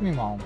Meanwhile,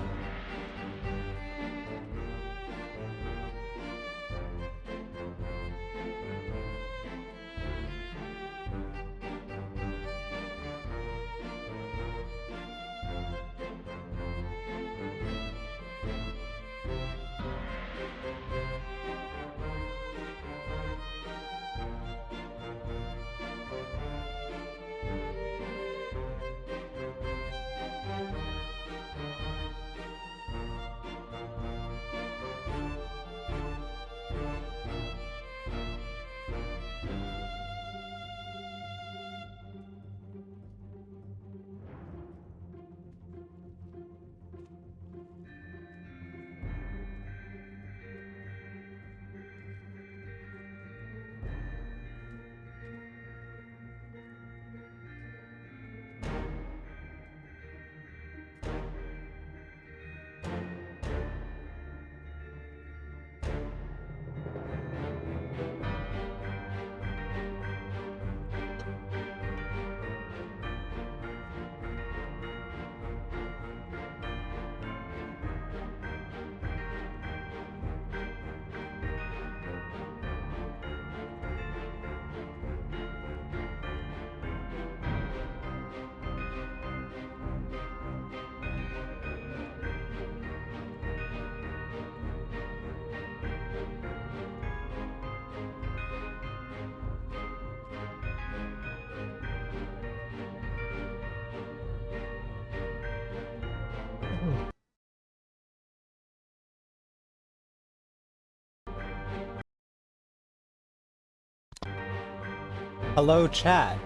hello chat.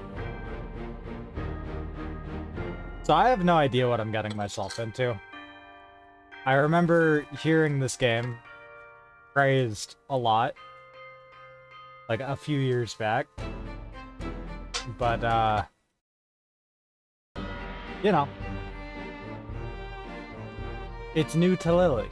So I have no idea what I'm getting myself into. I remember hearing this game praised a lot, like a few years back, but you know, it's new to Lily.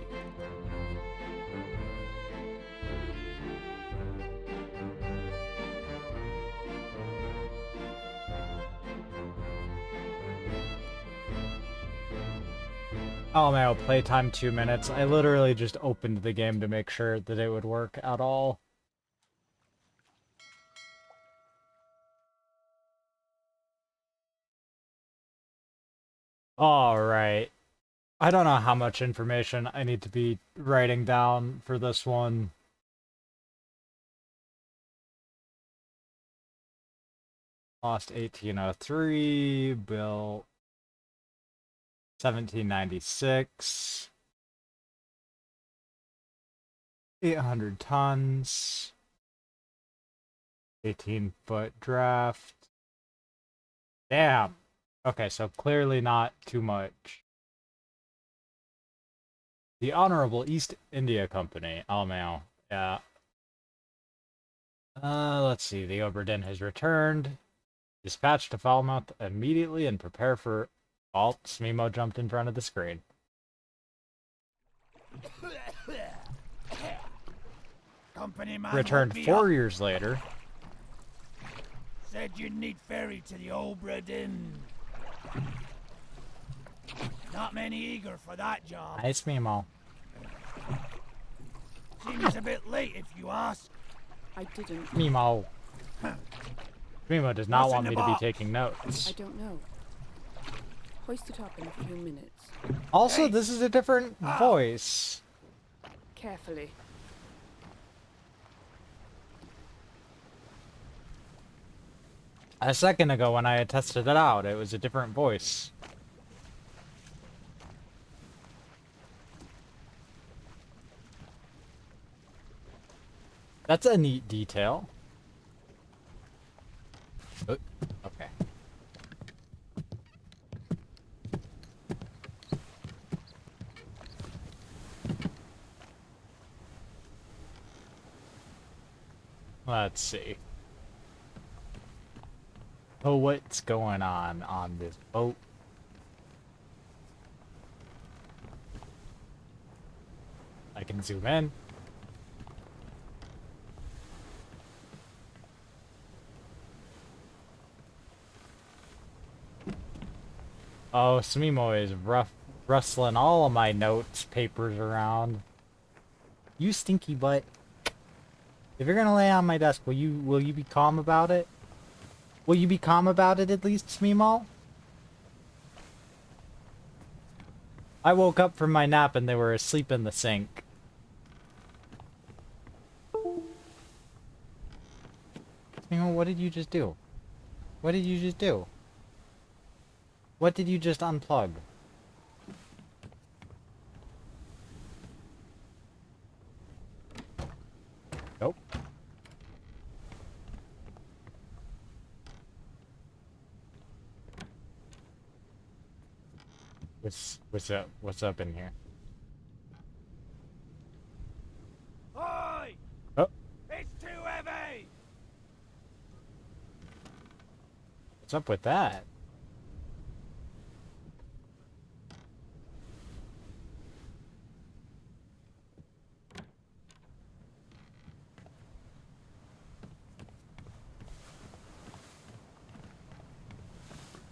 Oh man, playtime 2 minutes. I literally just opened the game to make sure that it would work at all. Alright. I don't know how much information I need to be writing down for this one. Lost 1803, built 1796. 800 tons. 18-foot draft. Damn. Okay, so clearly not too much. The Honorable East India Company. Oh, man. Yeah. Let's see. The Obra Dinn has returned. Dispatch to Falmouth immediately and prepare for... Oh, Smemo jumped in front of the screen. Returned 4 years later. Said you'd need ferry to the Obra Dinn. Not many eager for that job. Nice, Smemo. Seems a bit late if you ask. I didn't. Smemo. Smemo does not What's in want the me to be box? taking notes. I don't know. Hoist it up in a few minutes. Also, Hey. this is a different voice. Carefully. A second ago when I had tested it out, it was a different voice. That's a neat detail. Okay. Let's see. Oh, what's going on this boat? I can zoom in. Oh, Smimo is rustling all of my notes, papers around. You stinky butt. If you're gonna lay on my desk, will you be calm about it? Will you be calm about it at least, Smimo? I woke up from my nap and they were asleep in the sink. Smimo, what did you just do? What did you just do? What did you just unplug? Nope. What's up in here? Oi! Oh, It's too heavy! what's up with that?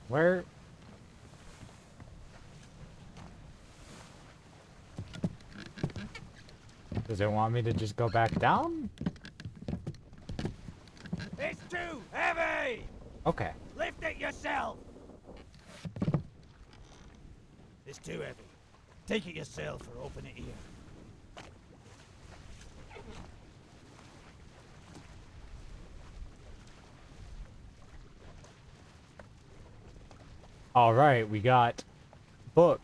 Where? Does it want me to just go back down? It's too heavy! Okay. Lift it yourself! It's too heavy. Take it yourself or open it here. Alright, we got book.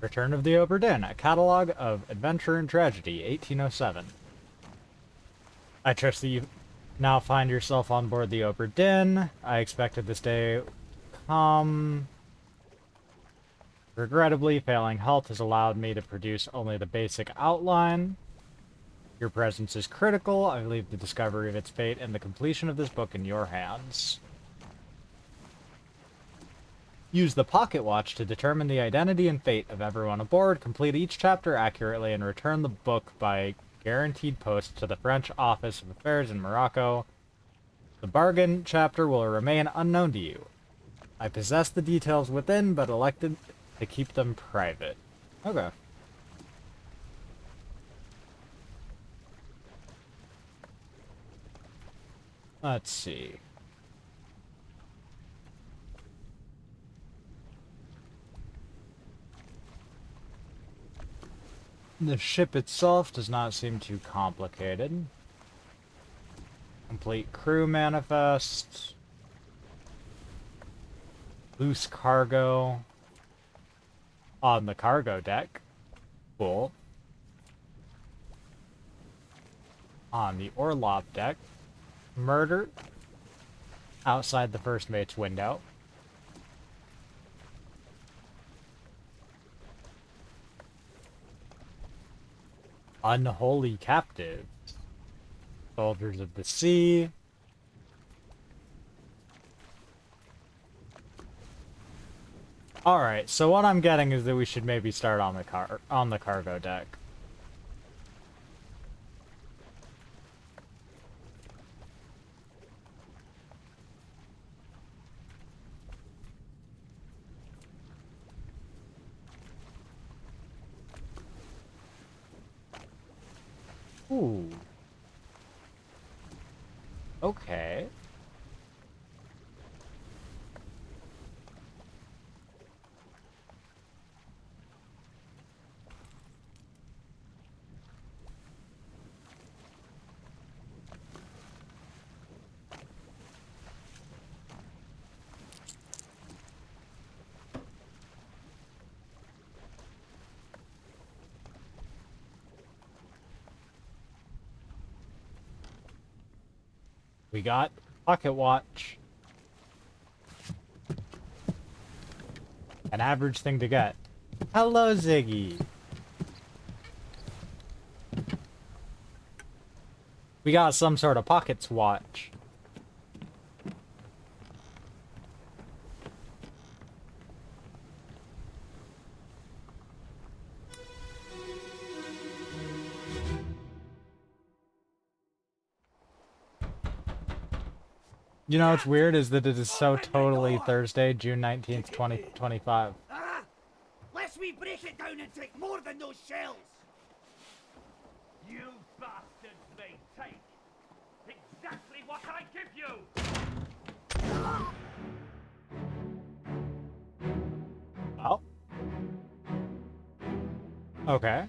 Return of the Obra Dinn, a catalog of adventure and tragedy, 1807. I trust that you now find yourself on board the Obra Dinn. I expected this day would come. Regrettably, failing health has allowed me to produce only the basic outline. Your presence is critical. I leave the discovery of its fate and the completion of this book in your hands. Use the pocket watch to determine the identity and fate of everyone aboard, complete each chapter accurately, and return the book by guaranteed post to the French Office of Affairs in Morocco. The bargain chapter will remain unknown to you. I possess the details within, but elected to keep them private. Okay. Let's see. The ship itself does not seem too complicated. Complete crew manifest. Loose cargo on the cargo deck. Cool. On the orlop deck. Murder outside the first mate's window. Unholy captives. Soldiers of the sea. Alright, so what I'm getting is that we should maybe start on the cargo deck. Ooh. Okay. We got pocket watch. An average thing to get. Hello, Ziggy. We got some sort of pockets watch. You know what's weird is that it is so totally Thursday, June 19th, 2025. Ah! Lest we break it down and take more than those shells! You bastards may take exactly what I give you! Oh. Okay.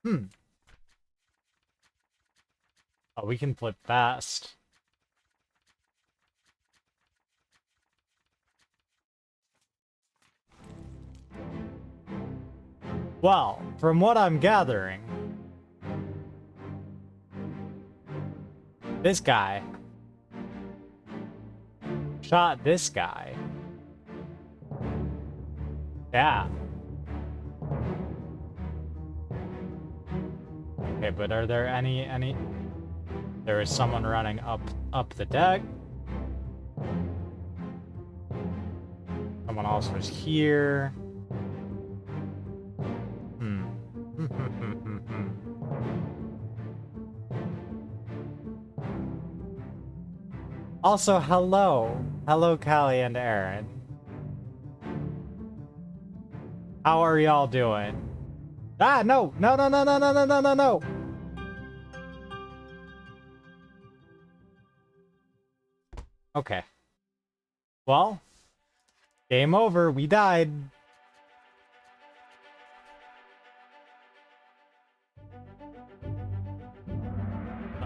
Hmm. Oh, we can flip fast. Well, from what I'm gathering, this guy shot this guy. Yeah. Okay, but are there any? There is someone running up the deck. Someone else was here. Hmm. Also, hello. Hello, Callie and Aaron. How are y'all doing? Ah, no! No, no, no, no, no, no, no, no, no! Okay. Well, game over. We died.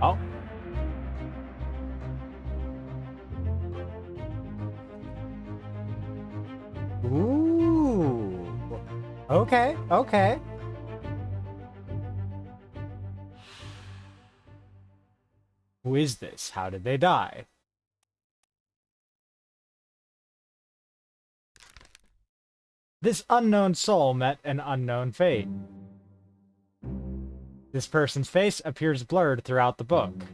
Oh. Ooh. Okay, okay. Who is this? How did they die? This unknown soul met an unknown fate. This person's face appears blurred throughout the book.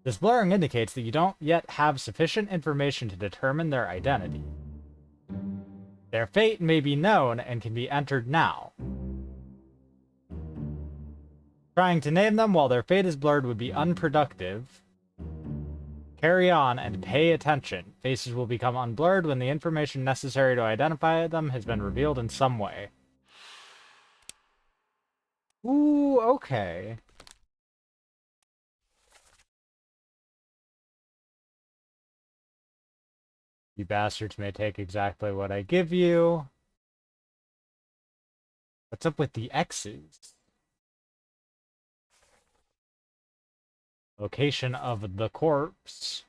This blurring indicates that you don't yet have sufficient information to determine their identity. Their fate may be known and can be entered now. Trying to name them while their fate is blurred would be unproductive. Carry on and pay attention. Faces will become unblurred when the information necessary to identify them has been revealed in some way. Ooh, okay. You bastards may take exactly what I give you. What's up with the X's? Location of the corpse.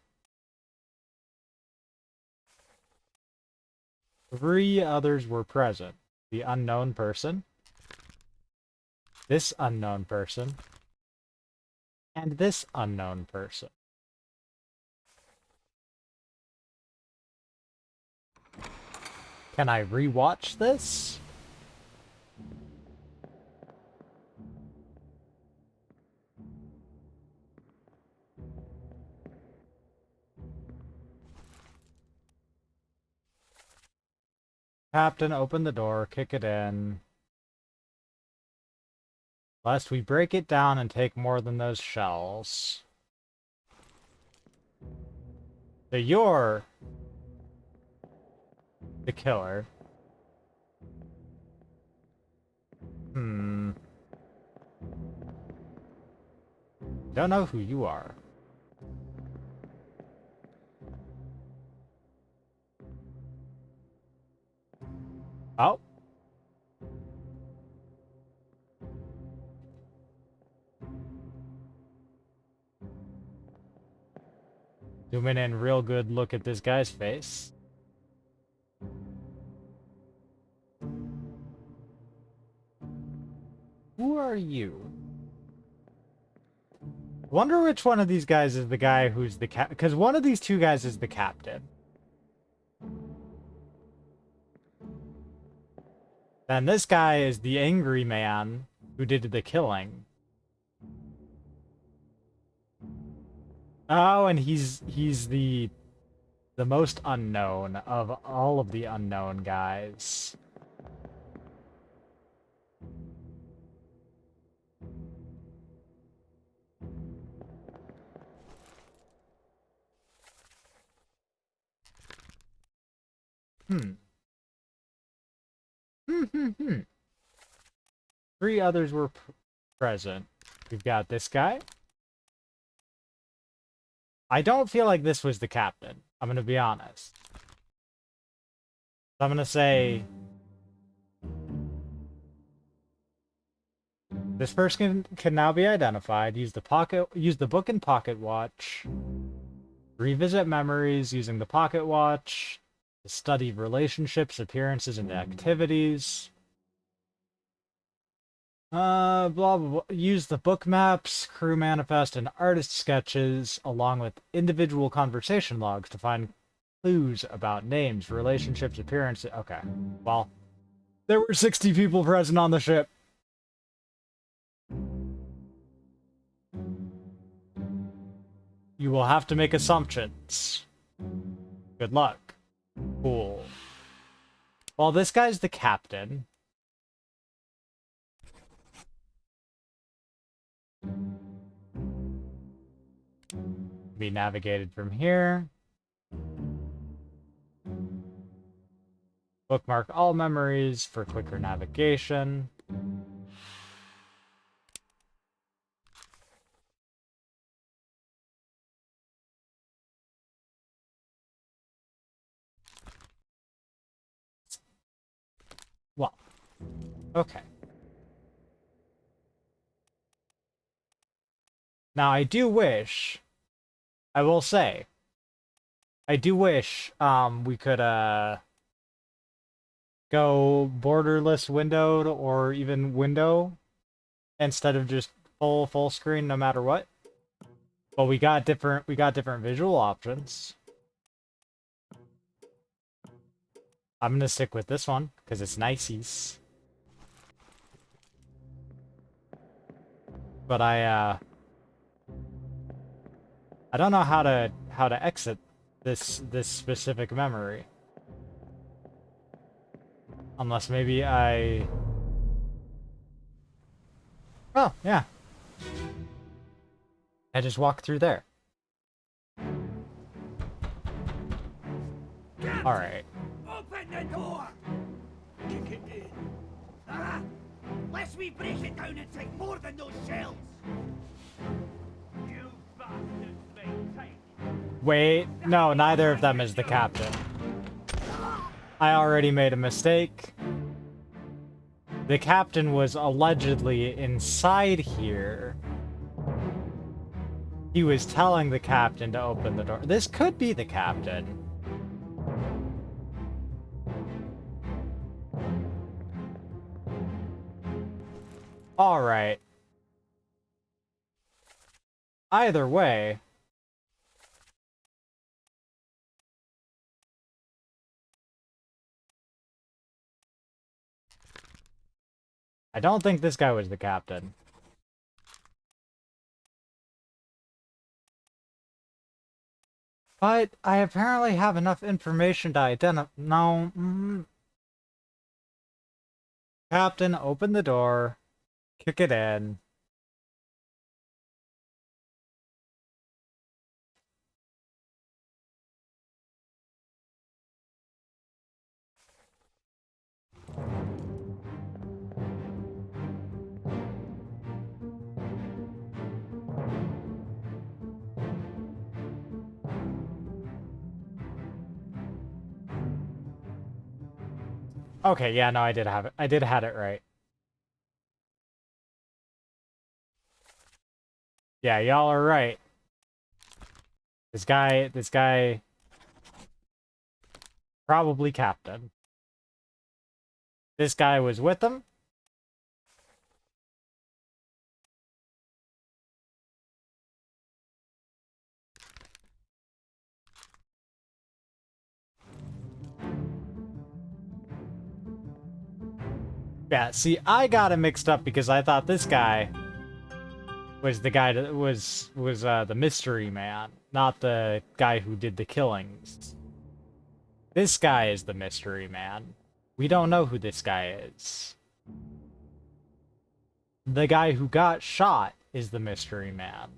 3 others were present. The unknown person. This unknown person. And this unknown person. Can I rewatch this? Captain, open the door, kick it in. Lest we break it down and take more than those shells. So you're the killer. Don't know who you are. Oh. Zooming in real good look at this guy's face. Who are you? Wonder which one of these guys is the guy who's the because one of these 2 guys is the captain. Then this guy is the angry man who did the killing. Oh, and he's the most unknown of all of the unknown guys. Hmm. Three others were present. We've got this guy. I don't feel like this was the captain. I'm gonna be honest. I'm gonna say this person can now be identified. Use the book and pocket watch. Revisit memories using the pocket watch. Study relationships, appearances, and activities. Blah, blah, blah. Use the book maps, crew manifest, and artist sketches, along with individual conversation logs to find clues about names, relationships, appearances. Okay, well, there were 60 people present on the ship. You will have to make assumptions. Good luck. Cool. Well, this guy's the captain. Be navigated from here. Bookmark all memories for quicker navigation. Well, okay. Now, I will say, I do wish, we could, go borderless windowed or even window instead of just full screen no matter what. But we got different visual options. I'm gonna stick with this one because it's niceys. But I don't know how to exit this specific memory. Unless maybe I... Oh, yeah. I just walk through there. Alright. Open the door! Kick it in. Ah! Lest we break it down and take more than those shells! You bastards may take. Wait, no, neither of them is the captain. I already made a mistake. The captain was allegedly inside here. He was telling the captain to open the door. This could be the captain. Alright. Either way... I don't think this guy was the captain. But I apparently have enough information to identify... No. Captain, open the door. Kick it in. Okay, yeah, no, I did have it. I did have it right. Yeah, y'all are right. This guy... Probably captain. This guy was with them. Yeah, see, I got it mixed up because I thought this guy was the guy that was the mystery man, not the guy who did the killings. This guy is the mystery man. We don't know who this guy is. The guy who got shot is the mystery man.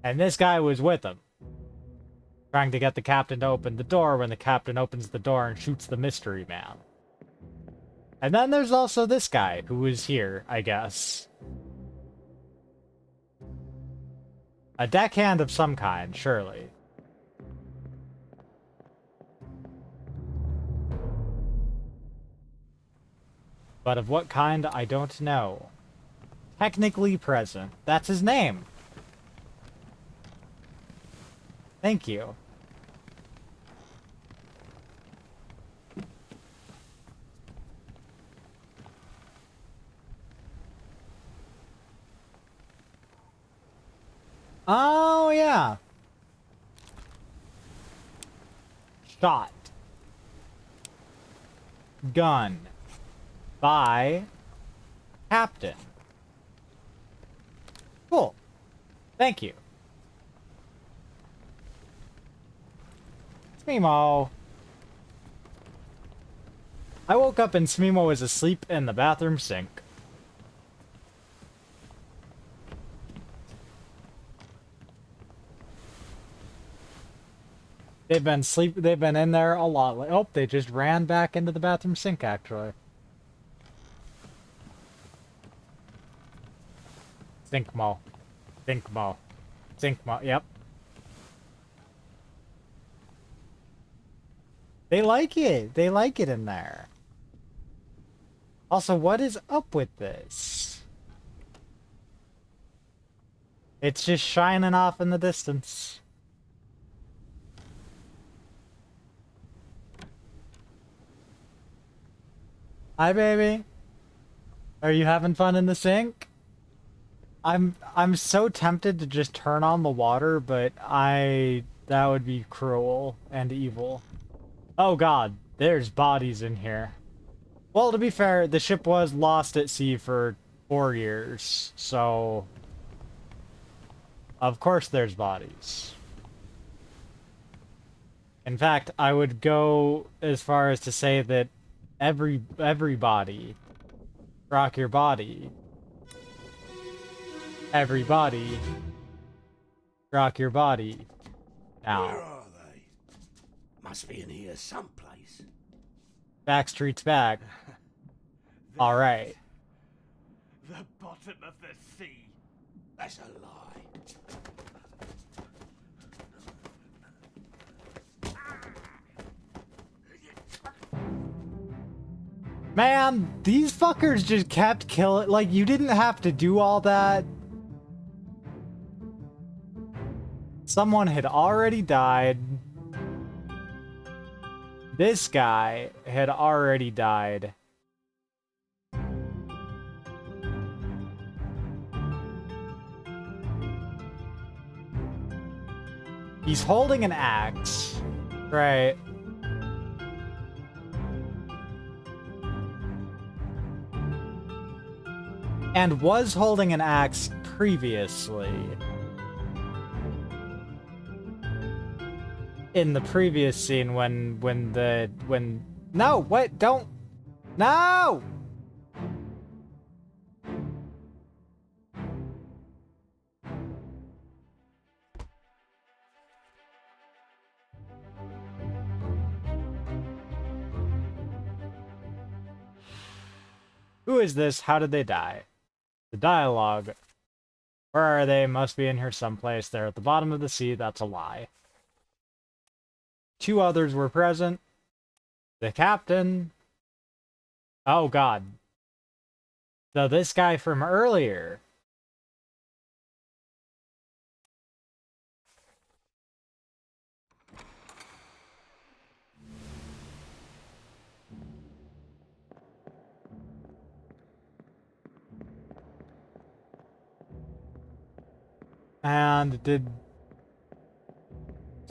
And this guy was with him, trying to get the captain to open the door when the captain opens the door and shoots the mystery man. And then there's also this guy who was here, I guess. A deckhand of some kind, surely. But of what kind, I don't know. Technically present. That's his name. Thank you. Oh, yeah. Shot. Gun. By Captain. Cool. Thank you. Smimo. I woke up and Smimo was asleep in the bathroom sink. They've been in there a lot. Oh, they just ran back into the bathroom sink, actually. Sinkmo. Sinkmo. Sinkmo, yep. They like it. They like it in there. Also, what is up with this? It's just shining off in the distance. Hi, baby. Are you having fun in the sink? I'm so tempted to just turn on the water, but that would be cruel and evil. Oh god, there's bodies in here. Well, to be fair, the ship was lost at sea for 4 years, so of course there's bodies. In fact, I would go as far as to say that everybody, rock your body. Everybody, rock your body. Now. Where are they? Must be in here someplace. Backstreet's back. All right. The bottom of the sea. That's a lie. Man, these fuckers just kept killing. Like, you didn't have to do all that. Someone had already died. This guy had already died. He's holding an axe, right? And was holding an axe previously. In the previous scene no, wait, don't. No! Who is this? How did they die? The dialogue. Where are they? Must be in here someplace. They're at the bottom of the sea. That's a lie. 2 others were present. The captain. Oh god. So this guy from earlier. And did...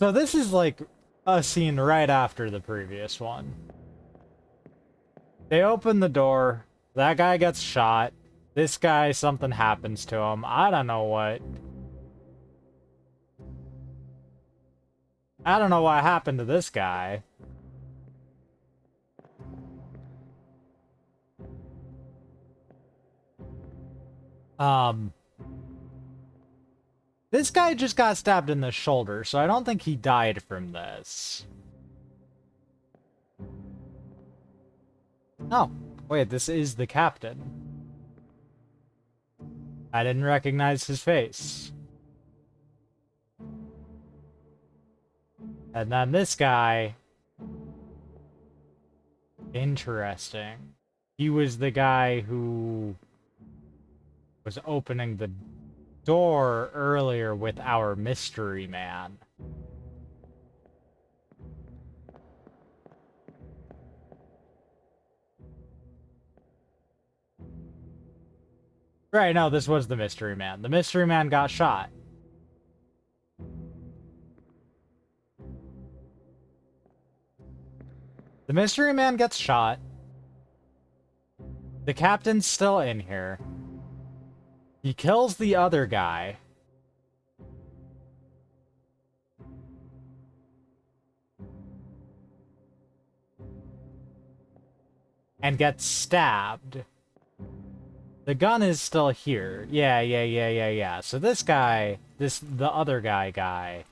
So this is like a scene right after the previous one. They open the door. That guy gets shot. This guy, something happens to him. I don't know what. I don't know what happened to this guy. This guy just got stabbed in the shoulder, so I don't think he died from this. Oh, wait, this is the captain. I didn't recognize his face. And then this guy... Interesting. He was the guy who was opening the door earlier with our mystery man. Right, no, this was the mystery man. The mystery man got shot. The mystery man gets shot. The captain's still in here. He kills the other guy. And gets stabbed. The gun is still here. Yeah. So this guy, the other guy.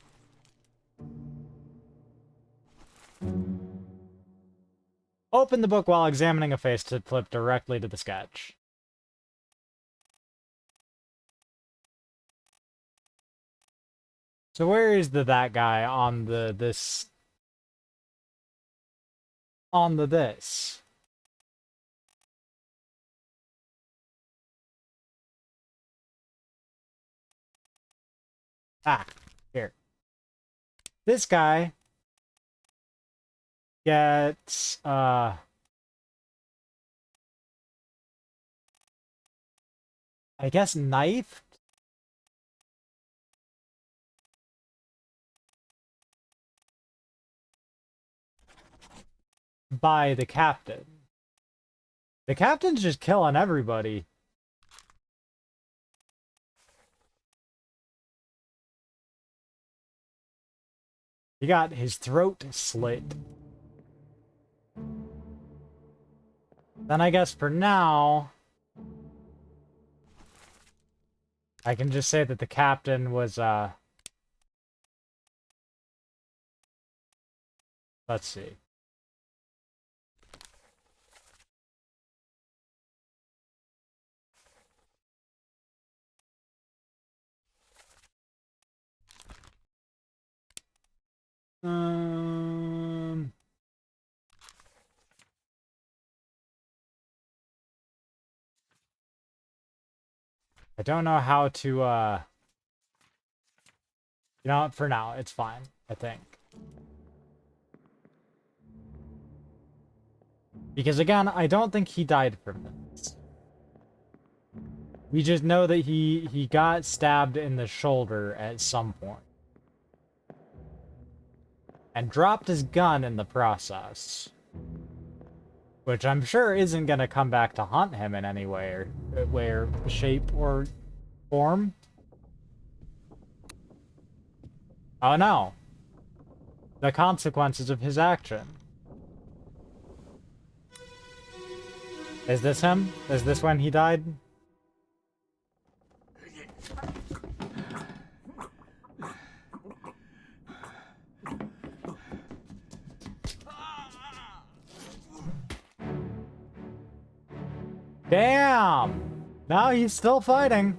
Open the book while examining a face to flip directly to the sketch. So where is that guy on this? Ah, here. This guy gets, I guess knifed? By the captain. The captain's just killing everybody. He got his throat slit. Then I guess for now, I can just say that the captain was, let's see. I don't know how to, you know, for now, it's fine, I think. Because again, I don't think he died from this. We just know that he got stabbed in the shoulder at some point. And dropped his gun in the process. Which I'm sure isn't gonna come back to haunt him in any way or shape or form. Oh no. The consequences of his action. Is this him? Is this when he died? Damn! Now he's still fighting.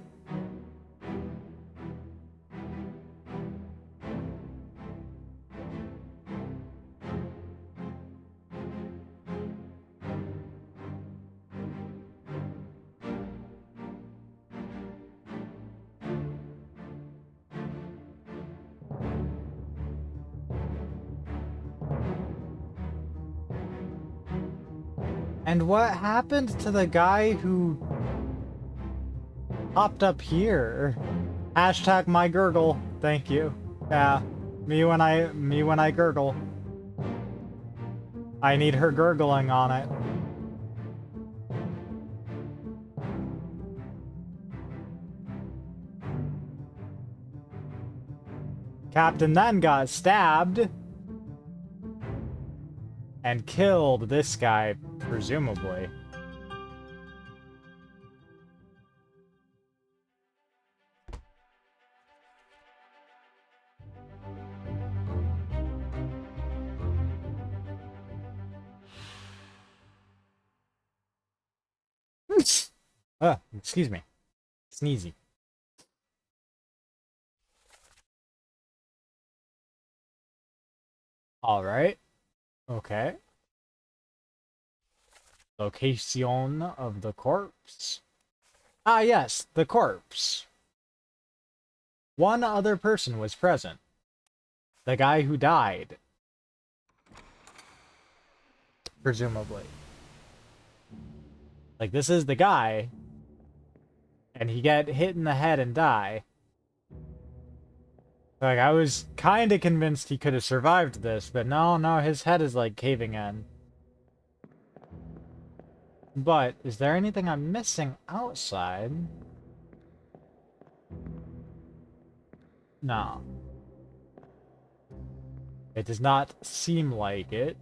And what happened to the guy who popped up here? Hashtag my gurgle. Thank you. Yeah, me when I gurgle. I need her gurgling on it. Captain then got stabbed and killed this guy, presumably. Excuse me. Sneezy. Alright. Okay. Location of the corpse. Ah, yes, the corpse. One other person was present. The guy who died. Presumably. Like, this is the guy. And he get hit in the head and die. Like, I was kind of convinced he could have survived this, but no, his head is, like, caving in. But, is there anything I'm missing outside? No. It does not seem like it.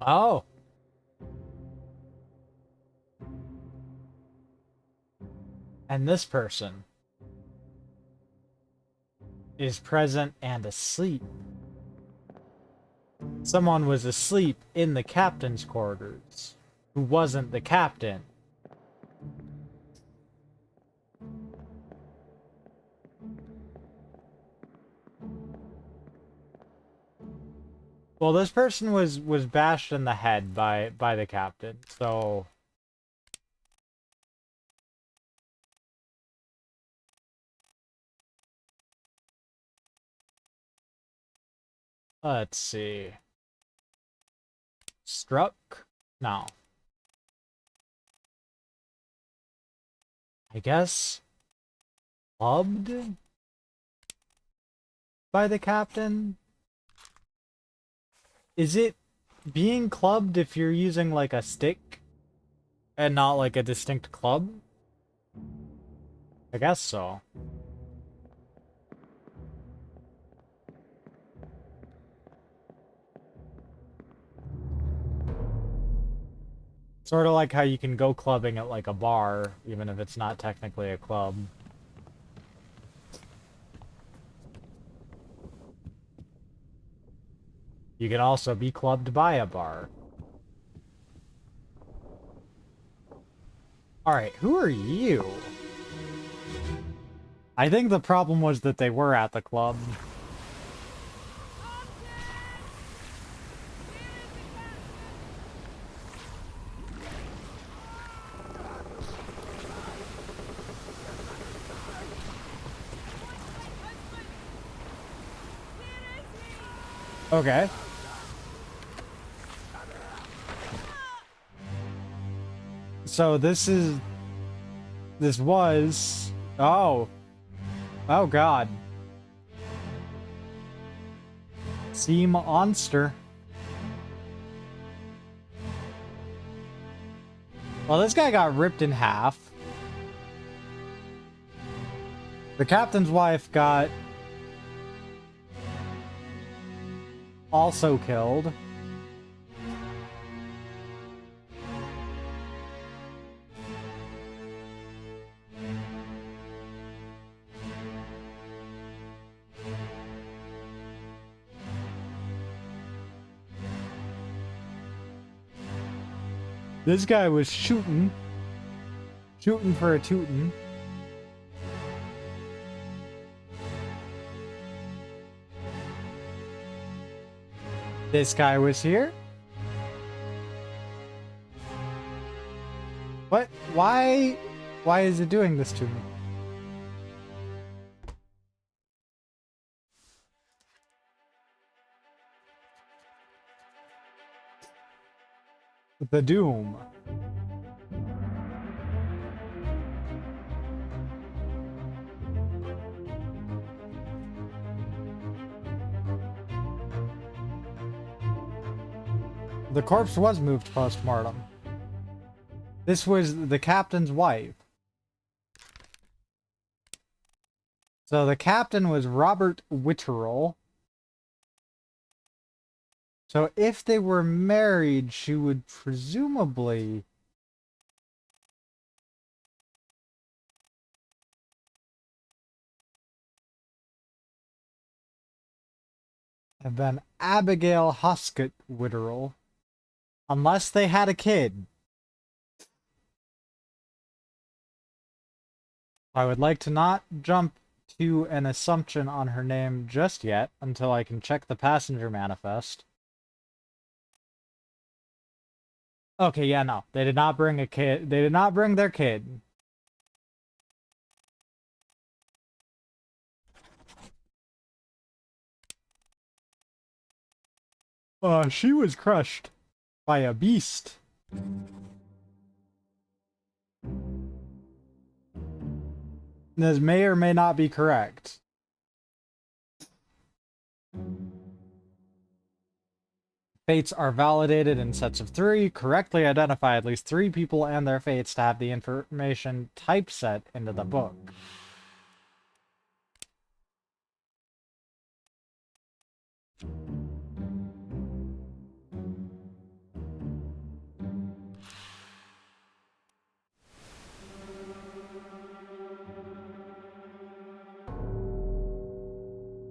Oh! And this person is present and asleep. Someone was asleep in the captain's quarters, who wasn't the captain. Well, this person was bashed in the head by the captain, so let's see. Struck? No. I guess clubbed by the captain? Is it being clubbed if you're using like a stick and not like a distinct club? I guess so. Sort of like how you can go clubbing at like a bar, even if it's not technically a club. You can also be clubbed by a bar. Alright, who are you? I think the problem was that they were at the club. Okay. So this was... Oh. Oh god. Sea monster. Well, this guy got ripped in half. The captain's wife got also killed. This guy was shooting for a tootin'. This guy was here. What? Why is it doing this to me? The Doom. The corpse was moved post-mortem. This was the captain's wife. So the captain was Robert Witterell. So if they were married, she would presumably have been Abigail Hoskett Witterell. Unless they had a kid. I would like to not jump to an assumption on her name just yet until I can check the passenger manifest. Okay, yeah, no. They did not bring a kid. They did not bring their kid. She was crushed by a beast. This may or may not be correct. Fates are validated in sets of 3. Correctly identify at least 3 people and their fates to have the information typeset into the book.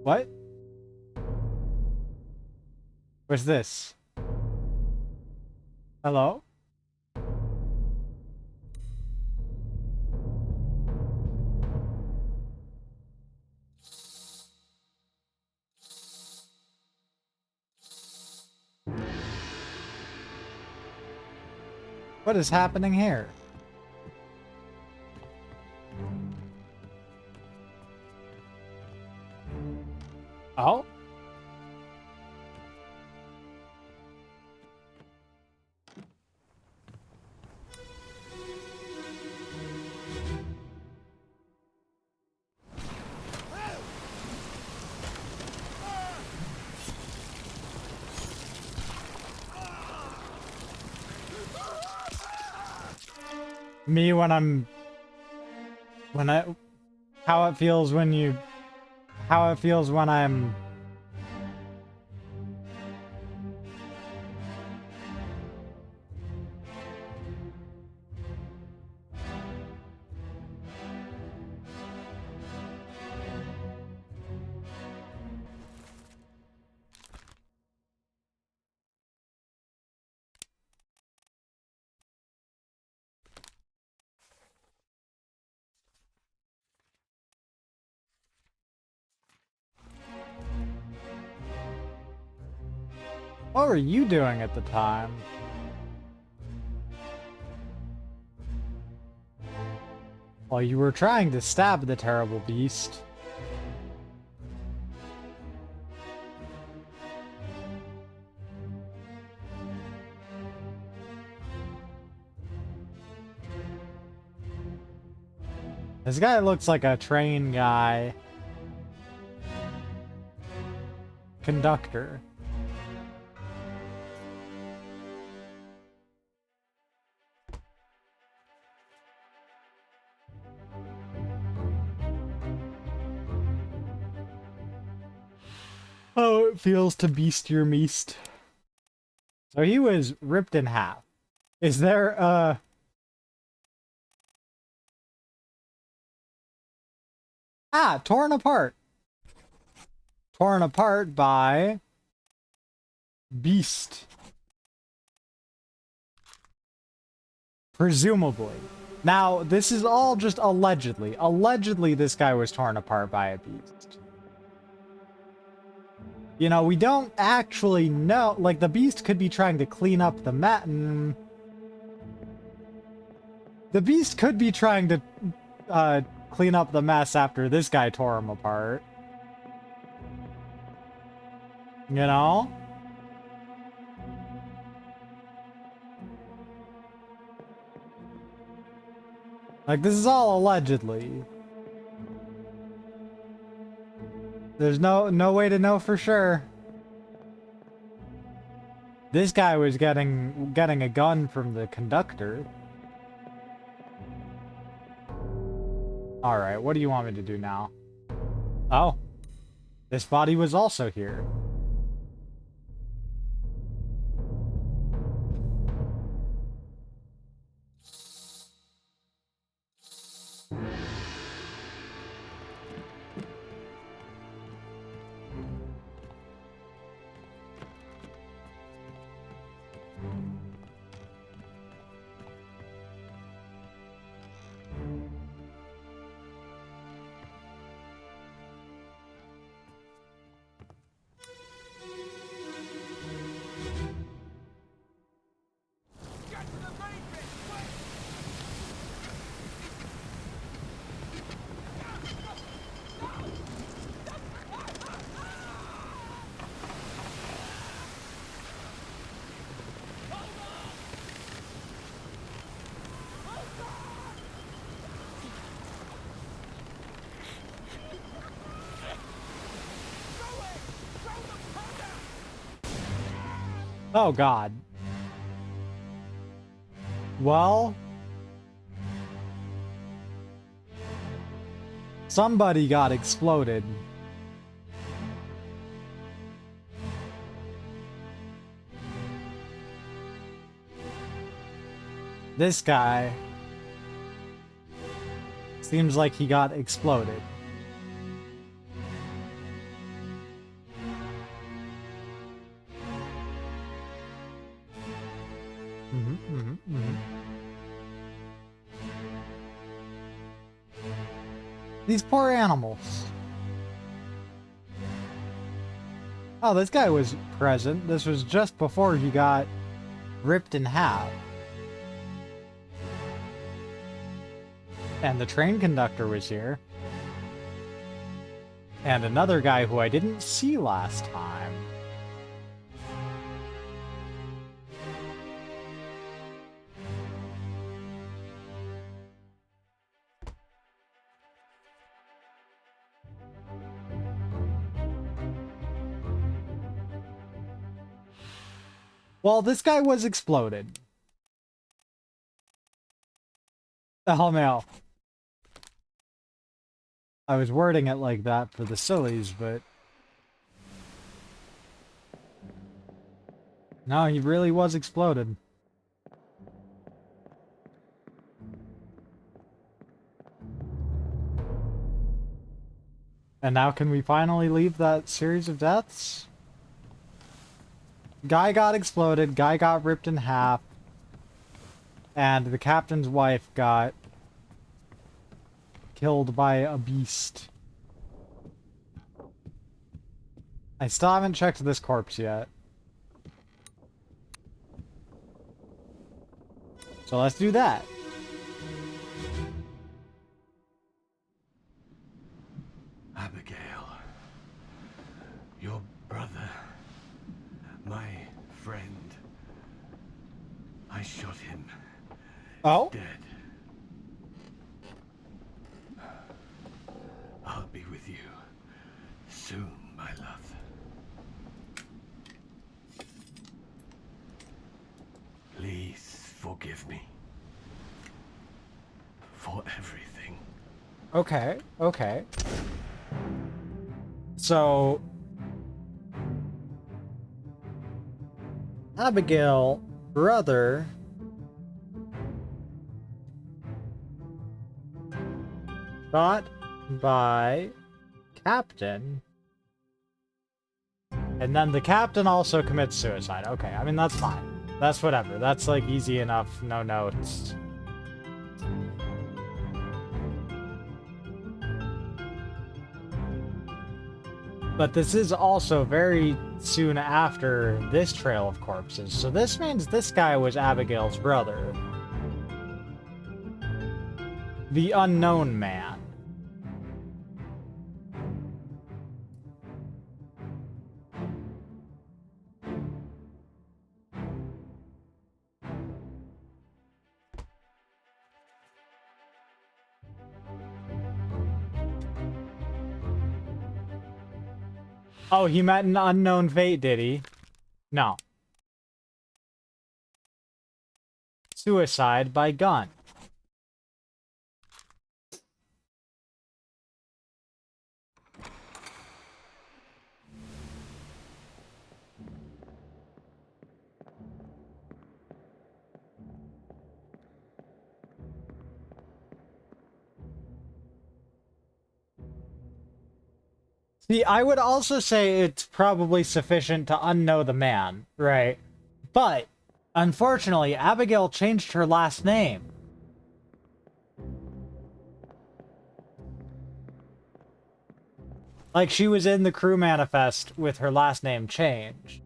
What? What's this? Hello? What is happening here? Oh? Me when I'm... How it feels when you... How it feels when I'm... What were you doing at the time? Well, you were trying to stab the terrible beast. This guy looks like a train guy. Conductor. Oh, it feels to beast your meast. So he was ripped in half. Is there, torn apart. Torn apart by... beast. Presumably. Now, this is all just allegedly. Allegedly, this guy was torn apart by a beast. You know, we don't actually know. Like, the beast could be trying to clean up the the beast could be trying to clean up the mess after this guy tore him apart. You know? Like, this is all allegedly. There's no way to know for sure. This guy was getting a gun from the conductor. Alright, what do you want me to do now? Oh, this body was also here. Oh god. Well, somebody got exploded. This guy seems like he got exploded. These poor animals. Oh, this guy was present. This was just before he got ripped in half. And the train conductor was here. And another guy who I didn't see last time. Well, this guy was exploded. Oh no. I was wording it like that for the sillies, but... No, he really was exploded. And now can we finally leave that series of deaths? Guy got exploded, guy got ripped in half, and the captain's wife got killed by a beast. I still haven't checked this corpse yet. So let's do that. Abigail, your brother, my friend, I shot him. Oh? Dead. I'll be with you soon, my love. Please forgive me for everything. Okay, okay. So... Abigail, brother... got by captain. And then the captain also commits suicide. Okay, I mean, that's fine. That's whatever. That's, like, easy enough. No notes. But this is also very soon after this trail of corpses. So this means this guy was Abigail's brother. The unknown man. Oh, he met an unknown fate, did he? No. Suicide by gun. See, I would also say it's probably sufficient to unknow the man, right? But, unfortunately, Abigail changed her last name. Like, she was in the crew manifest with her last name changed.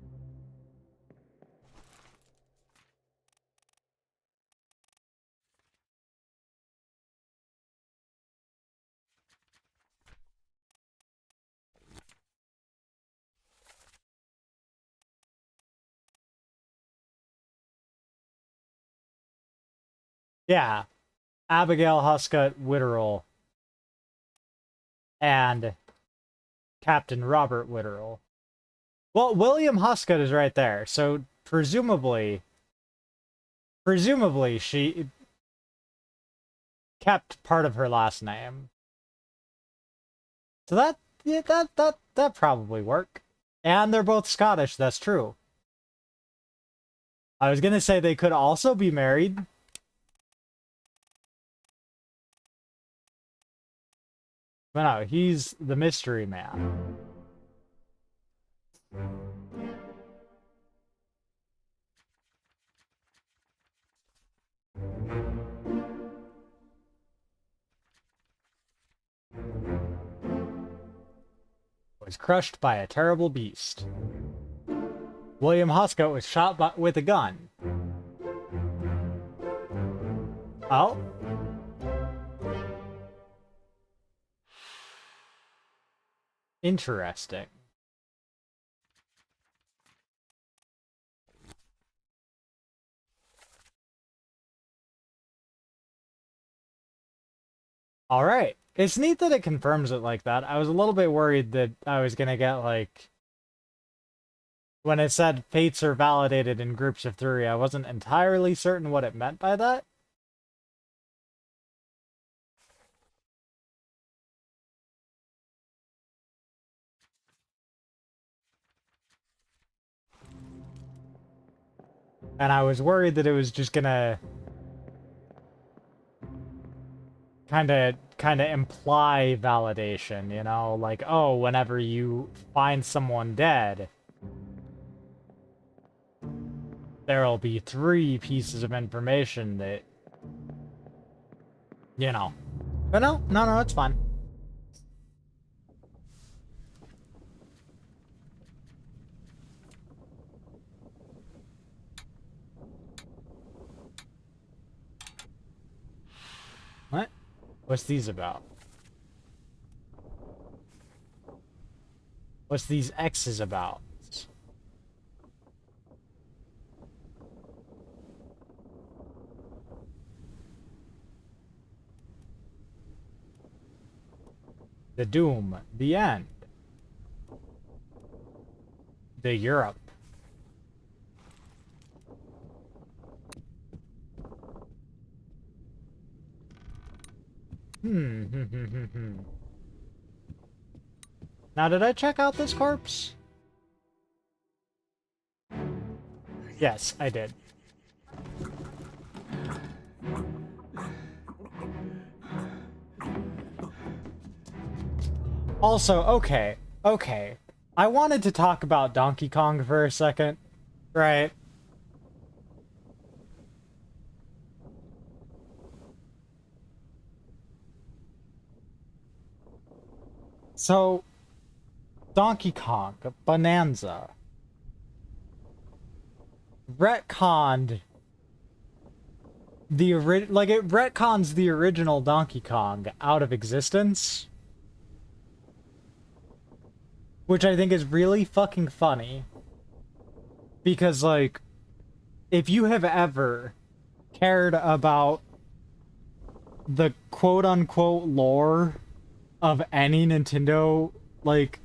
Yeah, Abigail Huskett Witterell and Captain Robert Witterell. Well, William Huskett is right there, so presumably she kept part of her last name. So that yeah, that probably work. And they're both Scottish, that's true. I was gonna say they could also be married. But no, he's the mystery man. Was crushed by a terrible beast. William Huskett was shot with a gun. Oh? Interesting. Alright. It's neat that it confirms it like that. I was a little bit worried that I was gonna get, like... When it said fates are validated in groups of 3, I wasn't entirely certain what it meant by that. And I was worried that it was just gonna... kinda imply validation, you know? Like, oh, whenever you find someone dead, there'll be 3 pieces of information that, you know. But no, it's fine. What? What's these about? What's these X's about? The Doom. The End. The Europe. Now, did I check out this corpse? Yes, I did. Also, okay. I wanted to talk about Donkey Kong for a second, right? So, Donkey Kong, Bonanza, retconned it retcons the original Donkey Kong out of existence. Which I think is really fucking funny. Because, like, if you have ever cared about the quote-unquote lore of any Nintendo, like,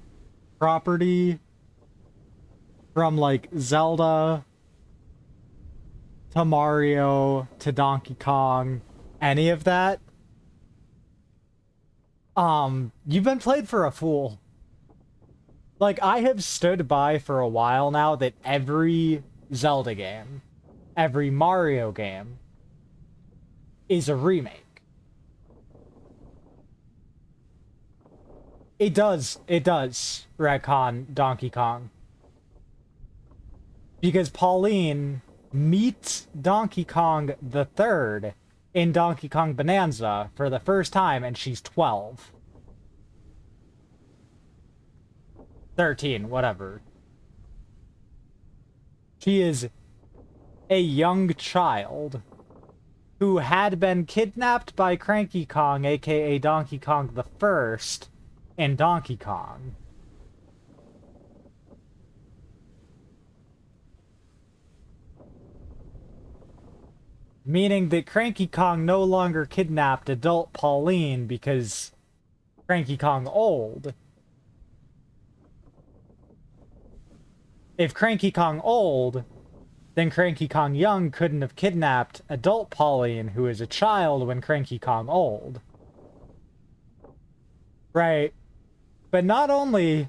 property, from, like, Zelda to Mario to Donkey Kong, any of that, you've been played for a fool. Like, I have stood by for a while now that every Zelda game, every Mario game, is a remake. It does retcon Donkey Kong. Because Pauline meets Donkey Kong the Third in Donkey Kong Bonanza for the first time, and she's 12. 13, whatever. She is a young child who had been kidnapped by Cranky Kong, aka Donkey Kong the First, in Donkey Kong. Meaning that Cranky Kong no longer kidnapped adult Pauline because Cranky Kong old. If Cranky Kong old, then Cranky Kong young couldn't have kidnapped adult Pauline, who is a child, when Cranky Kong old. Right. But not only...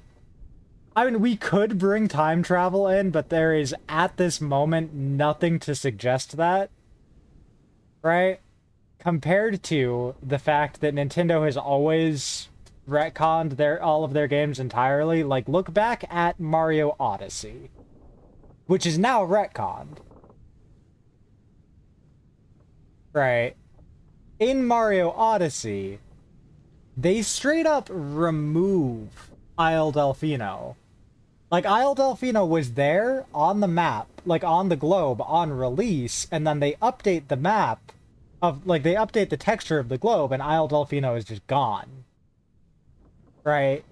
I mean, we could bring time travel in, but there is, at this moment, nothing to suggest that. Right? Compared to the fact that Nintendo has always retconned all of their games entirely. Like, look back at Mario Odyssey, which is now retconned. Right? In Mario Odyssey, they straight up remove Isle Delfino. Like, Isle Delfino was there on the map, like on the globe, on release, and then they update the map of, like, they update the texture of the globe, and Isle Delfino is just gone. Right?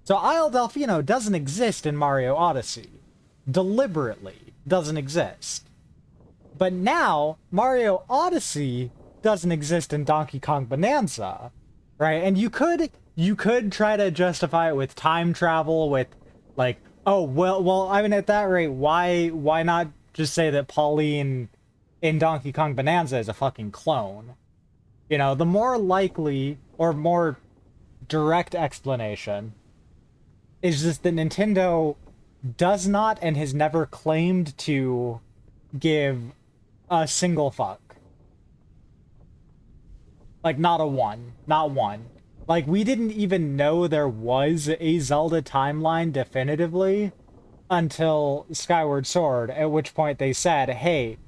So Isle Delfino doesn't exist in Mario Odyssey. Deliberately doesn't exist. But now, Mario Odyssey doesn't exist in Donkey Kong Bonanza. Right? And you could try to justify it with time travel, with, like, oh, well, I mean, at that rate, why not just say that Pauline in Donkey Kong Bonanza is a fucking clone? You know, the more likely, or more direct explanation is just that Nintendo does not and has never claimed to give a single fuck. Like, not one. Like, we didn't even know there was a Zelda timeline definitively until Skyward Sword, at which point they said, hey,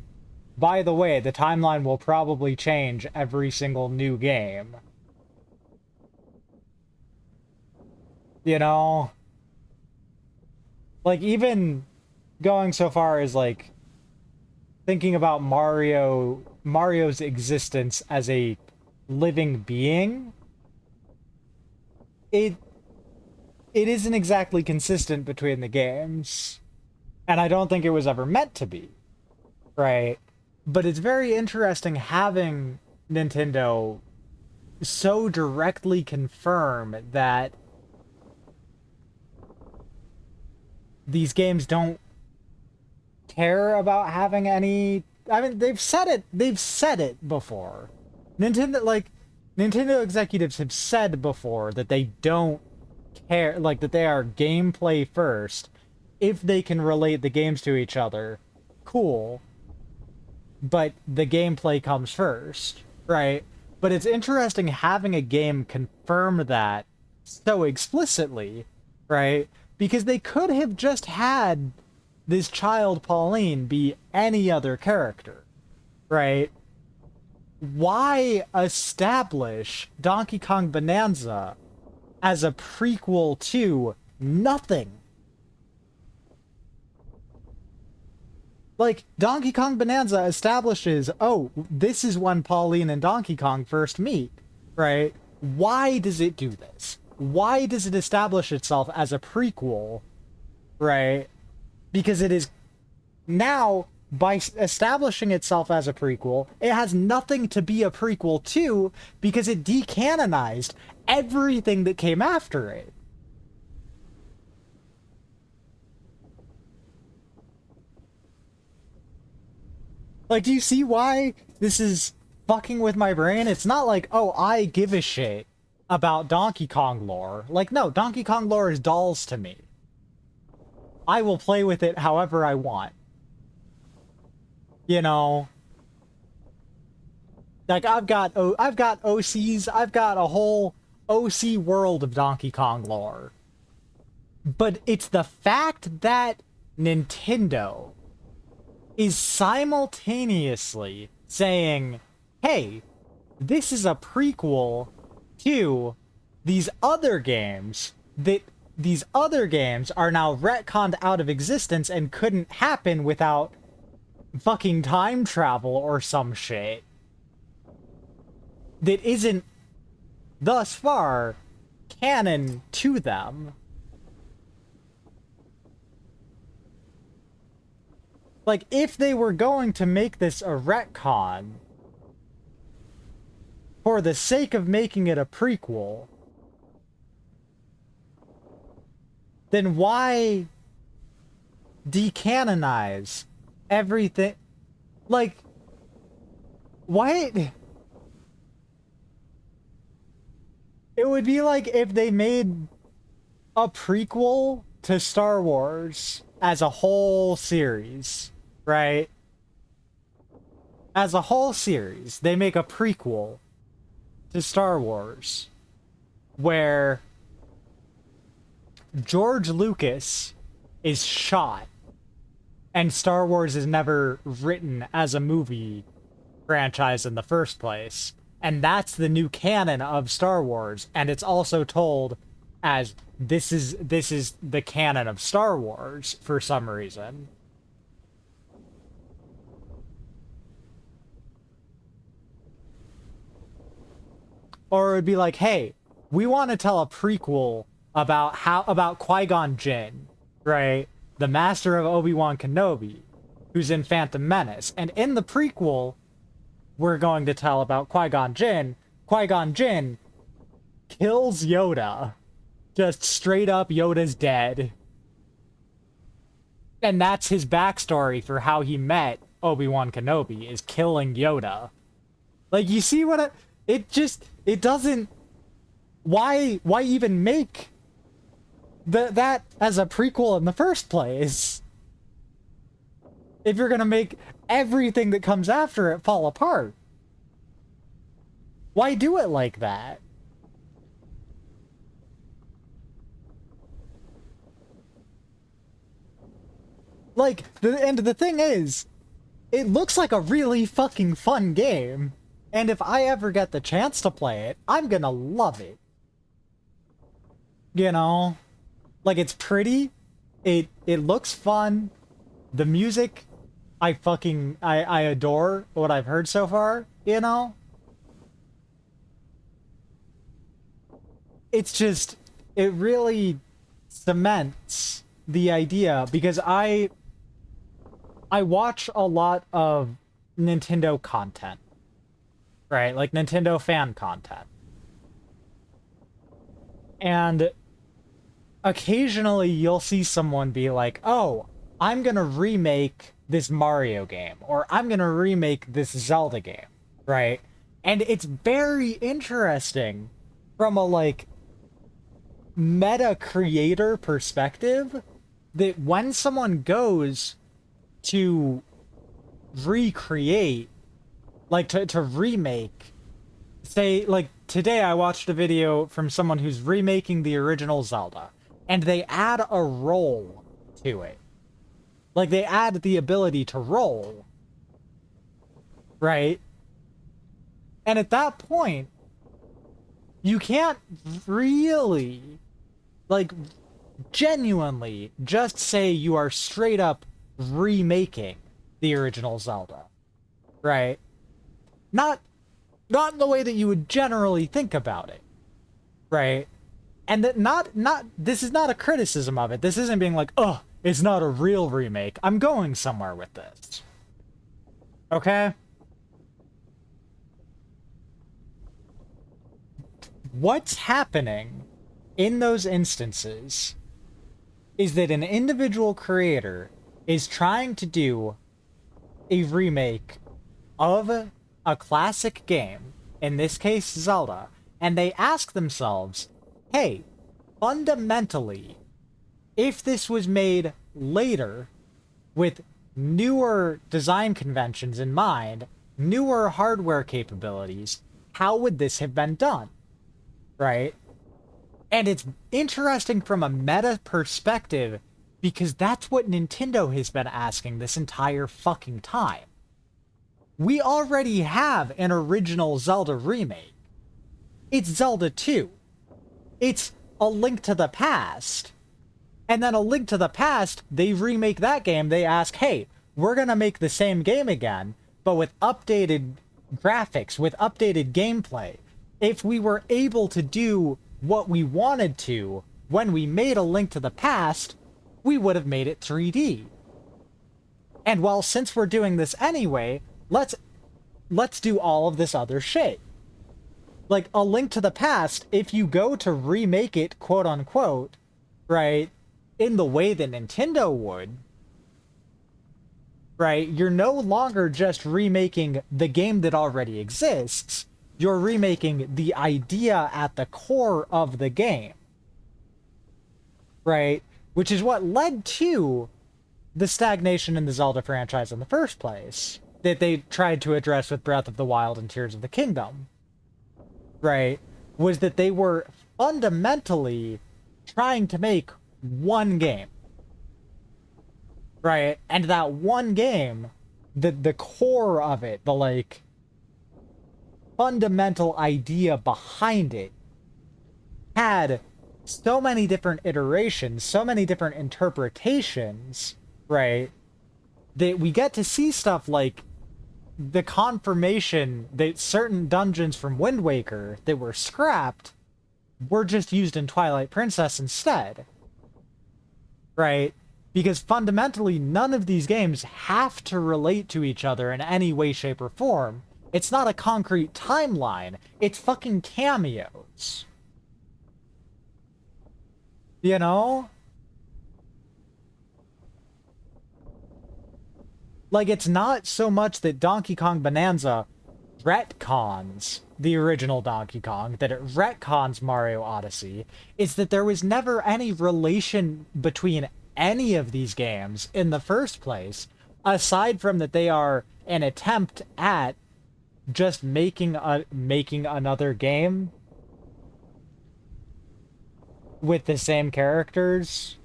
by the way, the timeline will probably change every single new game. You know? Like, even going so far as, like, thinking about Mario's existence as a living being, it isn't exactly consistent between the games. And I don't think it was ever meant to be. Right? But it's very interesting having Nintendo so directly confirm that these games don't care about having any... I mean, they've said it before. Nintendo executives have said before that they don't care, like, that they are gameplay first. If they can relate the games to each other, cool. But the gameplay comes first, right? But it's interesting having a game confirm that so explicitly, right? Because they could have just had this child Pauline be any other character, right? Why establish Donkey Kong Bonanza as a prequel to nothing? Like, Donkey Kong Bonanza establishes, oh, this is when Pauline and Donkey Kong first meet, right? Why does it do this? Why does it establish itself as a prequel, right? Because it is now, by establishing itself as a prequel, it has nothing to be a prequel to, because it decanonized everything that came after it. Like, do you see why this is fucking with my brain? It's not like, oh, I give a shit about Donkey Kong lore. Like, no, Donkey Kong lore is dolls to me. I will play with it however I want. You know? Like, I've got OCs, I've got a whole OC world of Donkey Kong lore. But it's the fact that Nintendo is simultaneously saying, hey, this is a prequel to these other games that these other games are now retconned out of existence and couldn't happen without fucking time travel or some shit that isn't thus far canon to them. Like, if they were going to make this a retcon for the sake of making it a prequel, then why decanonize everything? Like, why? It would be like if they made a prequel to Star Wars as a whole series, right? As a whole series, they make a prequel to Star Wars where George Lucas is shot and Star Wars is never written as a movie franchise in the first place. And that's the new canon of Star Wars. And it's also told as this is the canon of Star Wars for some reason. Or it would be like, hey, we want to tell a prequel about Qui-Gon Jinn, right? The master of Obi-Wan Kenobi, who's in Phantom Menace. And in the prequel, we're going to tell about Qui-Gon Jinn. Qui-Gon Jinn kills Yoda. Just straight up, Yoda's dead. And that's his backstory for how he met Obi-Wan Kenobi, is killing Yoda. Like, you see what it doesn't... Why even make that as a prequel in the first place? If you're gonna make everything that comes after it fall apart. Why do it like that? Like, the thing is, it looks like a really fucking fun game. And if I ever get the chance to play it, I'm gonna love it. You know? Like, it's pretty. It looks fun. The music, I adore what I've heard so far, you know? It's just, it really cements the idea, because I watch a lot of Nintendo content, right? Like Nintendo fan content. And occasionally you'll see someone be like, oh, I'm gonna remake this Mario game, or I'm gonna remake this Zelda game, right? And it's very interesting from a, like, meta creator perspective that when someone goes to recreate, like to remake, say, like today I watched a video from someone who's remaking the original Zelda, and they add a roll to it. Like, they add the ability to roll, right? And at that point, you can't really, like, genuinely just say you are straight up remaking the original Zelda, right? Not in the way that you would generally think about it, right? And that this is not a criticism of it. This isn't being like, oh, it's not a real remake. I'm going somewhere with this. Okay? What's happening in those instances is that an individual creator is trying to do a remake of a classic game, in this case Zelda, and they ask themselves, hey, fundamentally, if this was made later with newer design conventions in mind, newer hardware capabilities, how would this have been done? right? And it's interesting from a meta perspective because that's what Nintendo has been asking this entire fucking time. We already have an original Zelda remake. It's Zelda 2. It's A Link to the Past. And then A Link to the Past, they remake that game. They ask, hey, we're going to make the same game again, but with updated graphics, with updated gameplay. If we were able to do what we wanted to when we made A Link to the Past, we would have made it 3D. And well, since we're doing this anyway, let's do all of this other shit. Like, A Link to the Past, if you go to remake it, quote unquote, right, in the way that Nintendo would, right, you're no longer just remaking the game that already exists, you're remaking the idea at the core of the game. Right? Which is what led to the stagnation in the Zelda franchise in the first place, that they tried to address with Breath of the Wild and Tears of the Kingdom. Right? Was that they were fundamentally trying to make one game. Right? And that one game, the core of it, the, like, fundamental idea behind it, had so many different iterations, so many different interpretations, right? That we get to see stuff like the confirmation that certain dungeons from Wind Waker that were scrapped were just used in Twilight Princess instead. Right? Because fundamentally, none of these games have to relate to each other in any way, shape, or form. It's not a concrete timeline. It's fucking cameos. You know? Like, it's not so much that Donkey Kong Bonanza retcons the original Donkey Kong, that it retcons Mario Odyssey. It's that there was never any relation between any of these games in the first place, aside from that they are an attempt at just making another game with the same characters,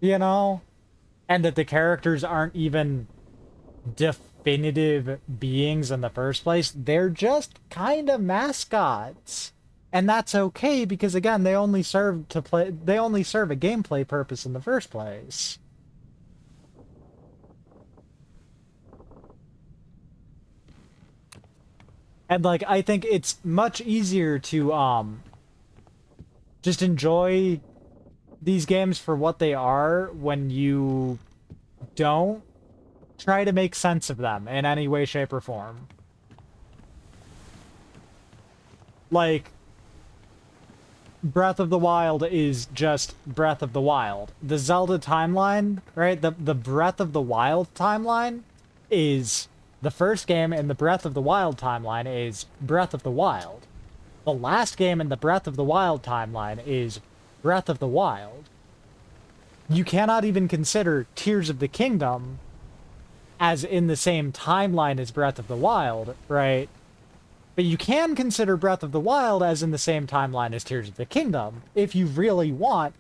you know? And that the characters aren't even definitive beings in the first place. They're just kind of mascots. And that's okay because, again, they only serve a gameplay purpose in the first place. And, like, I think it's much easier to just enjoy these games for what they are when you don't try to make sense of them in any way, shape, or form. Like, Breath of the Wild is just Breath of the Wild. The Zelda timeline, right? The Breath of the Wild timeline is the first game, and the Breath of the Wild timeline is Breath of the Wild. The last game in the Breath of the Wild timeline is Breath of the Wild. You cannot even consider Tears of the Kingdom as in the same timeline as Breath of the Wild, right? But you can consider Breath of the Wild as in the same timeline as Tears of the Kingdom, if you really want,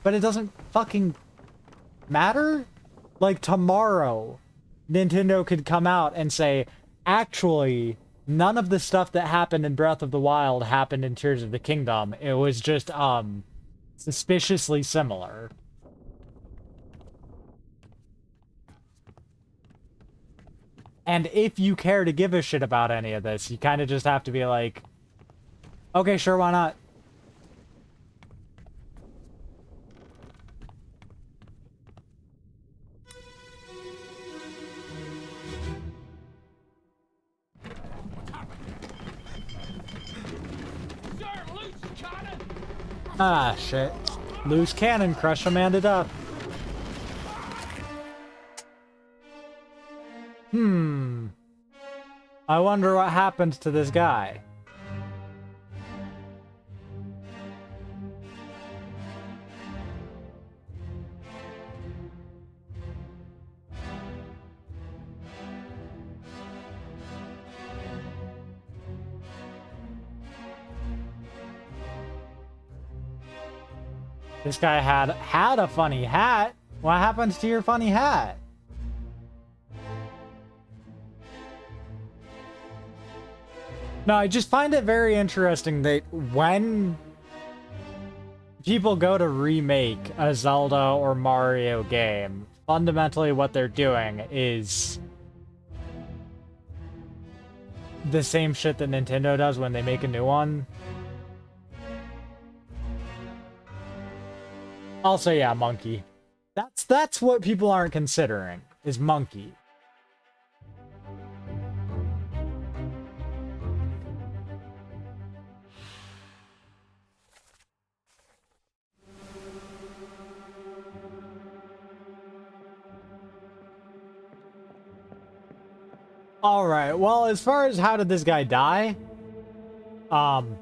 but it doesn't fucking matter. Like, tomorrow, Nintendo could come out and say, actually, none of the stuff that happened in Breath of the Wild happened in Tears of the Kingdom. It was just, suspiciously similar. And if you care to give a shit about any of this, you kind of just have to be like, okay, sure, why not? Ah, shit. Loose cannon, crush him and it up. I wonder what happened to this guy. This guy had a funny hat. What happened to your funny hat? No, I just find it very interesting that when people go to remake a Zelda or Mario game, fundamentally what they're doing is the same shit that Nintendo does when they make a new one. Also, yeah, Monkey. That's what people aren't considering, is Monkey. Alright, well, as far as how did this guy die, I'm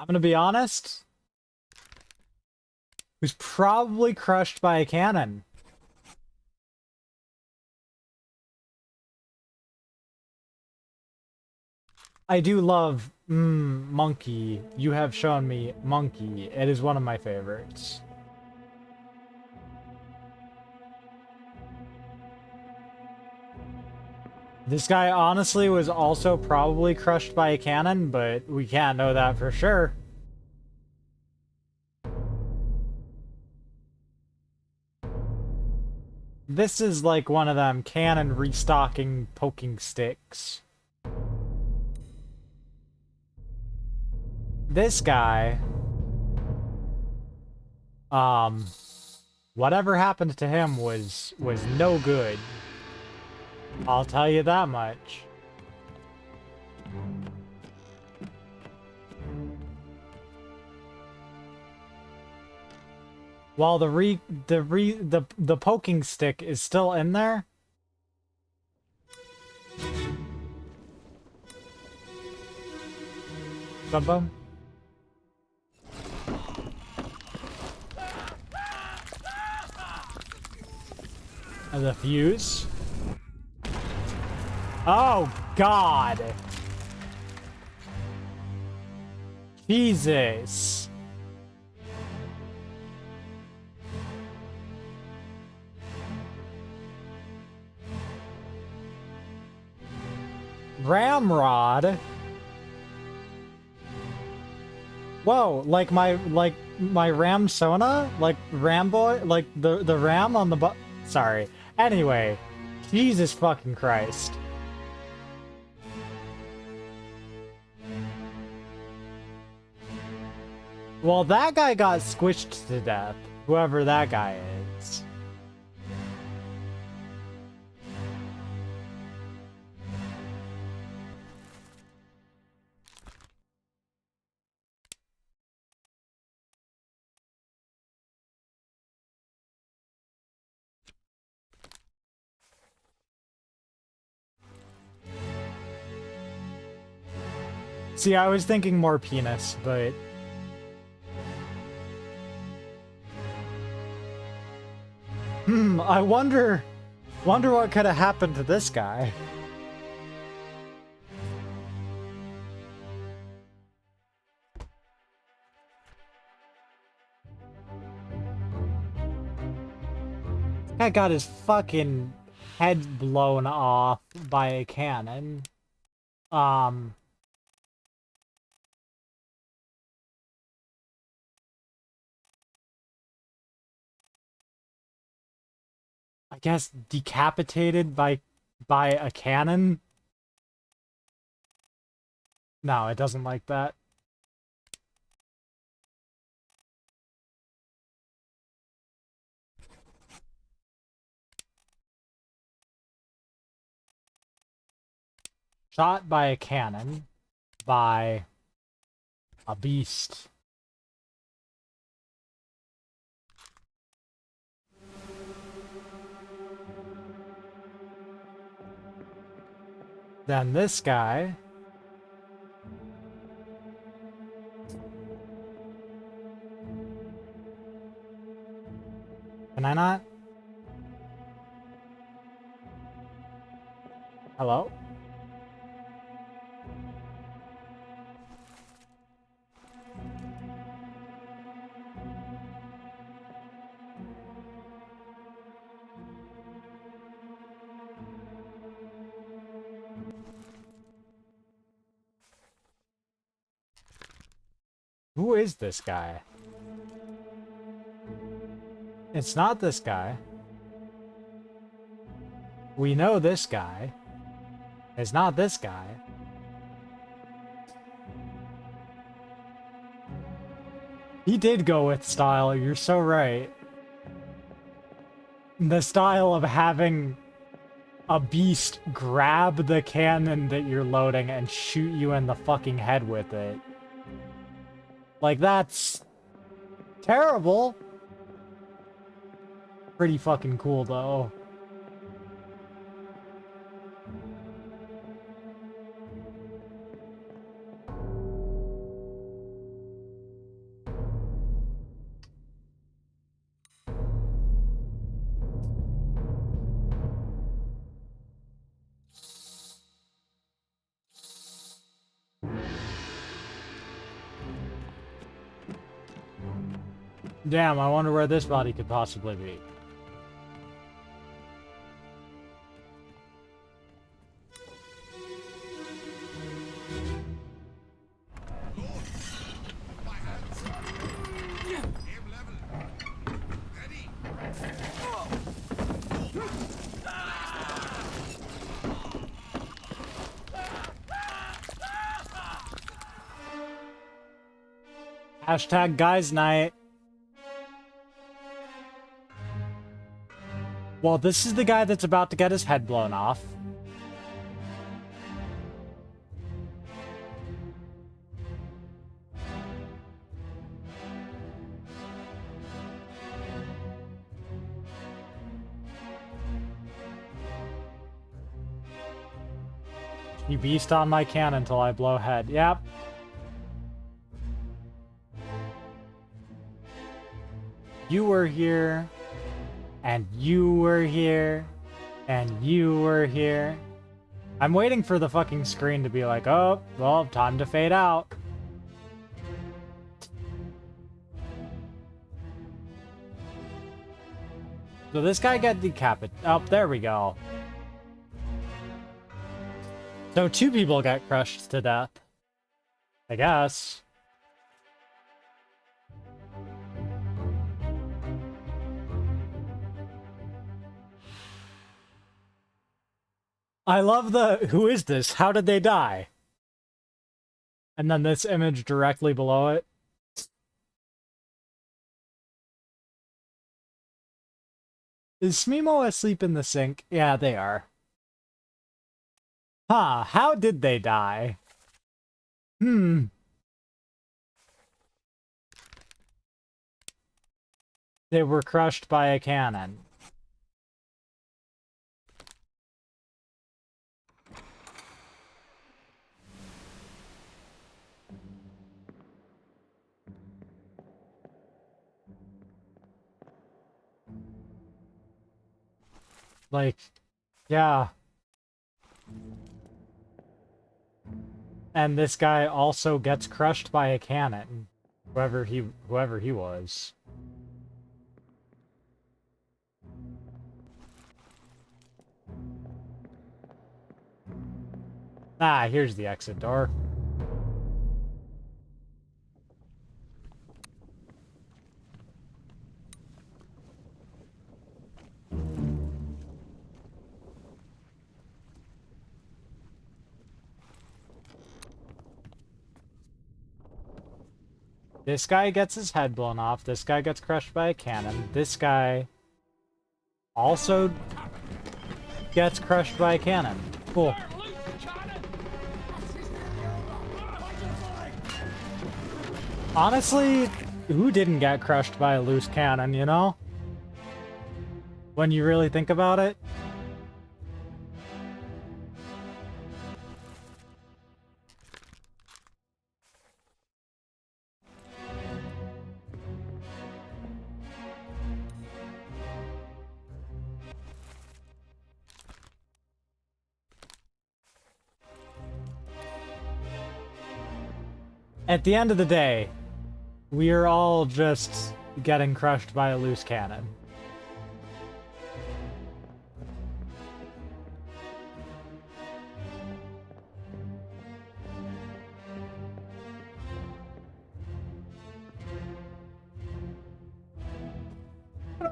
gonna be honest. He was probably crushed by a cannon. I do love, Monkey. You have shown me Monkey. It is one of my favorites. This guy honestly was also probably crushed by a cannon, but we can't know that for sure. This is like one of them cannon restocking poking sticks. This guy, whatever happened to him was no good. I'll tell you that much. While the poking stick is still in there. Bum bum. And the fuse. Oh God. Jesus. Ramrod. Whoa, like my Ram Sona? Like Ramboy? Like the Ram on the sorry. Anyway, Jesus fucking Christ. Well, that guy got squished to death, whoever that guy is. See, I was thinking more penis, but... I wonder what could have happened to this guy. This guy got his fucking head blown off by a cannon. I guess decapitated by a cannon? No, it doesn't like that. Shot by a cannon by a beast. Then this guy. Can I not? Hello? Who is this guy? It's not this guy. We know this guy. It's not this guy. He did go with style, you're so right. The style of having a beast grab the cannon that you're loading and shoot you in the fucking head with it. Like, that's terrible. Pretty fucking cool, though. Damn, I wonder where this body could possibly be. Hashtag guys night. Well, this is the guy that's about to get his head blown off. You beast on my cannon until I blow head. Yep. You were here. And you were here, and you were here. I'm waiting for the fucking screen to be like, oh, well, time to fade out. So this guy got decapitated. Oh, there we go. So 2 people got crushed to death. I guess. I love the, who is this? How did they die? And then this image directly below it. Is Smimo asleep in the sink? Yeah, they are. Huh, how did they die? Hmm. They were crushed by a cannon. Like, yeah. And this guy also gets crushed by a cannon. Whoever he was. Ah, here's the exit door. This guy gets his head blown off. This guy gets crushed by a cannon. This guy also gets crushed by a cannon. Cool. Honestly, who didn't get crushed by a loose cannon, you know? When you really think about it. At the end of the day, we are all just getting crushed by a loose cannon.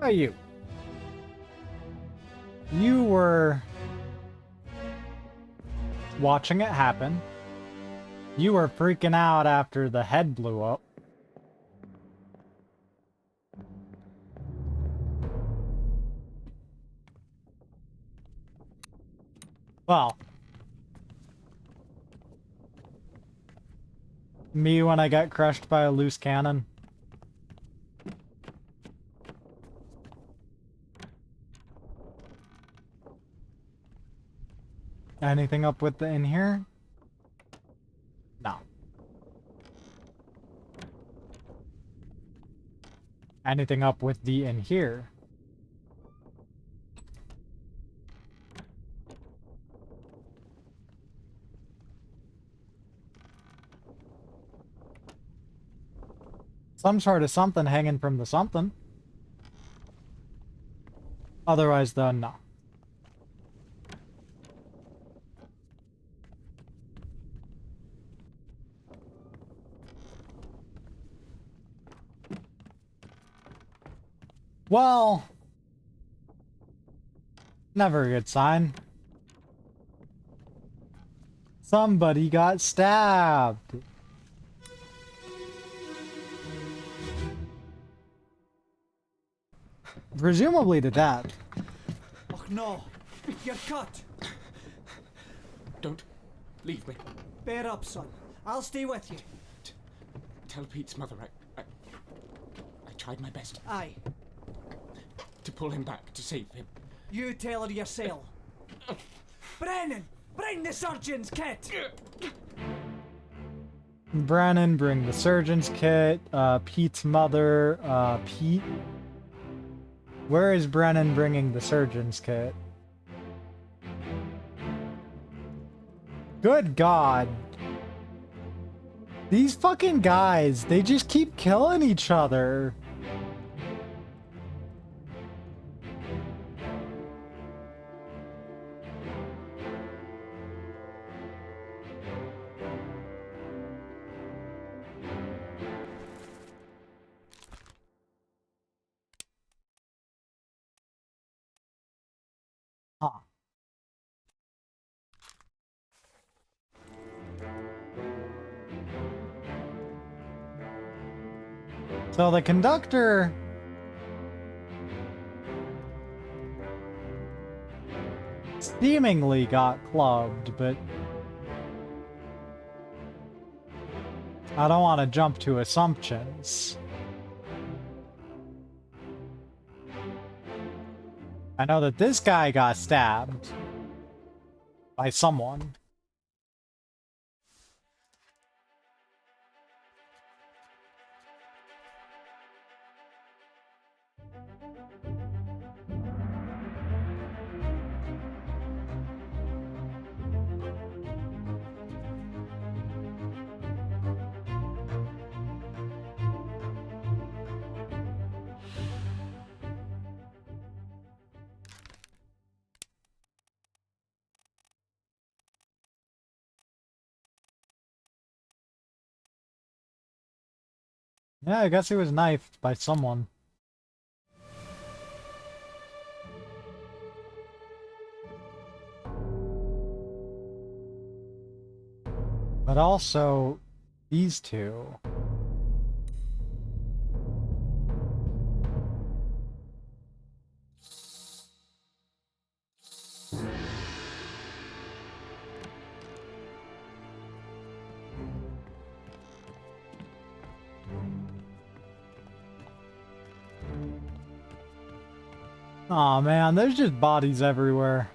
about you? You were watching it happen. You were freaking out after the head blew up. Well, me when I got crushed by a loose cannon. Anything up with the in here? No. Anything up with the in here? Some sort of something hanging from the something. Otherwise, though, no. Well, never a good sign. Somebody got stabbed. Presumably to death. Oh no, you're cut. Don't leave me. Bear up, son. I'll stay with you. Tell Pete's mother I tried my best Aye, to pull him back, to save him. you tell her yourself. Brennan, bring the surgeon's kit. Brennan, bring the surgeon's kit. Pete's mother. Pete. Where is Brennan bringing the surgeon's kit? Good God. These fucking guys, they just keep killing each other. Huh. So the conductor seemingly got clubbed, but I don't want to jump to assumptions. I know that this guy got stabbed by someone. Yeah, I guess he was knifed by someone. But also, these two. Aw, man, there's just bodies everywhere.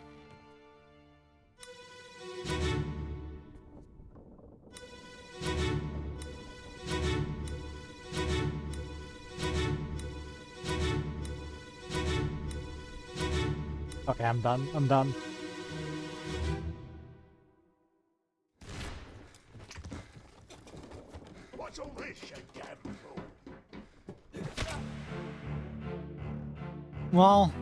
Okay, I'm done. I'm done. What's all this, you damn fool? Well...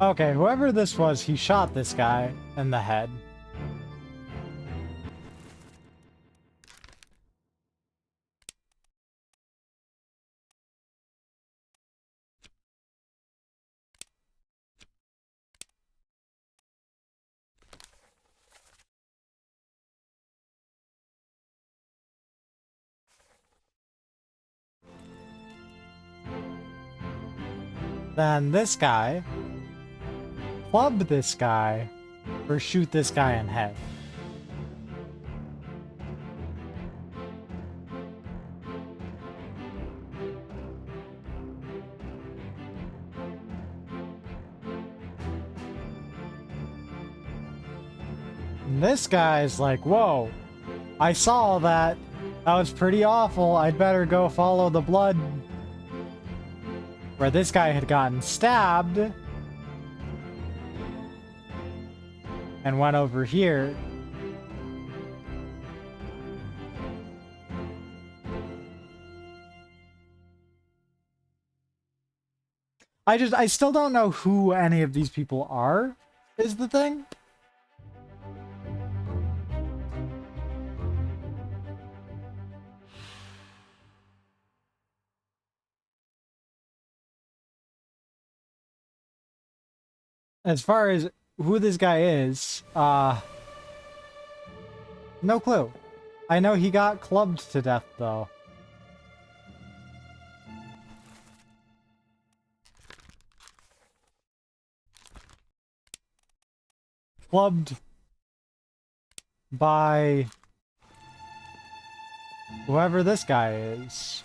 Okay, whoever this was, he shot this guy in the head. then this guy, club this guy, or shoot this guy in head. And this guy's like, whoa, I saw that. That was pretty awful. I'd better go follow the blood. Where this guy had gotten stabbed. And went over here. I still don't know who any of these people are, is the thing. As far as who this guy is, no clue. I know he got clubbed to death, though. Clubbed by whoever this guy is.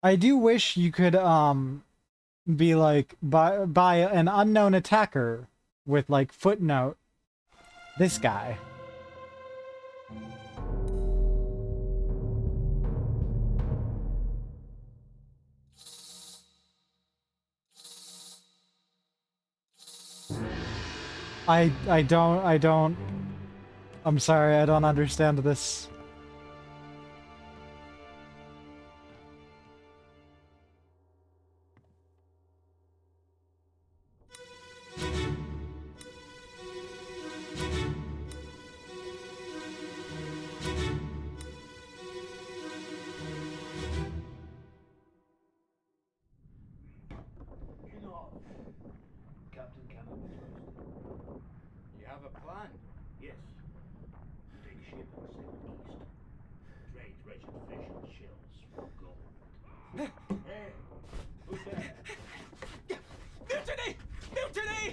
I do wish you could be like by an unknown attacker with like footnote this guy. I don't I'm sorry, I don't understand this. Captain Cameron. You have a plan? Yes. Take ship and sail east. Trade treasured fish and shells for gold. Hey, who's there? Mutiny! Mutiny!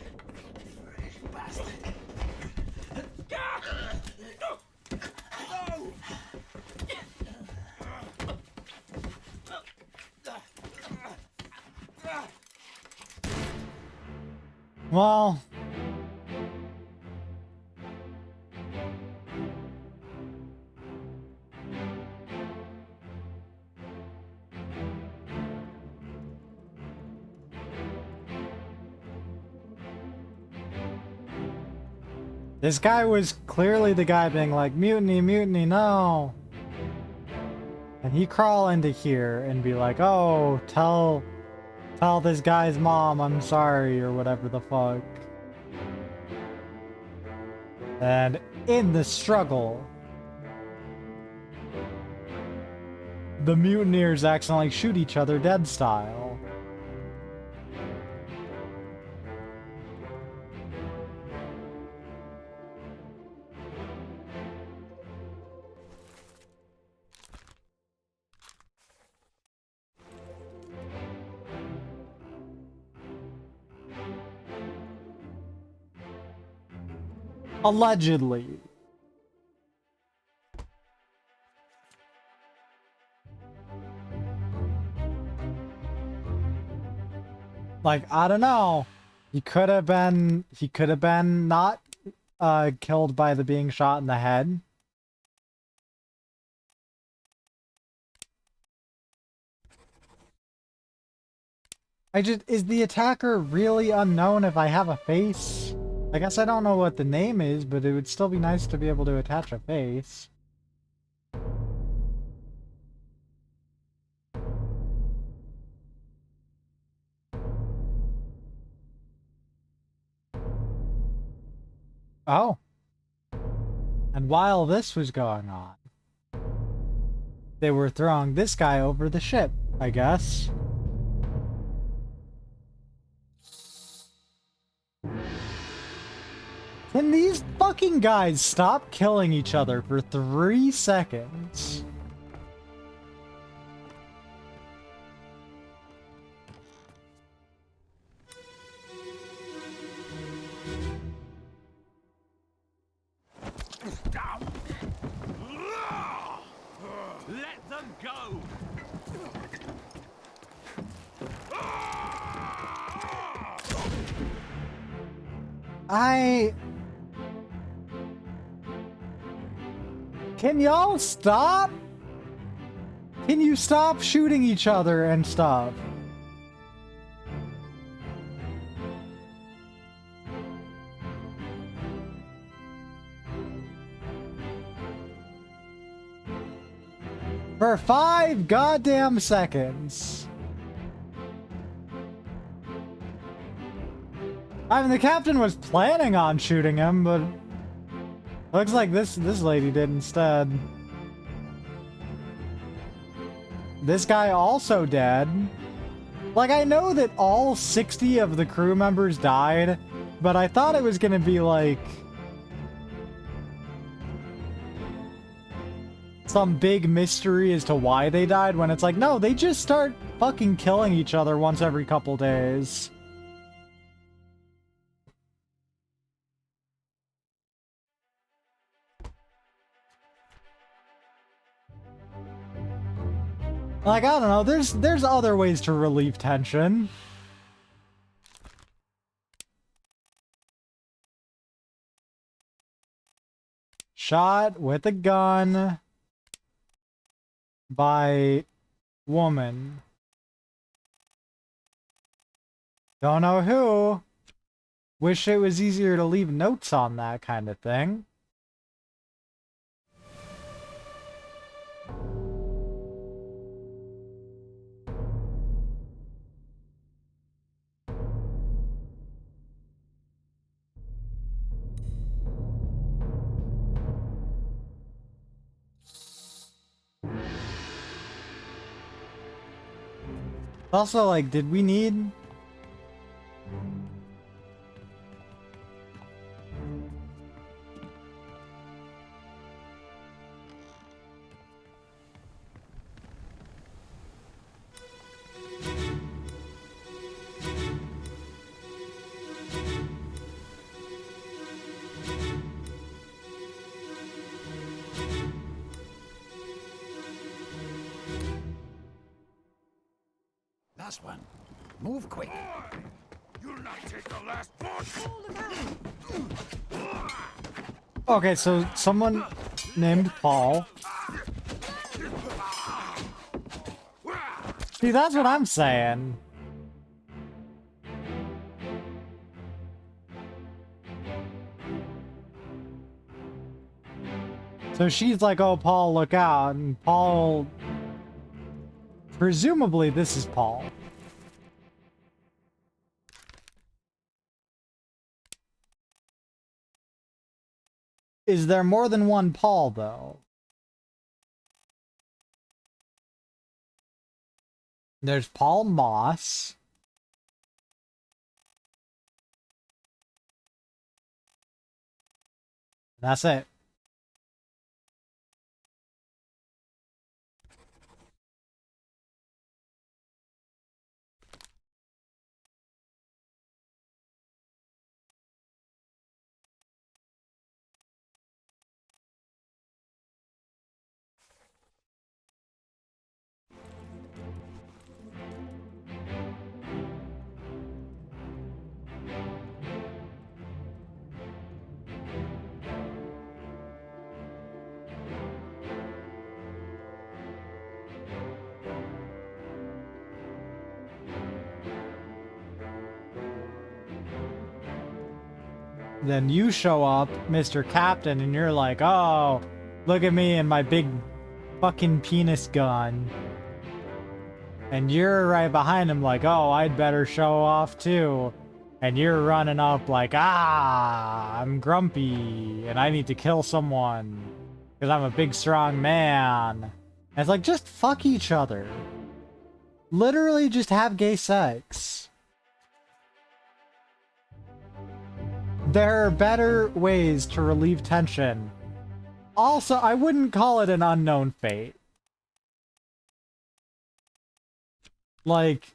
Fresh bastard. No! Well, this guy was clearly the guy being like, mutiny, mutiny, no. And he crawl into here and be like, oh, tell this guy's mom I'm sorry, or whatever the fuck. And in the struggle, the mutineers accidentally shoot each other dead style. Allegedly. Like, I don't know. He could have been not killed by the being shot in the head. Is the attacker really unknown if I have a face? I guess I don't know what the name is, but it would still be nice to be able to attach a face. Oh. And while this was going on, they were throwing this guy over the ship, I guess. Can these fucking guys stop killing each other for 3 seconds? Let them go! Can y'all stop? Can you stop shooting each other and stuff? For 5 goddamn seconds. I mean, the captain was planning on shooting him, but looks like this lady did instead. This guy also dead. Like, I know that all 60 of the crew members died, but I thought it was gonna be like some big mystery as to why they died, when it's like, no, they just start fucking killing each other once every couple days. Like, I don't know, there's other ways to relieve tension. Shot with a gun by woman. Don't know who. Wish it was easier to leave notes on that kind of thing. Also, like, did we need... Last one. Move quick. You'll not take the last one! Okay, so someone named Paul. See, that's what I'm saying. So she's like, oh, Paul, look out. And Paul... Presumably, this is Paul. Is there more than one Paul, though? There's Paul Moss. That's it. Then you show up, Mr. Captain, and you're like, oh, look at me and my big fucking penis gun. And you're right behind him like, oh, I'd better show off too. And you're running up like, ah, I'm grumpy and I need to kill someone because I'm a big strong man. And it's like, just fuck each other. Literally just have gay sex. There are better ways to relieve tension. Also, I wouldn't call it an unknown fate. Like...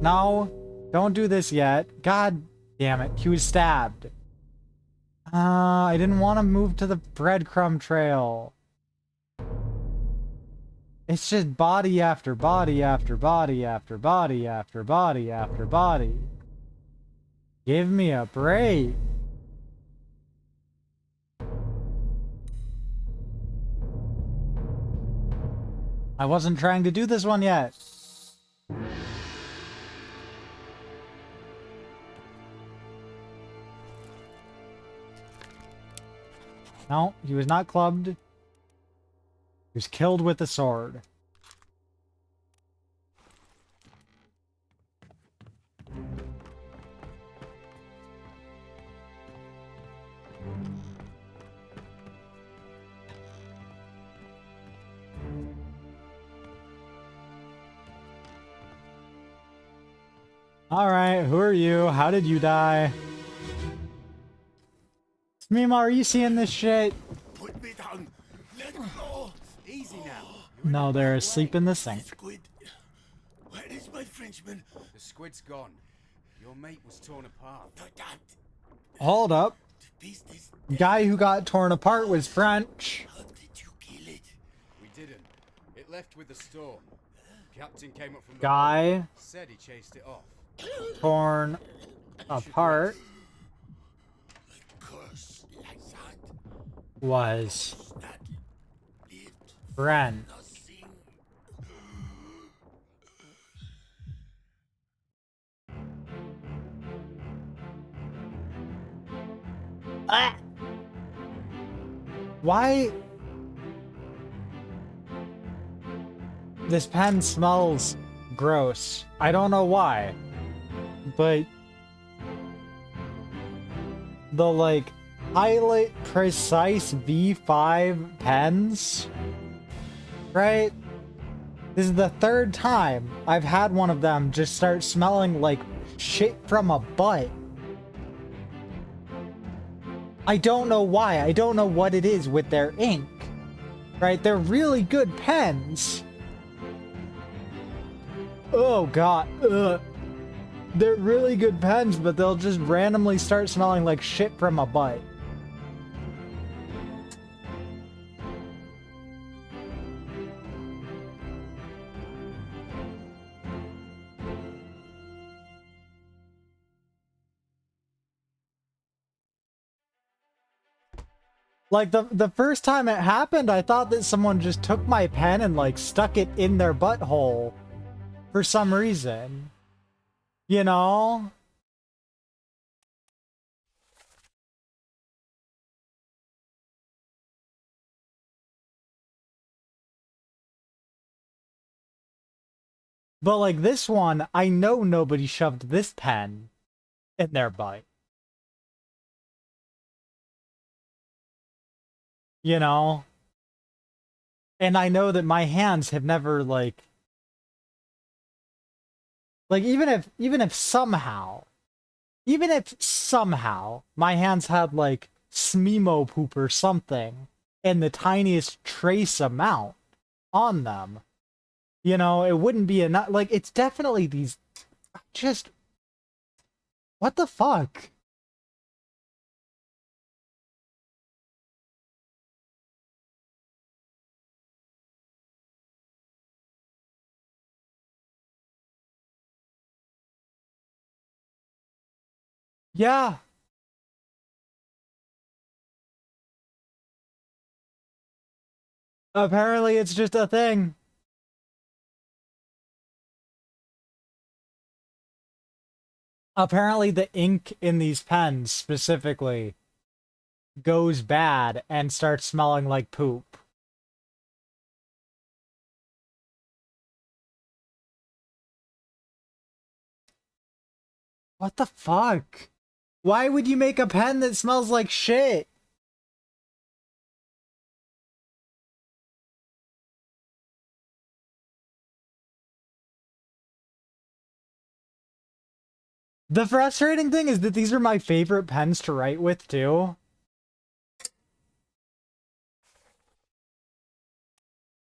No, don't do this yet. God damn it, he was stabbed. I didn't want to move to the breadcrumb trail. It's just body after body after body after body after body after body. Give me a break. I wasn't trying to do this one yet. No, he was not clubbed. He was killed with a sword. Alright, who are you? How did you die? Mima, are you seeing this shit? Put me down. Let go. Easy now. No, they're asleep in the sink. Squid. Where is my Frenchman? The squid's gone. Your mate was torn apart. The dad. Hold up. The beast is. Guy who got torn apart was French. How did you kill it? We didn't. It left with the storm. Captain came up from the Guy boat, said he chased it off. torn apart Curse like that. was That lived French. nothing. Why? This pen smells gross. I don't know why. But the like highlight precise V5 pens, right? This is the third time I've had one of them just start smelling like shit from a butt. I don't know why. I don't know what it is with their ink, right? They're really good pens. Oh god. Ugh. They're really good pens, but they'll just randomly start smelling like shit from a butt. Like, the first time it happened, I thought that someone just took my pen and, like, stuck it in their butthole for some reason. You know? But, like, this one, I know nobody shoved this pen in their butt. You know? And I know that my hands have never, like, even if somehow my hands had like Smemo poop or something in the tiniest trace amount on them, you know, it wouldn't be enough. Like, it's definitely these, just, what the fuck? Yeah. Apparently it's just a thing. Apparently the ink in these pens specifically goes bad and starts smelling like poop. What the fuck? Why would you make a pen that smells like shit? The frustrating thing is that these are my favorite pens to write with, too.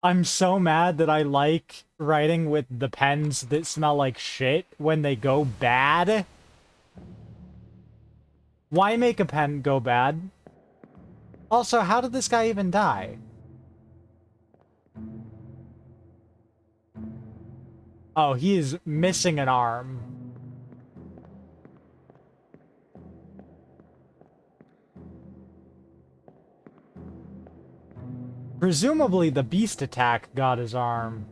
I'm so mad that I like writing with the pens that smell like shit when they go bad. Why make a pen go bad? Also, how did this guy even die? Oh, he is missing an arm. Presumably the beast attack got his arm.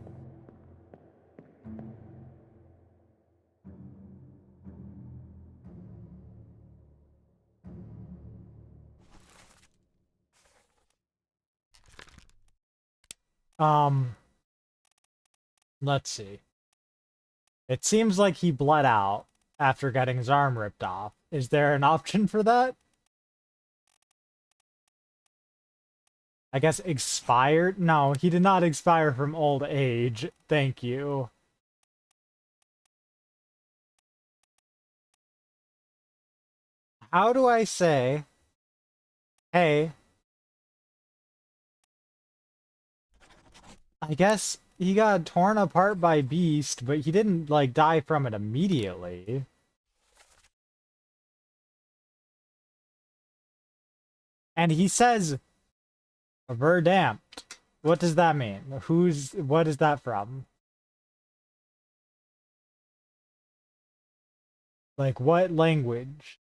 Let's see. It seems like he bled out after getting his arm ripped off. Is there an option for that? I guess expired? No, he did not expire from old age. Thank you. How do I say, hey, I guess he got torn apart by Beast, but he didn't, like, die from it immediately. And he says, verdammt. What does that mean? What is that from? Like, what language?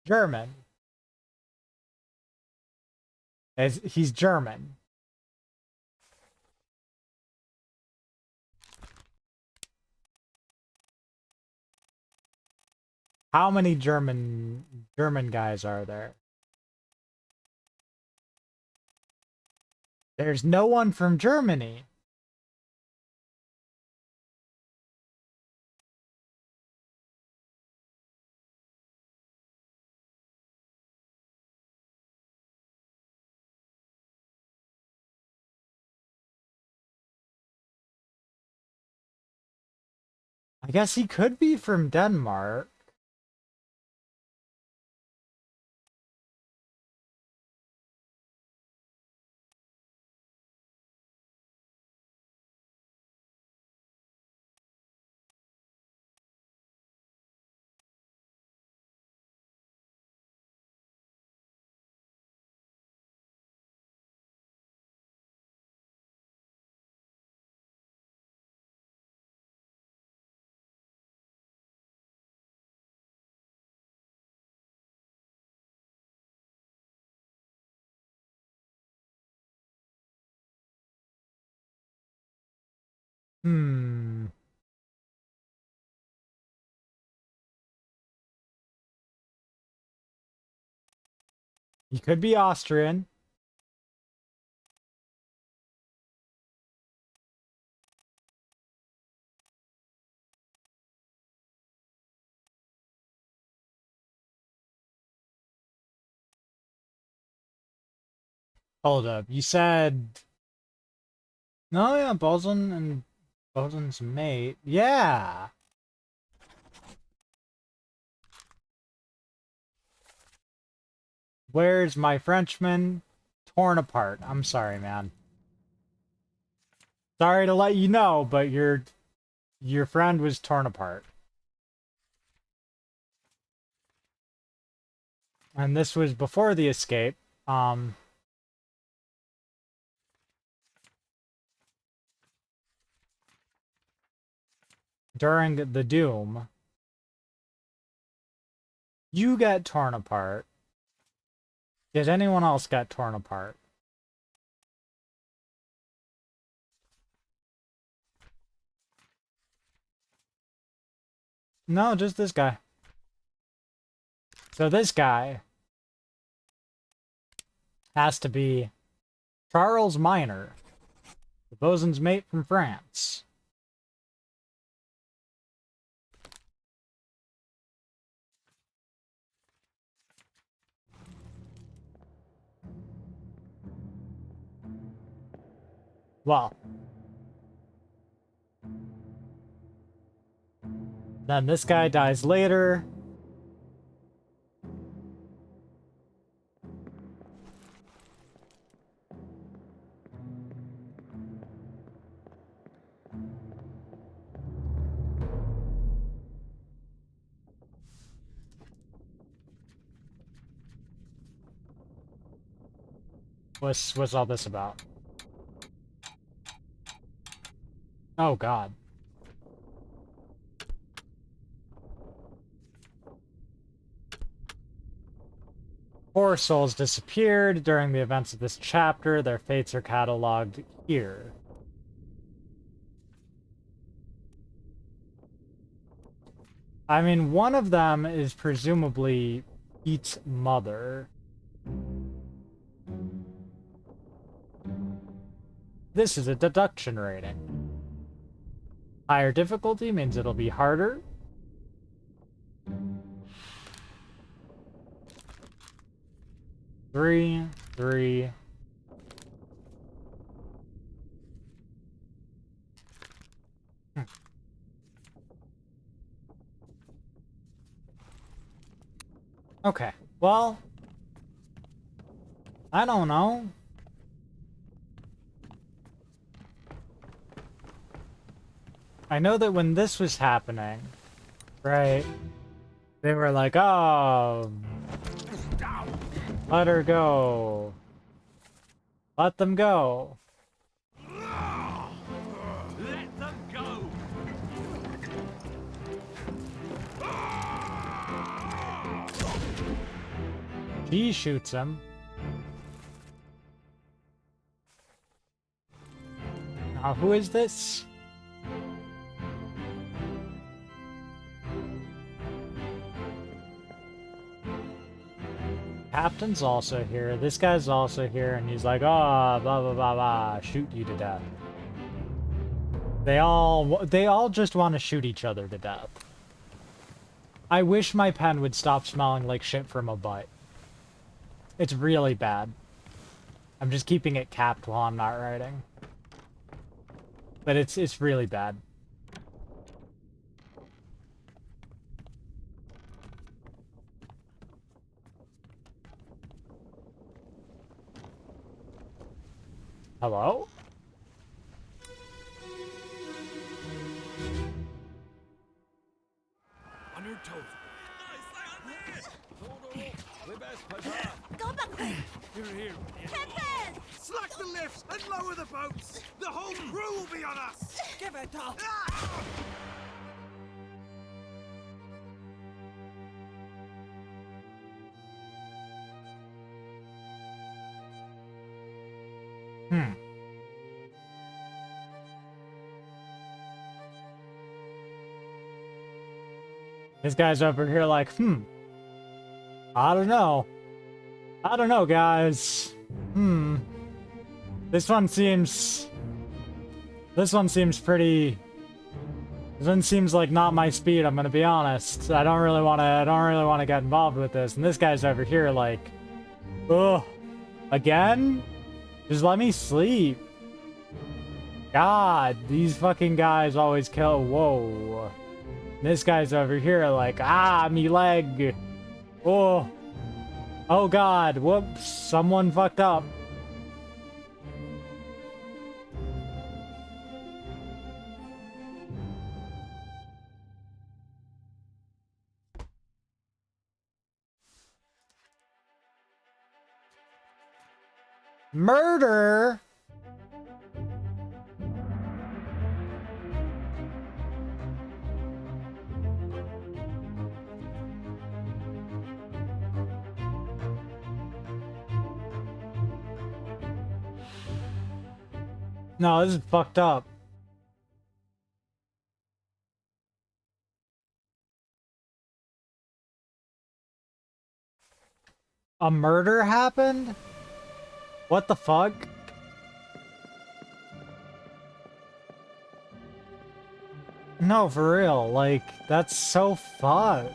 German. He's German. How many German guys are there? There's no one from Germany. I guess he could be from Denmark. Hmm. He could be Austrian. Hold up. You said... No, yeah, Bosun and Bosun's mate. Yeah! Where's my Frenchman? Torn apart. I'm sorry, man. Sorry to let you know, but your friend was torn apart. And this was before the escape. During the Doom. You get torn apart. Did anyone else get torn apart? No, just this guy. So this guy has to be Charles Minor, the bosun's mate from France. Well, Then this guy dies later. What's all this about? Oh God. Four souls disappeared during the events of this chapter. Their fates are cataloged here. I mean, one of them is presumably Pete's mother. This is a deduction rating. Higher difficulty means it'll be harder. Three. Okay, well, I don't know. I know that when this was happening, right, they were like, oh, let her go. Let them go. Let them go! She shoots him. Now, who is this? Captain's also here. This guy's also here, and he's like, oh, blah, blah, blah, blah, shoot you to death. They all just want to shoot each other to death. I wish my pen would stop smelling like shit from a butt. It's really bad. I'm just keeping it capped while I'm not writing. But it's really bad. Hello? On your toes. Go back there! Here. Captain! Slack the lifts and lower the boats. The whole crew will be on us. Give it up! This guy's over here like, I don't know. I don't know, guys. This one seems pretty... This one seems like not my speed, I'm gonna be honest. I don't really wanna get involved with this. And this guy's over here like, ugh, again? Just let me sleep. God, these fucking guys always kill. Whoa. This guy's over here like, me leg. Oh. Oh God, whoops, someone fucked up. Murder? No, this is fucked up. A murder happened? What the fuck? No, for real, like, that's so fucked.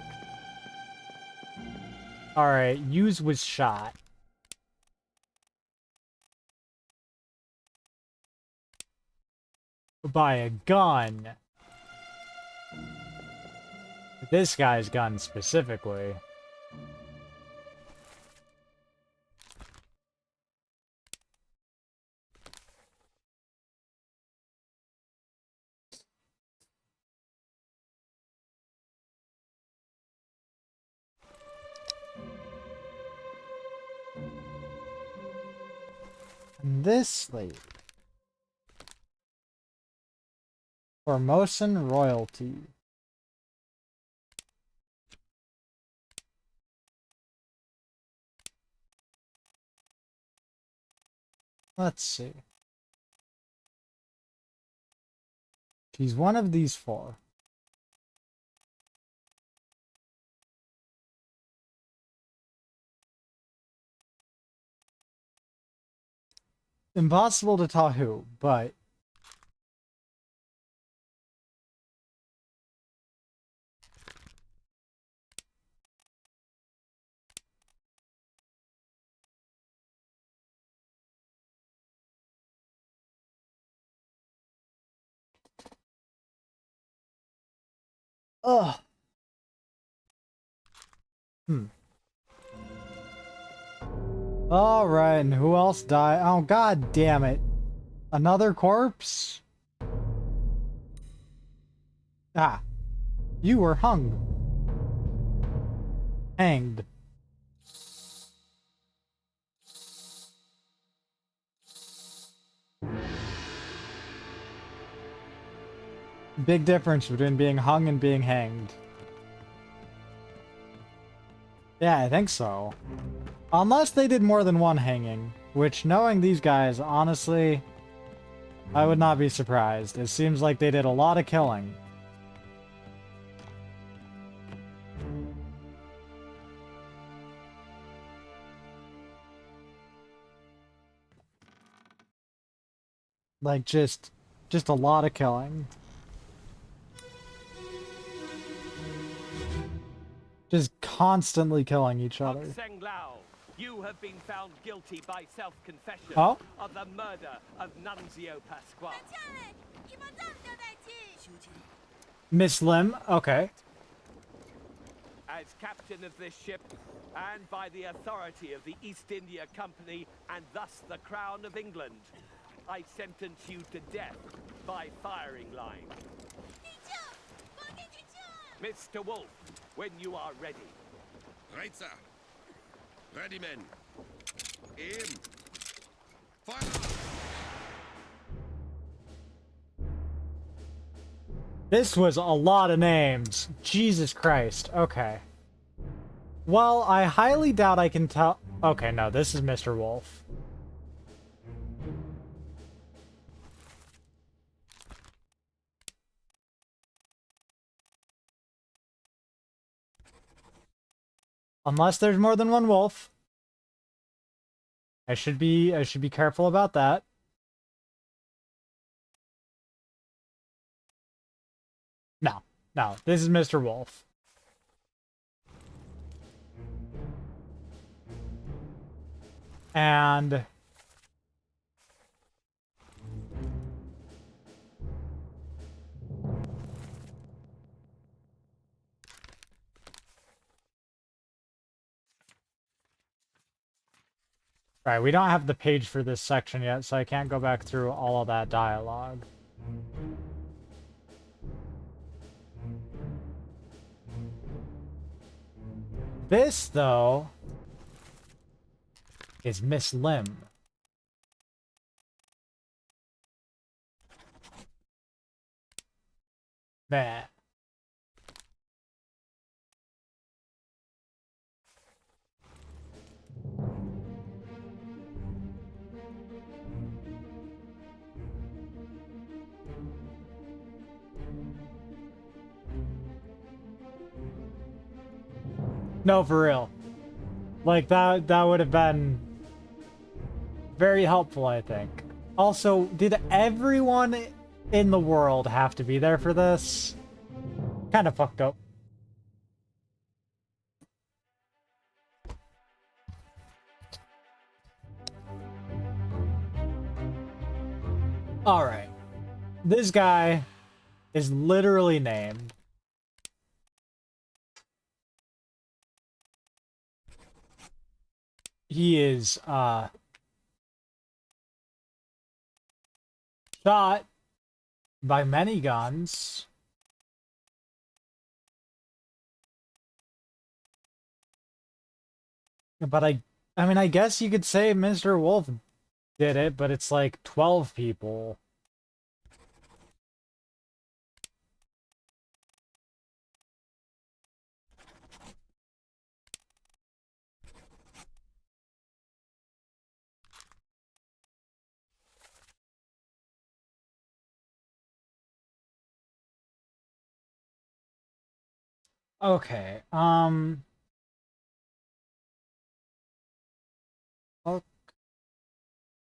Alright, Hughes was shot. By a gun. This guy's gun specifically. And this slate. Formosan royalty. Let's see. She's one of these four. Impossible to tell who, but ugh. All right, and who else died? Oh, god damn it. Another corpse? Ah. You were hung. Hanged. Big difference between being hung and being hanged. Yeah, I think so. Unless they did more than one hanging, which, knowing these guys, honestly, I would not be surprised. It seems like they did a lot of killing. Like, just a lot of killing. Just constantly killing each other. Lao, you have been found guilty by self-confession Oh? of the murder of Nunzio Pasquale. Miss Lim? Okay. As captain of this ship, and by the authority of the East India Company, and thus the Crown of England, I sentence you to death by firing line. Mr. Wolf, when you are ready. Right, sir. Ready, men. Aim. Fire! This was a lot of names. Jesus Christ. Okay. Well, I highly doubt I can tell... Okay, no, this is Mr. Wolf. Unless there's more than one wolf. I should be careful about that. No, no, this is Mr. Wolf. And right, we don't have the page for this section yet, so I can't go back through all of that dialogue. This, though, is Miss Lim. Meh. No, for real. Like, that would have been very helpful, I think. Also, did everyone in the world have to be there for this? Kind of fucked up. Alright. This guy is literally named he is, shot by many guns. But I mean, I guess you could say Mr. Wolf did it, but it's like 12 people. Okay,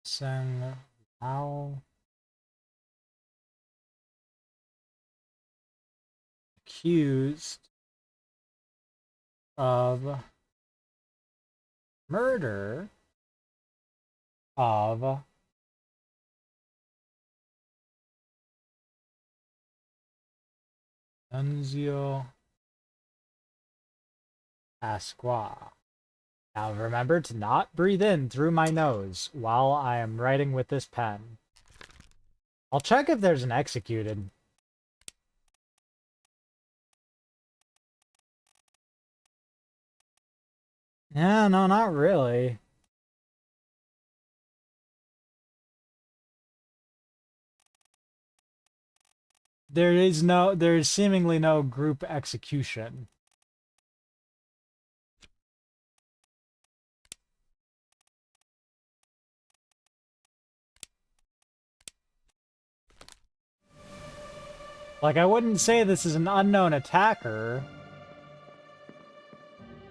Sing now accused of murder of Nunzio Pasqua. Now remember to not breathe in through my nose while I am writing with this pen. I'll check if there's an executed. Yeah, no, not really. There's seemingly no group execution. Like, I wouldn't say this is an unknown attacker,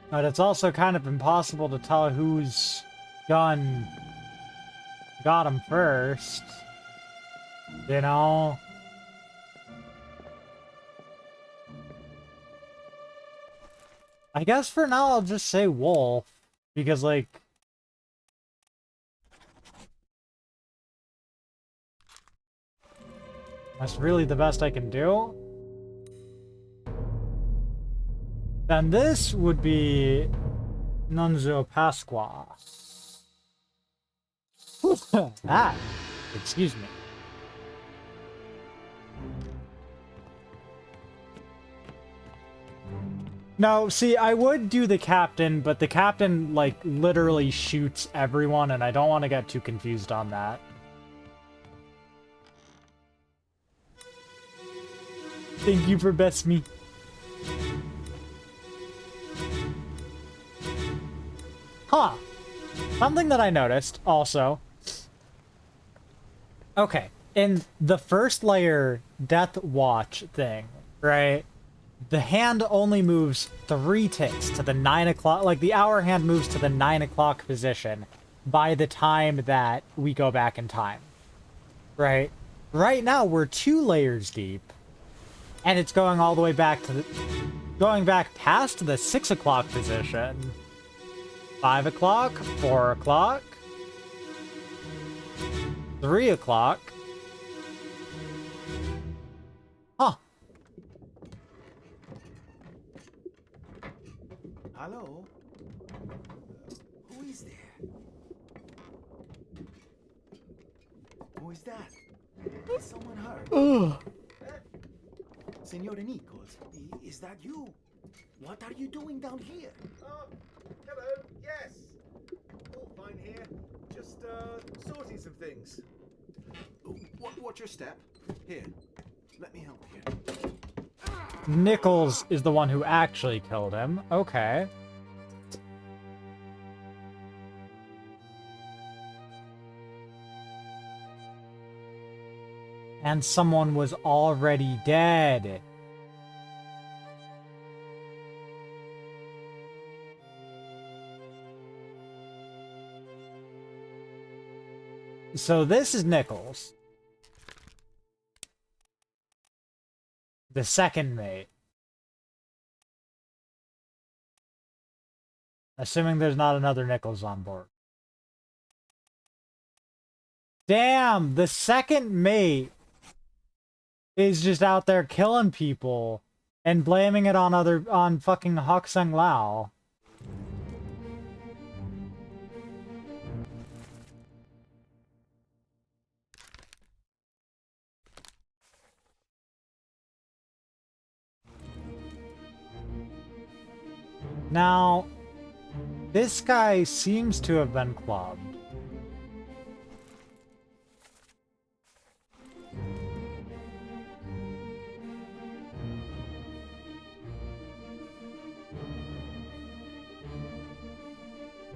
but it's also kind of impossible to tell whose gun got him first. You know? I guess for now I'll just say Wolf, because, like, that's really the best I can do. Then this would be Nunzio Pasqua. Ah, excuse me. No, see, I would do the captain, but the captain, like, literally shoots everyone, and I don't want to get too confused on that. Thank you for best me. Huh. Something that I noticed, also. Okay, in the first layer Death Watch thing, right? The hand only moves 3 ticks to the 9 o'clock, like the hour hand moves to the 9 o'clock position by the time that we go back in time, right? Right now, we're 2 layers deep, and it's going all the way back to going back past the 6 o'clock position. 5 o'clock, 4 o'clock, 3 o'clock. Huh. Hello? Who is there? Who is that? Is someone hurt? Ugh. Signore Nichols, is that you? What are you doing down here? Hello, yes. All fine here. Just, sorting some things. What's your step? Here, let me help you. Nichols is the one who actually killed him. Okay. And someone was already dead. So this is Nichols. The second mate. Assuming there's not another Nichols on board. Damn, the second mate is just out there killing people and blaming it on fucking Hokseng Lao. Now, this guy seems to have been clubbed.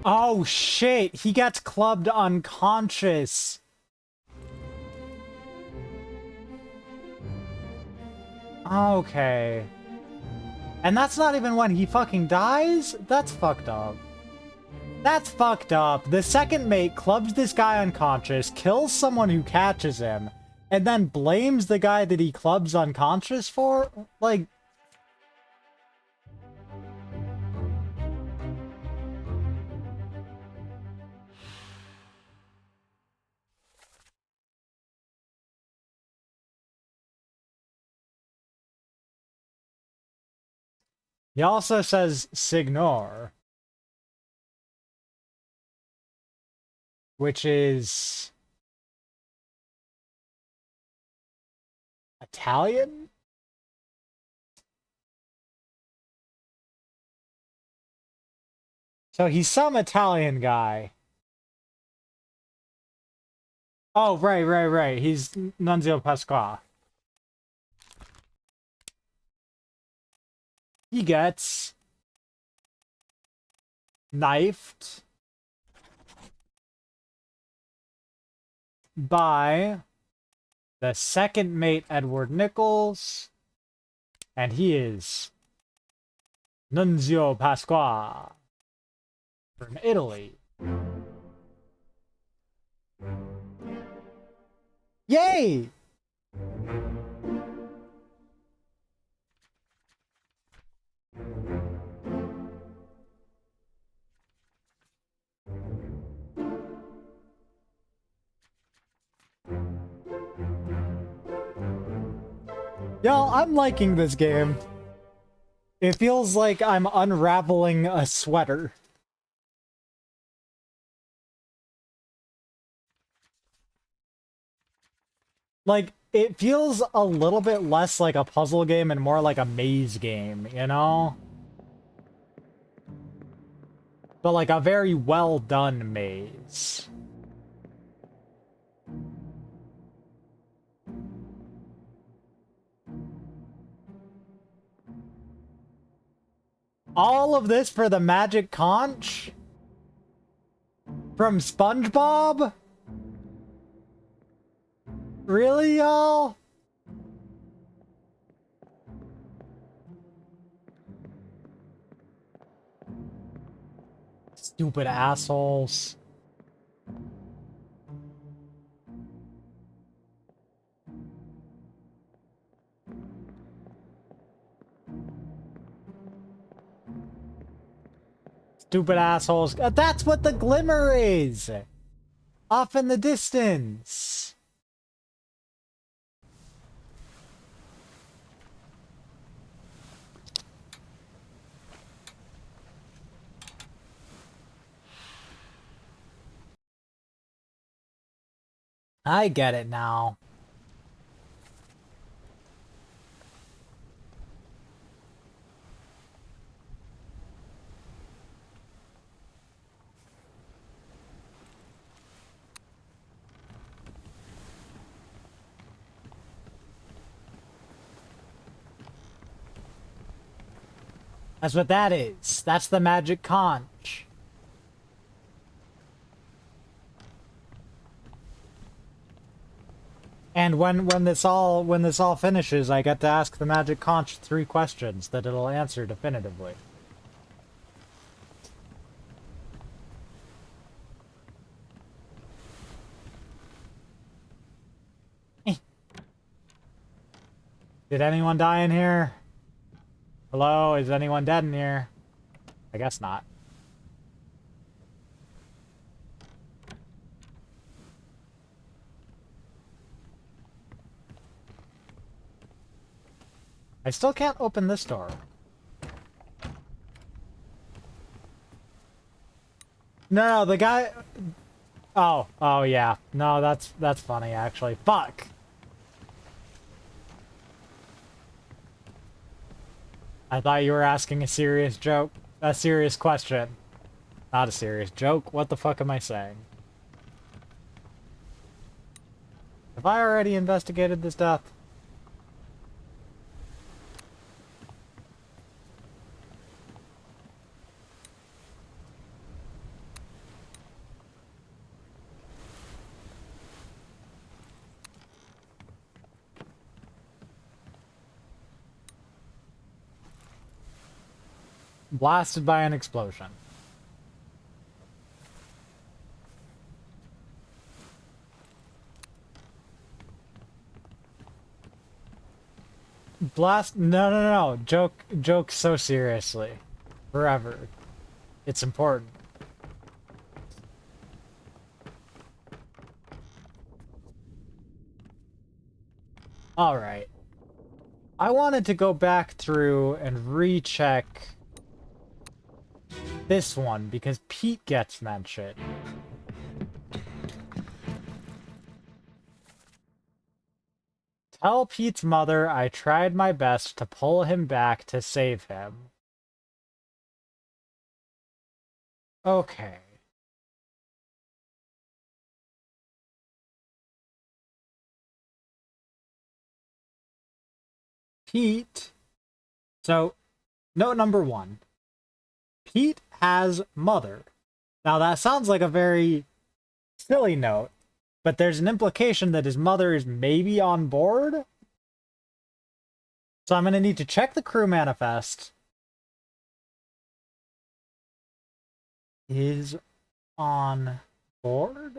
Oh shit, he gets clubbed unconscious. Okay. And that's not even when he fucking dies? That's fucked up. That's fucked up. The second mate clubs this guy unconscious, kills someone who catches him, and then blames the guy that he clubs unconscious for? Like... He also says Signor, which is Italian? So he's some Italian guy. Oh, right. He's Nunzio Pasqua. He gets knifed by the second mate, Edward Nichols, and he is Nunzio Pasqua from Italy. Yay! Yo, I'm liking this game. It feels like I'm unraveling a sweater. Like, it feels a little bit less like a puzzle game and more like a maze game, you know? But like a very well done maze. All of this for the magic conch? From SpongeBob? Really, y'all? Stupid assholes. Stupid assholes. That's what the glimmer is! Off in the distance. I get it now. That's what that is. That's the magic conch. And when this all finishes, I get to ask the magic conch 3 questions that it'll answer definitively. Did anyone die in here? Hello, is anyone dead in here? I guess not. I still can't open this door. No, the guy... Oh yeah. No, that's funny actually. Fuck! I thought you were asking a serious joke. A serious question. Not a serious joke. What the fuck am I saying? Have I already investigated this death? Blasted by an explosion. Blast? No, no, no, no. Joke so seriously. Forever. It's important. Alright. I wanted to go back through and recheck this one because Pete gets mentioned. Tell Pete's mother I tried my best to pull him back to save him. Okay. Pete. So, note number 1. Pete has mother. Now that sounds like a very silly note, but there's an implication that his mother is maybe on board. So I'm going to need to check the crew manifest. Is on board?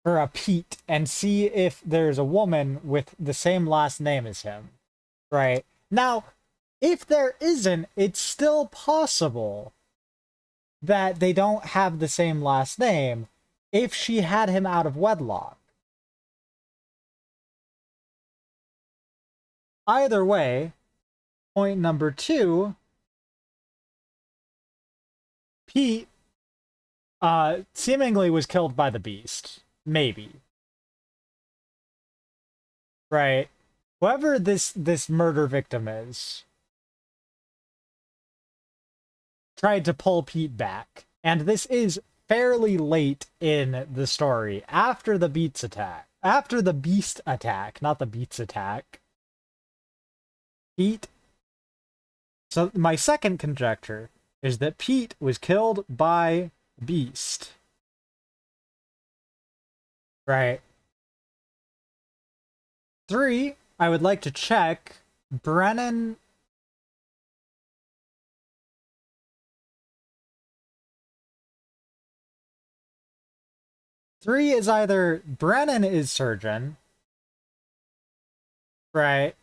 For a Pete and see if there's a woman with the same last name as him. Right? Now, if there isn't, it's still possible that they don't have the same last name if she had him out of wedlock. Either way, point number 2, Pete seemingly was killed by the beast. Maybe. Right? Whoever this murder victim is tried to pull Pete back. And this is fairly late in the story, after the beast attack. After the beast attack, not the beats attack. Pete. So my second conjecture is that Pete was killed by Beast. Right. 3, I would like to check Brennan. Three is either Brennan is surgeon. Right.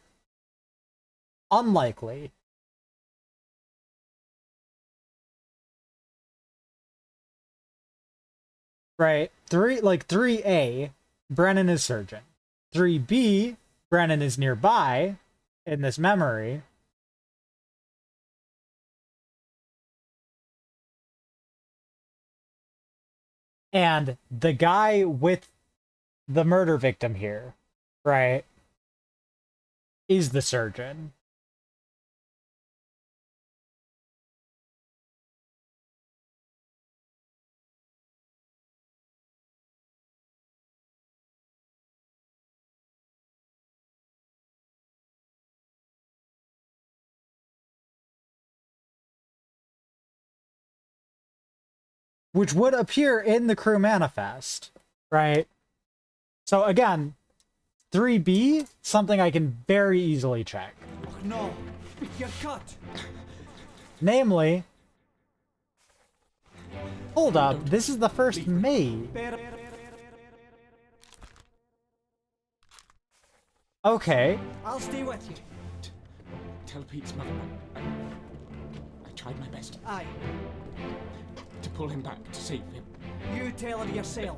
Unlikely. Right. 3A, Brennan is surgeon. 3B, Brennan is nearby in this memory. And the guy with the murder victim here, right, is the surgeon. Which would appear in the crew manifest, right? So again, 3B, something I can very easily check. Oh, no, you're cut. Namely, hold up, this is the first May. Okay. I'll stay with you. Tell Pete's mother I tried my best. Aye. To pull him back, to save him. You tell her yourself.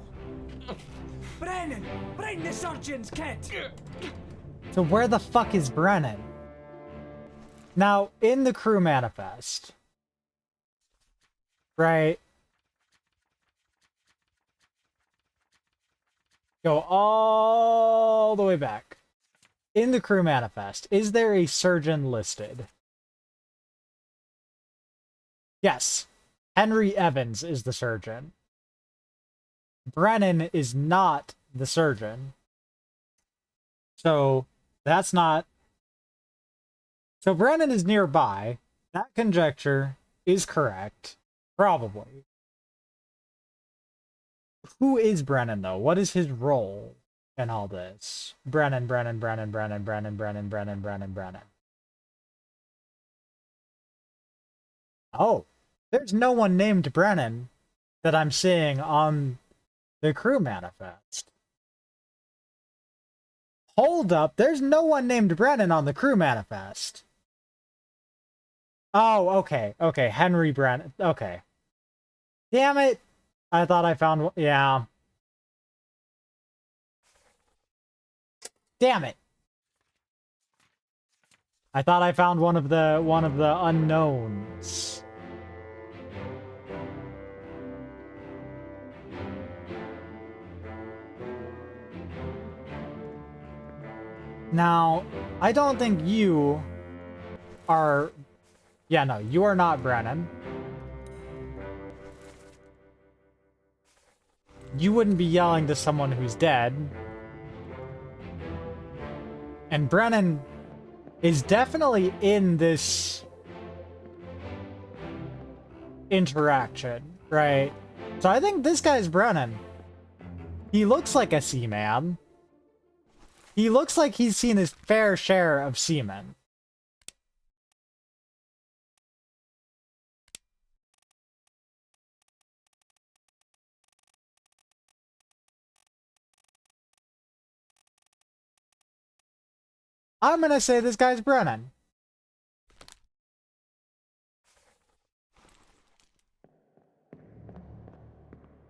Brennan! Bring the surgeon's kit! So where the fuck is Brennan? Now, in the crew manifest, right? Go all the way back. In the crew manifest, is there a surgeon listed? Yes. Henry Evans is the surgeon. Brennan is not the surgeon. So that's not... So Brennan is nearby. That conjecture is correct. Probably. Who is Brennan, though? What is his role in all this? Brennan. Oh, there's no one named Brennan that I'm seeing on the crew manifest. Hold up, there's no one named Brennan on the crew manifest. Oh, okay, Henry Brennan, okay. Damn it, I thought I found, yeah. Damn it. I thought I found one of the unknowns. Now, I don't think you are... Yeah, no, you are not Brennan. You wouldn't be yelling to someone who's dead. And Brennan is definitely in this interaction, right? So I think this guy's Brennan. He looks like a seaman. He looks like he's seen his fair share of seamen. I'm gonna say this guy's Brennan.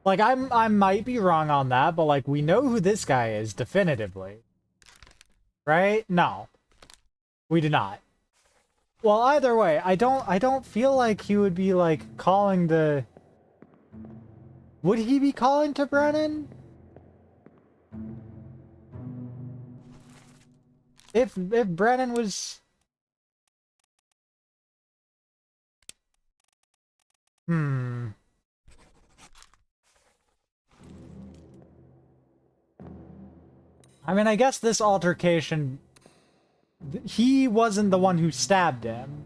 Like, I might be wrong on that, but like, we know who this guy is definitively. Right? No. We do not. Well, either way, I don't feel like he would be like calling the... Would he be calling to Brennan? If Brennan was... I mean, I guess this altercation... He wasn't the one who stabbed him.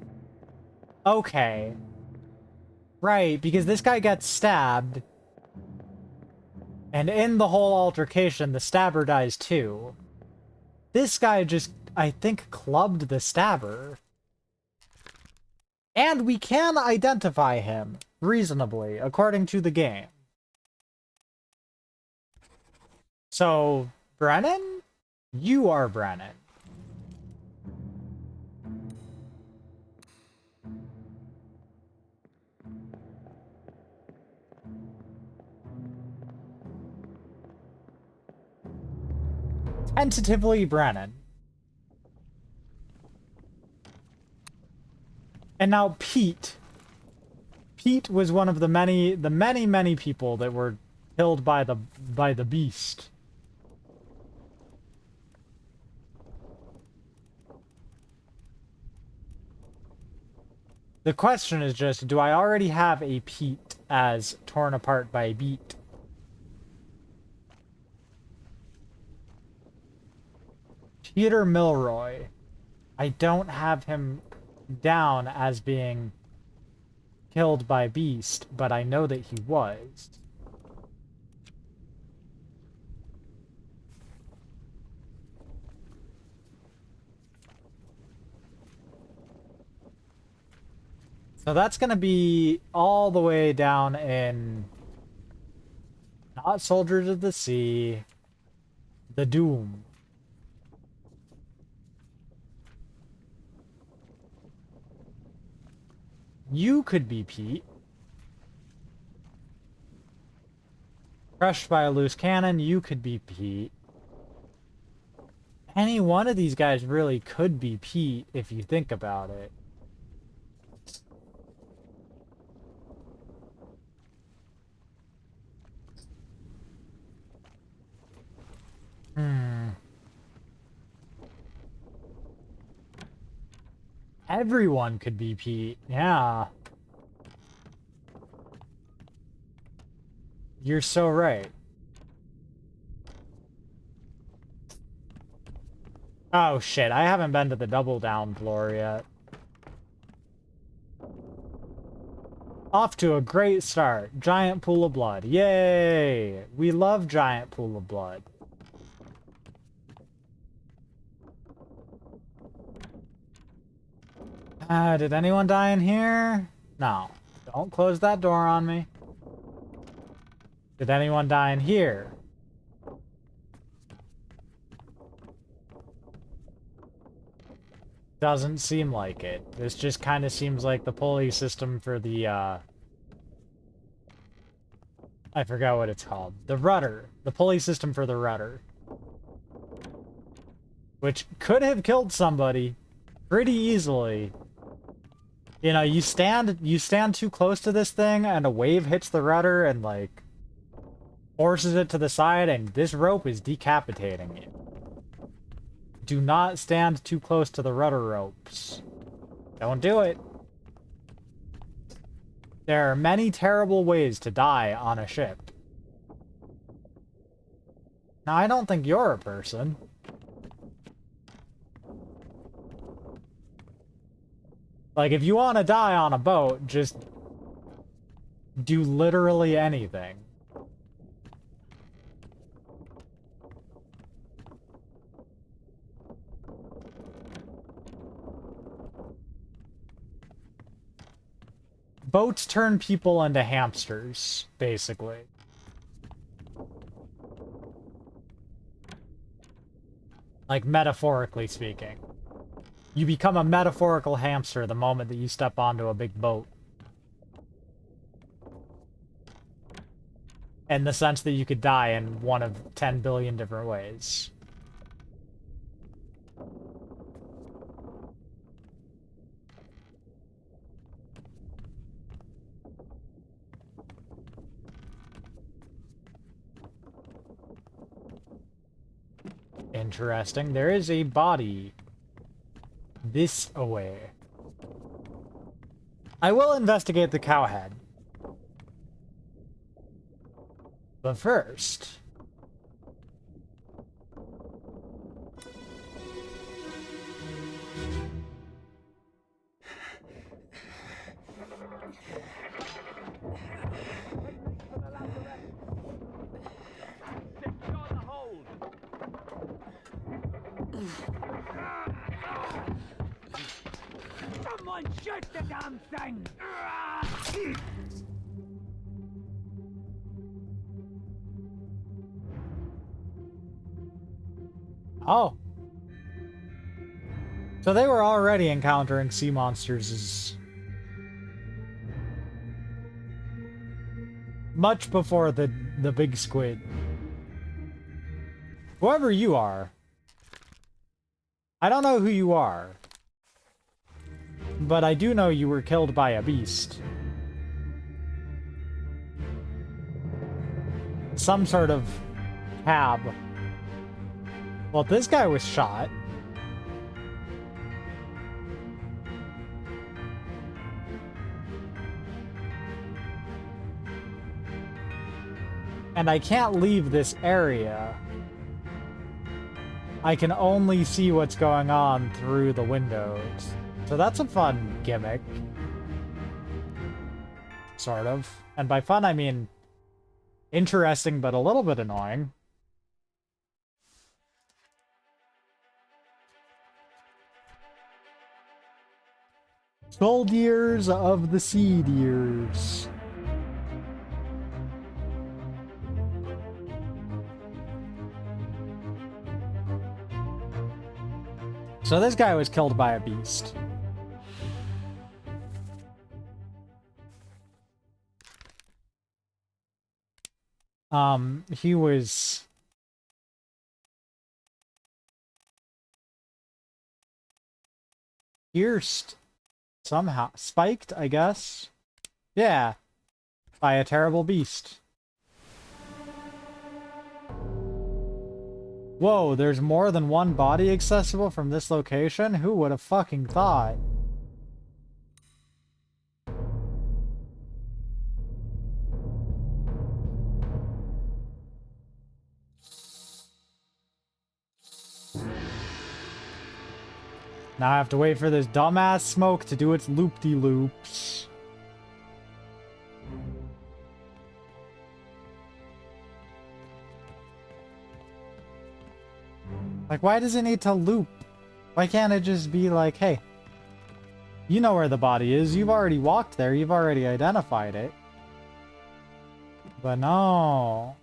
Okay. Right, because this guy gets stabbed. And in the whole altercation, the stabber dies too. This guy just, I think, clubbed the stabber. And we can identify him reasonably, according to the game. So, Brennan? You are Brennan. Tentatively Brennan. And now Pete. Pete was one of the many people that were killed by the beast. The question is just, do I already have a Pete as torn apart by Beat? Peter Milroy. I don't have him down as being killed by Beast, but I know that he was. So that's gonna be all the way down in... Not Soldiers of the Sea. The Doom. You could be Pete. Crushed by a loose cannon, you could be Pete. Any one of these guys really could be Pete if you think about it. Everyone could be Pete, yeah. You're so right. Oh shit, I haven't been to the double down floor yet. Off to a great start. Giant pool of blood. Yay! We love giant pool of blood. Did anyone die in here? No. Don't close that door on me. Did anyone die in here? Doesn't seem like it. This just kind of seems like the pulley system for the, I forgot what it's called. The rudder. The pulley system for the rudder. Which could have killed somebody pretty easily. You know, you stand too close to this thing and a wave hits the rudder and, like, forces it to the side and this rope is decapitating you. Do not stand too close to the rudder ropes. Don't do it. There are many terrible ways to die on a ship. Now, I don't think you're a person. Like, if you want to die on a boat, just do literally anything. Boats turn people into hamsters, basically. Like, metaphorically speaking. You become a metaphorical hamster the moment that you step onto a big boat. In the sense that you could die in one of 10 billion different ways. Interesting. There is a body this away. I will investigate the cowhead. But first... Secure the hold. Someone shoot the damn thing! Oh. So they were already encountering sea monsters much before the big squid. Whoever you are. I don't know who you are. But I do know you were killed by a beast. Some sort of cab. Well, this guy was shot. And I can't leave this area. I can only see what's going on through the windows. So that's a fun gimmick. Sort of. And by fun, I mean interesting, but a little bit annoying. Soldiers of the Sea Deers. So this guy was killed by a beast. He was pierced somehow, spiked, I guess. Yeah, by a terrible beast. Whoa, there's more than one body accessible from this location? Who would have fucking thought? Now I have to wait for this dumbass smoke to do its loop-de-loops. Like, why does it need to loop? Why can't it just be like, hey, you know where the body is, you've already walked there, you've already identified it. But no.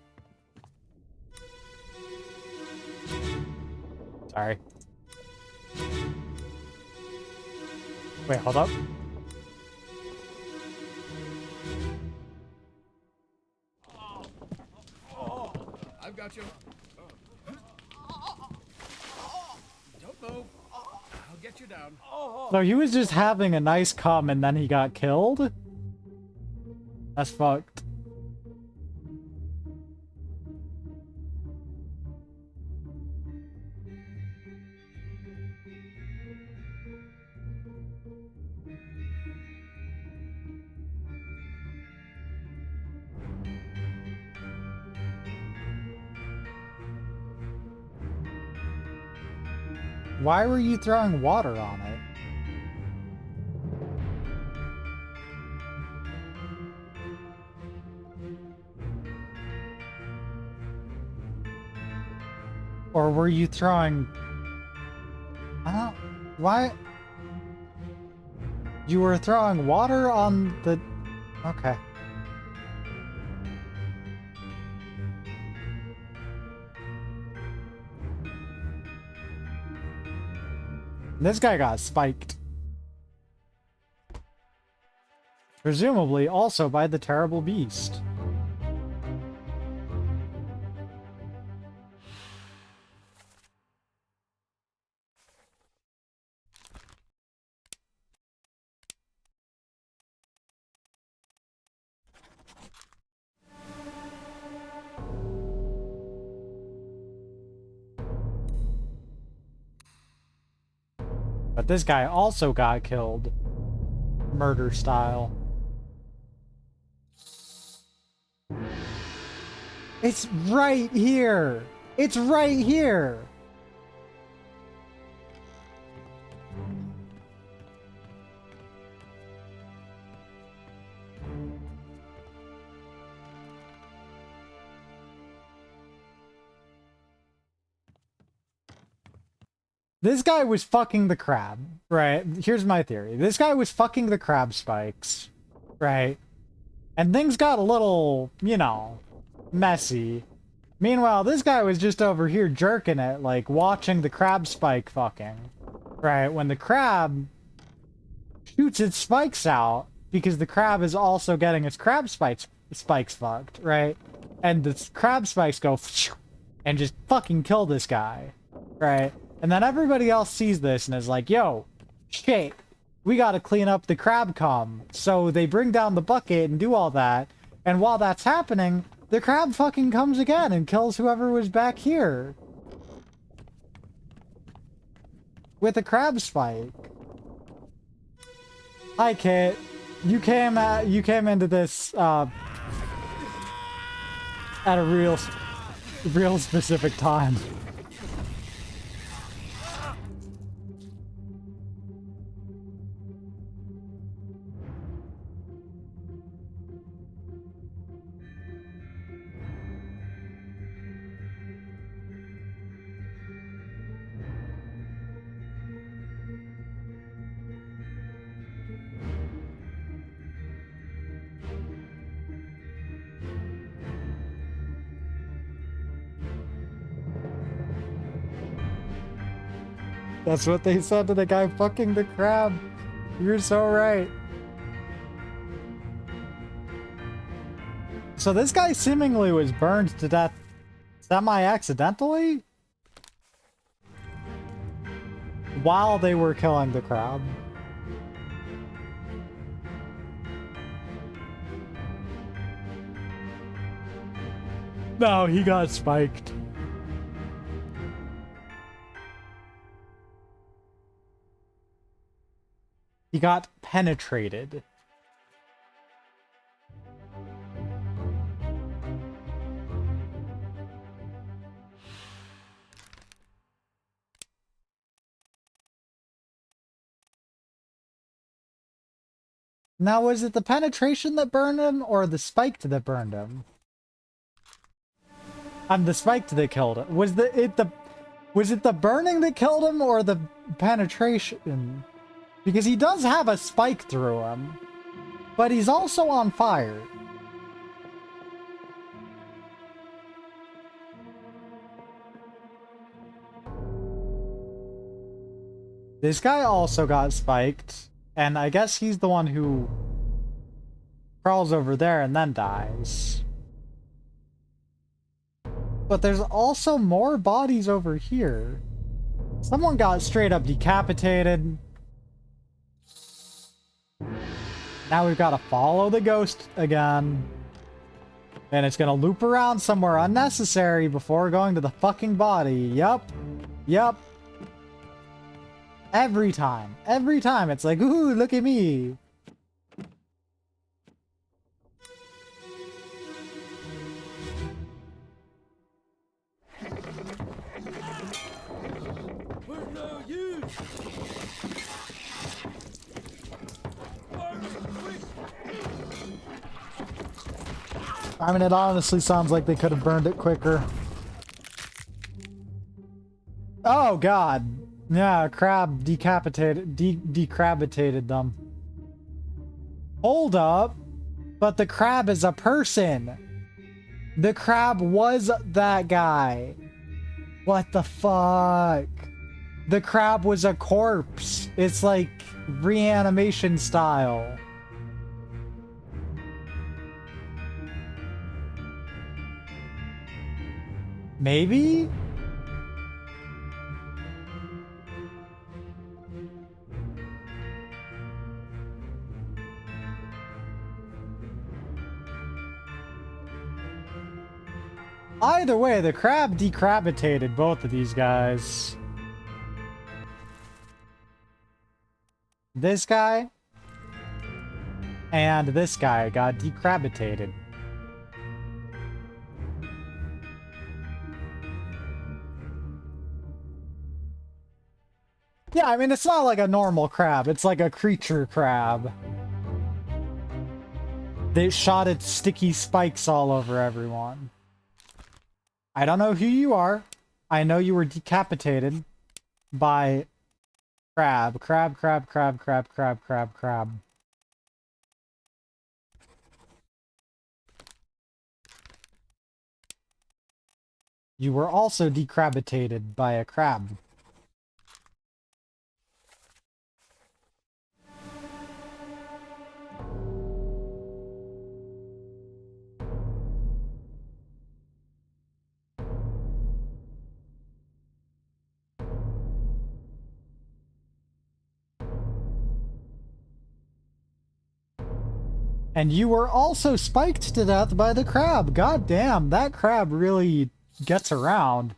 Sorry. Wait, hold up. I've got you. Don't move. I'll get you down. So he was just having a nice cum and then he got killed? That's fucked. Why were you throwing water on it? Or were you throwing... I don't... Why? You were throwing water on the... Okay. This guy got spiked. Presumably also by the terrible beast. But this guy also got killed. Murder style. It's right here! It's right here! This guy was fucking the crab, right? Here's my theory. This guy was fucking the crab spikes, right? And things got a little, you know, messy. Meanwhile, this guy was just over here jerking it, like, watching the crab spike fucking. Right? When the crab shoots its spikes out, because the crab is also getting its crab spikes fucked, right? And the crab spikes go and just fucking kill this guy, right? And then everybody else sees this and is like, yo, shit, we gotta clean up the crab cum. So they bring down the bucket and do all that. And while that's happening, the crab fucking comes again and kills whoever was back here. With a crab spike. Hi, Kit. You came into this, at a real specific time. That's what they said to the guy fucking the crab. You're so right. So this guy seemingly was burned to death semi-accidentally? While they were killing the crab. No, he got spiked. He got penetrated. Now, was it the penetration that burned him, or the spiked that burned him? The spiked that killed him. Was it the burning that killed him, or the penetration? Because he does have a spike through him, but he's also on fire. This guy also got spiked, and I guess he's the one who crawls over there and then dies. But there's also more bodies over here. Someone got straight up decapitated. Now we've got to follow the ghost again. And it's gonna loop around somewhere unnecessary before going to the fucking body. Yup. Yup. Every time. Every time. It's like, ooh, look at me. We're no use. I mean, it honestly sounds like they could have burned it quicker. Oh, God. Yeah, crab decapitated, decrabitated them. Hold up. But the crab is a person. The crab was that guy. What the fuck? The crab was a corpse. It's like reanimation style. Maybe? Either way, the crab decrabitated both of these guys. This guy and this guy got decrabitated. Yeah, I mean, it's not like a normal crab. It's like a creature crab. They shot its sticky spikes all over everyone. I don't know who you are. I know you were decapitated by crab. Crab, crab, crab, crab, crab, crab, crab. You were also decrabitated by a crab. And you were also spiked to death by the crab. God damn, that crab really gets around.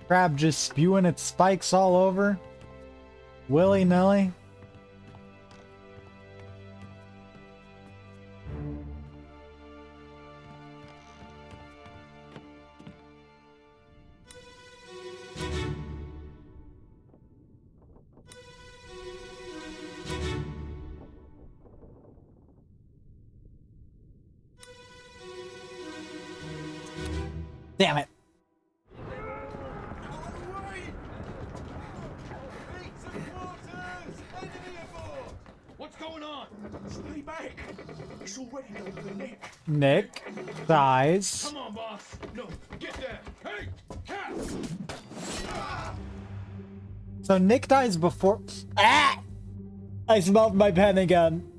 Crab just spewing its spikes all over. Willy-nilly. Damn it. What's going on? Stay back. It's already done for Nick. Nick dies. Come on, boss. No, get there. Hey, cat. So Nick dies before... Ah! I smelled my pen again.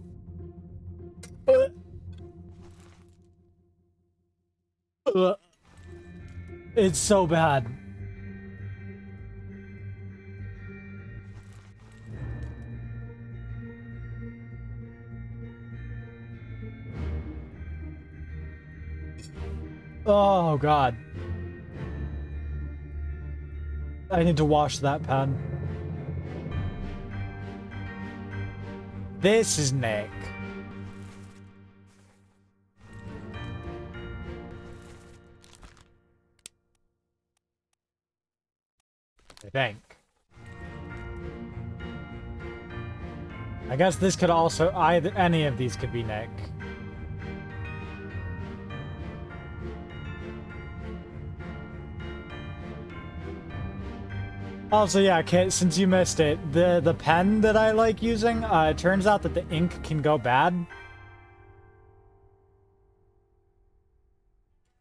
It's so bad. Oh, God. I need to wash that pen. This is Nick. I think. I guess this could also any of these could be Nick. Also, yeah, Kit, since you missed it, the pen that I like using, it turns out that the ink can go bad.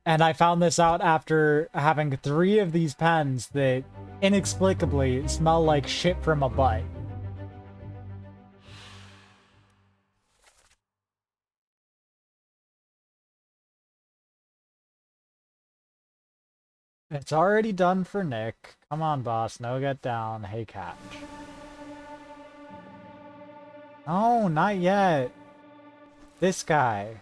And I found this out after having 3 of these pens that inexplicably smell like shit from a butt. It's already done for Nick. Come on, boss. No, get down. Hey, catch. No, not yet. This guy.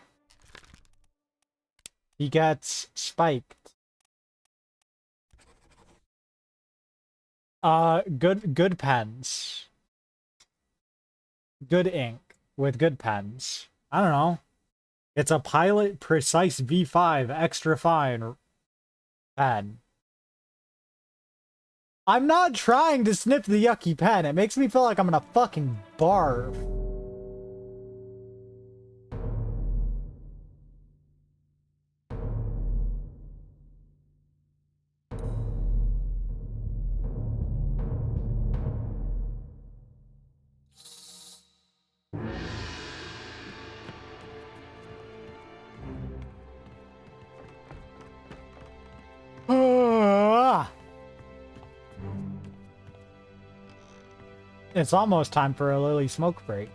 He gets spiked. Good pens. Good ink with good pens. I don't know. It's a Pilot Precise V5 extra fine pen. I'm not trying to snip the yucky pen. It makes me feel like I'm gonna fucking barf. It's almost time for a Lily smoke break.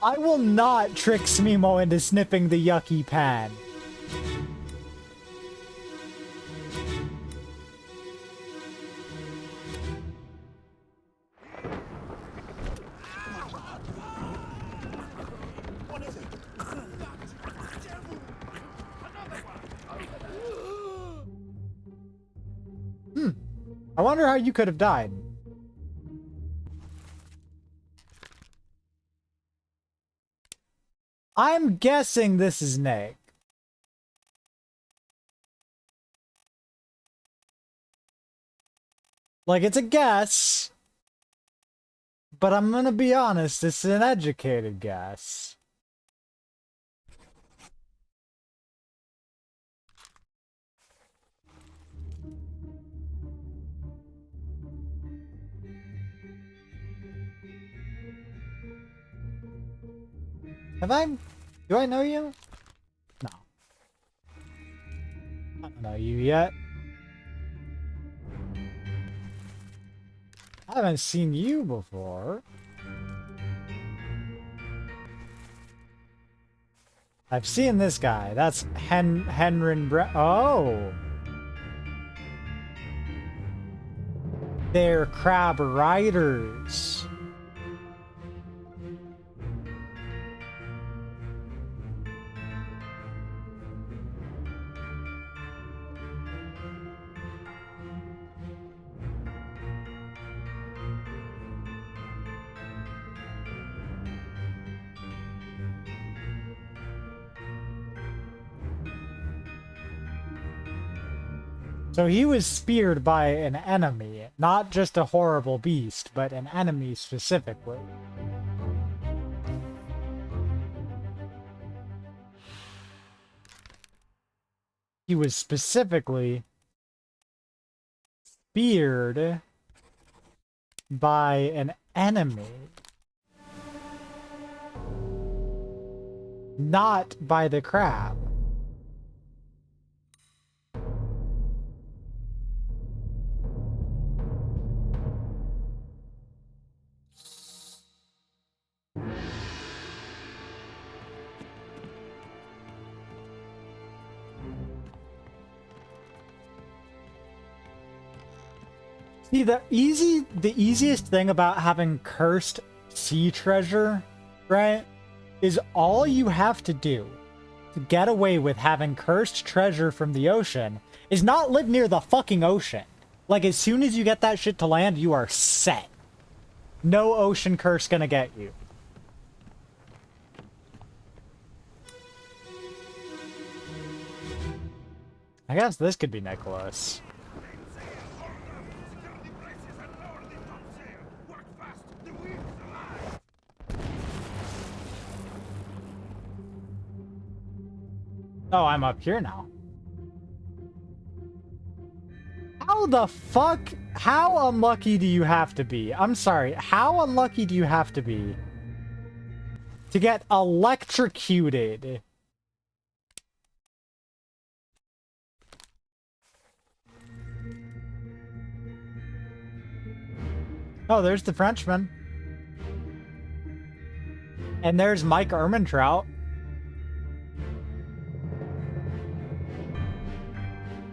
I will not trick Smimo into sniffing the yucky pan. I wonder how you could have died. I'm guessing this is Nick. Like, it's a guess. But I'm gonna be honest, it's an educated guess. Do I know you? No. I don't know you yet. I haven't seen you before. I've seen this guy. That's Henrin Oh! They're crab riders. So he was speared by an enemy, not just a horrible beast, but an enemy specifically. He was specifically speared by an enemy, not by the crab. See, the easiest thing about having cursed sea treasure, right, is all you have to do to get away with having cursed treasure from the ocean is not live near the fucking ocean. Like, as soon as you get that shit to land, you are set. No ocean curse gonna get you. I guess this could be Nicholas. Oh, I'm up here now. How the fuck? How unlucky do you have to be? I'm sorry, how unlucky do you have to be to get electrocuted? Oh, there's the Frenchman. And there's Mike Ehrmantraut.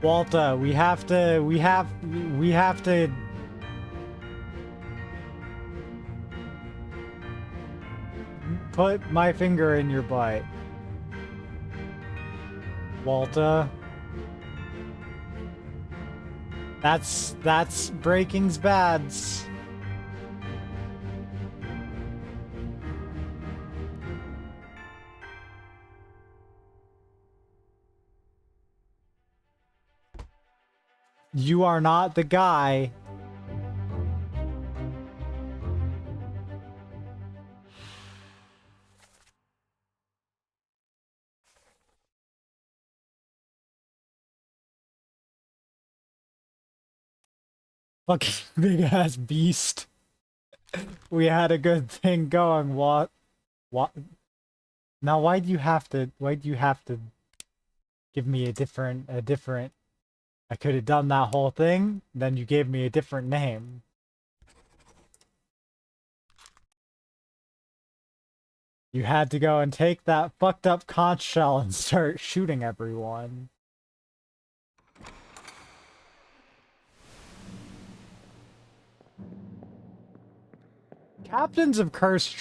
Walter, we have to put my finger in your butt. Walter. That's Breaking's Bads. You are not the guy. Fucking big ass beast. We had a good thing going. What? Now why do you have to give me a different I could have done that whole thing, then you gave me a different name. You had to go and take that fucked up conch shell and start shooting everyone. Captains of cursed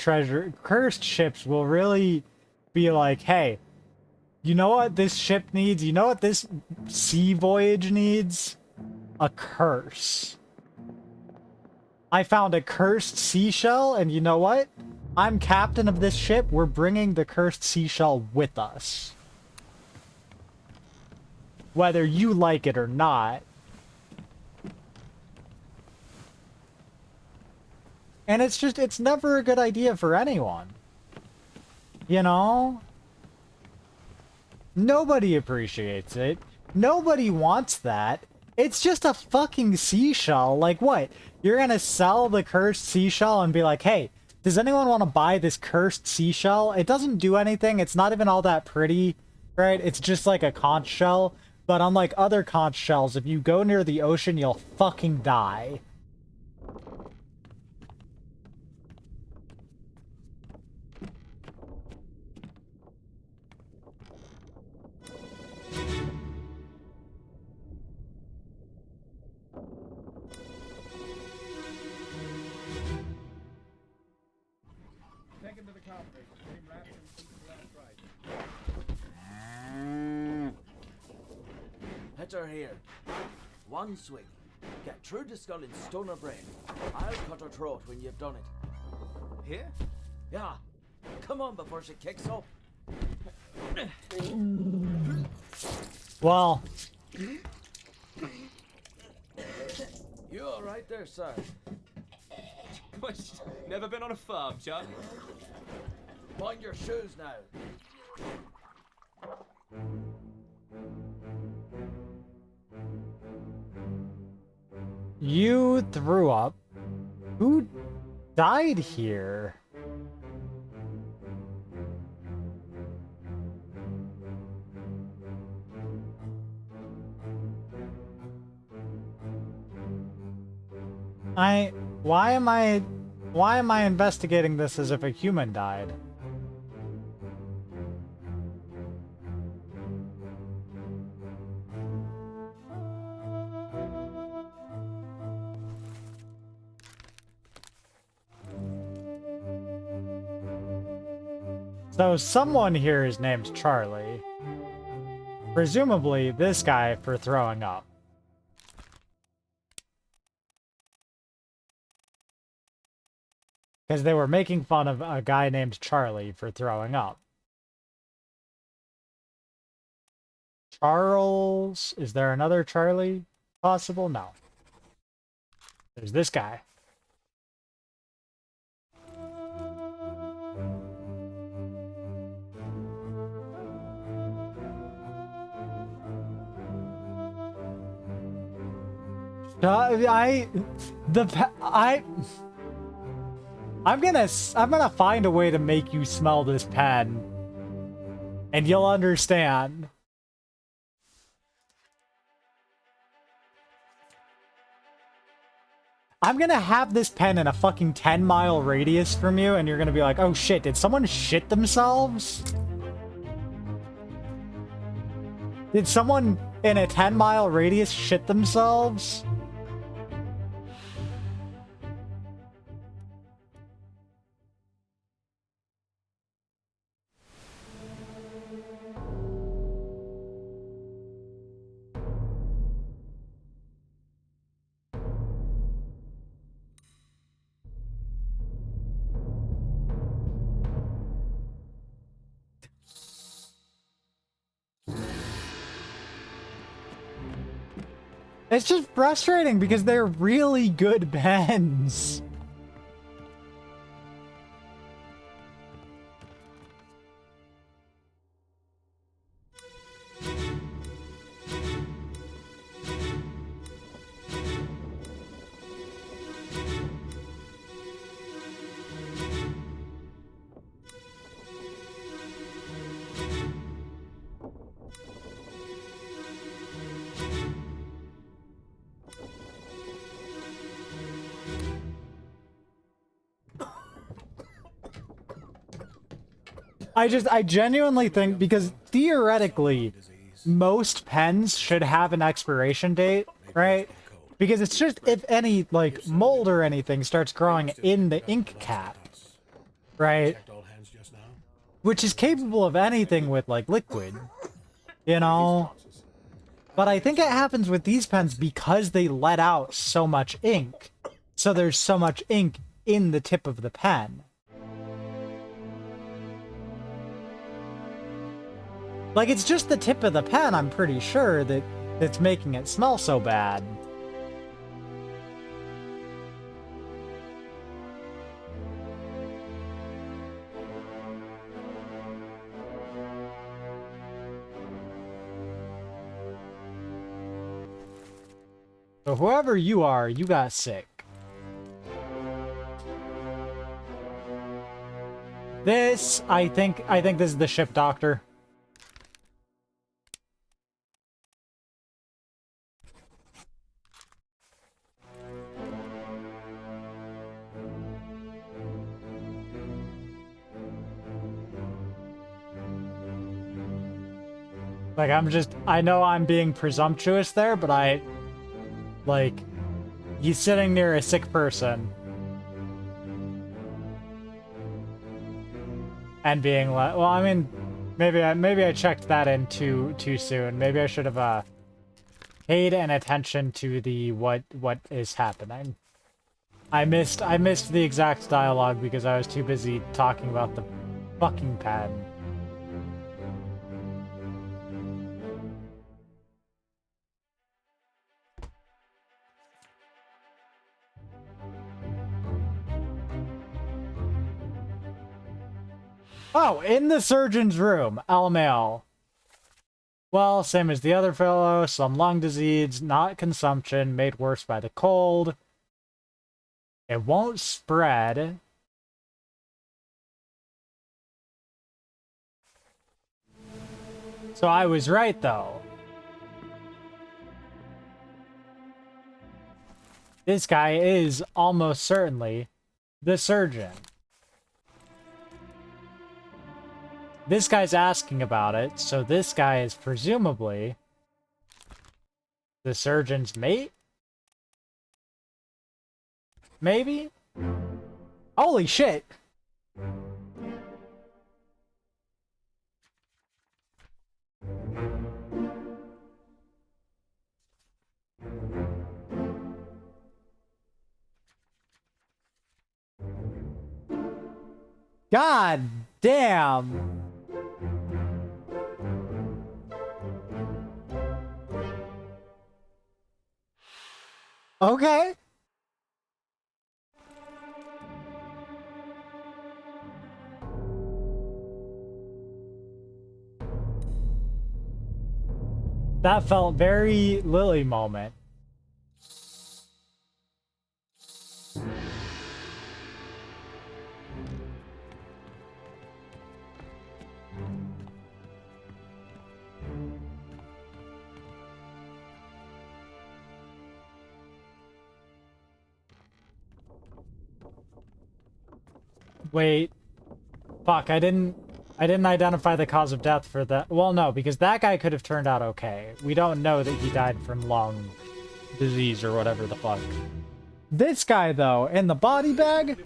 ships will really be like, hey, you know what this ship needs? You know what this sea voyage needs? A curse. I found a cursed seashell, and you know what? I'm captain of this ship. We're bringing the cursed seashell with us. Whether you like it or not. And it's never a good idea for anyone. You know? Nobody appreciates it. Nobody wants that. It's just a fucking seashell. Like, what? You're gonna sell the cursed seashell and be like, hey, does anyone want to buy this cursed seashell? It doesn't do anything. It's not even all that pretty, right? It's just like a conch shell. But unlike other conch shells, if you go near the ocean, you'll fucking die. Hit her here. One swing. Get through the skull and stone her brain. I'll cut her throat when you've done it. Here? Yeah. Come on before she kicks up. Well. You all right there, sir? Never been on a farm, Chuck? Mind your shoes now. You threw up. Who died here? Why am I investigating this as if a human died? So someone here is named Charlie. Presumably this guy for throwing up. Because they were making fun of a guy named Charlie for throwing up. Charles. Is there another Charlie possible? No. There's this guy. I'm gonna find a way to make you smell this pen, and you'll understand. I'm gonna have this pen in a fucking 10-mile radius from you, and you're gonna be like, oh shit, did someone shit themselves? Did someone in a 10-mile radius shit themselves? It's just frustrating because they're really good pens. I genuinely think, because theoretically, most pens should have an expiration date, right? Because it's just, if any, like, mold or anything starts growing in the ink cap, right? Which is capable of anything with, like, liquid, you know? But I think it happens with these pens because they let out so much ink. So there's so much ink in the tip of the pen. Like, it's just the tip of the pen, I'm pretty sure, that's making it smell so bad. So whoever you are, you got sick. This, I think this is the ship doctor. Like, I know I'm being presumptuous there, but like, he's sitting near a sick person. And being like, well, I mean, maybe I checked that in too soon. Maybe I should have, paid an attention to the what is happening. I missed the exact dialogue because I was too busy talking about the fucking pen. Oh, in the surgeon's room, LMAO. Well, same as the other fellow, some lung disease, not consumption, made worse by the cold. It won't spread. So I was right, though. This guy is almost certainly the surgeon. This guy's asking about it, so this guy is presumably the surgeon's mate? Maybe? Holy shit! God damn! Okay. That felt very Lily moment. Wait. Fuck, I didn't identify the cause of death for that. Well, no, because that guy could have turned out okay. We don't know that he died from lung disease or whatever the fuck. This guy, though, in the body bag?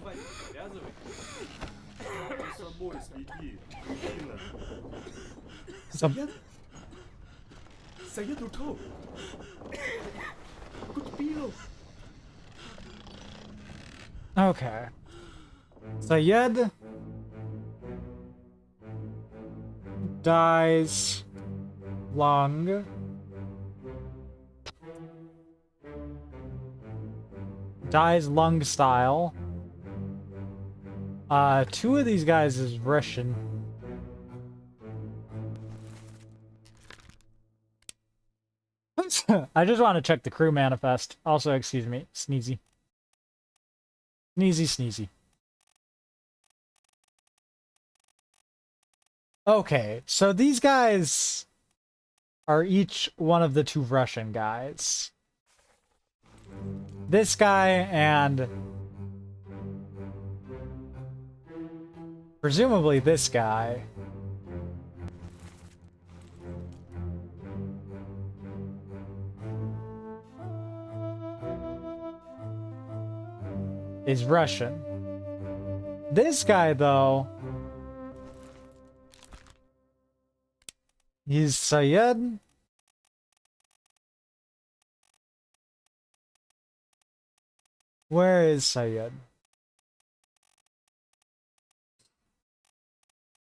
Some... Okay. Sayed dies lung. Dies lung style. Two of these guys is Russian. I just want to check the crew manifest. Also, excuse me, sneezy. Sneezy, sneezy. Okay, so these guys are each one of the two Russian guys. This guy and presumably this guy. Is Russian. This guy, though, he's Sayed. Where is Sayed?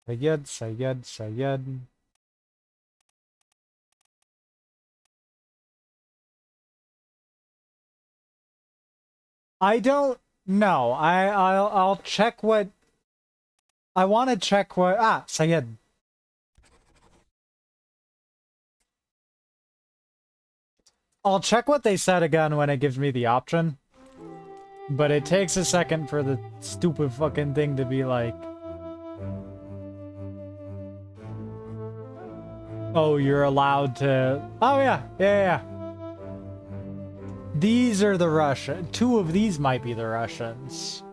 Sayed. I don't know. I'll check what I want to check what Sayed. I'll check what they said again when it gives me the option. But it takes a second for the stupid fucking thing to be like, oh, you're allowed to... Oh, yeah. These are the Russians. Two of these might be the Russians.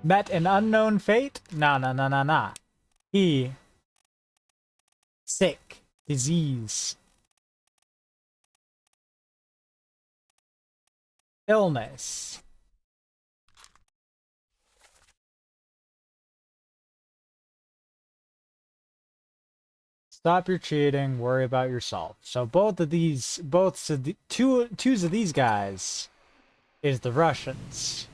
Met an unknown fate? Nah. He... Sick. Disease. Illness. Stop your cheating, worry about yourself. So twos of these guys is the Russians.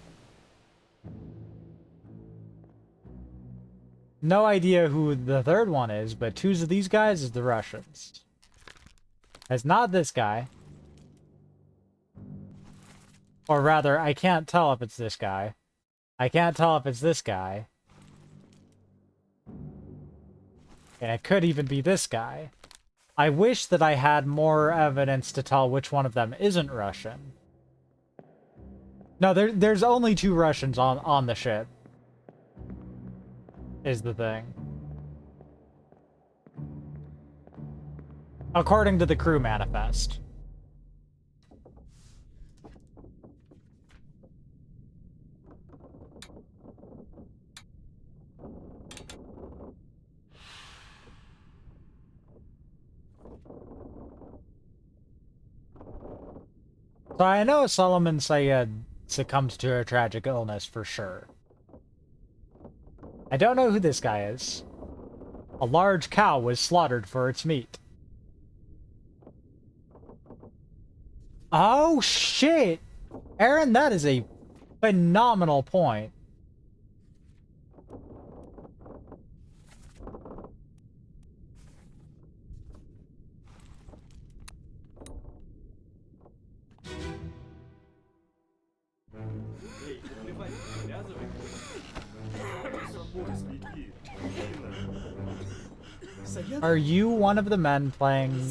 No idea who the third one is, but twos of these guys is the Russians. It's not this guy. Or rather, I can't tell if it's this guy. I can't tell if it's this guy. And it could even be this guy. I wish that I had more evidence to tell which one of them isn't Russian. No, there's only two Russians on the ship. Is the thing. According to the crew manifest. So I know Solomon Sayed succumbed to a tragic illness for sure. I don't know who this guy is. A large cow was slaughtered for its meat. Oh shit! Aaron, that is a phenomenal point. Are you one of the men playing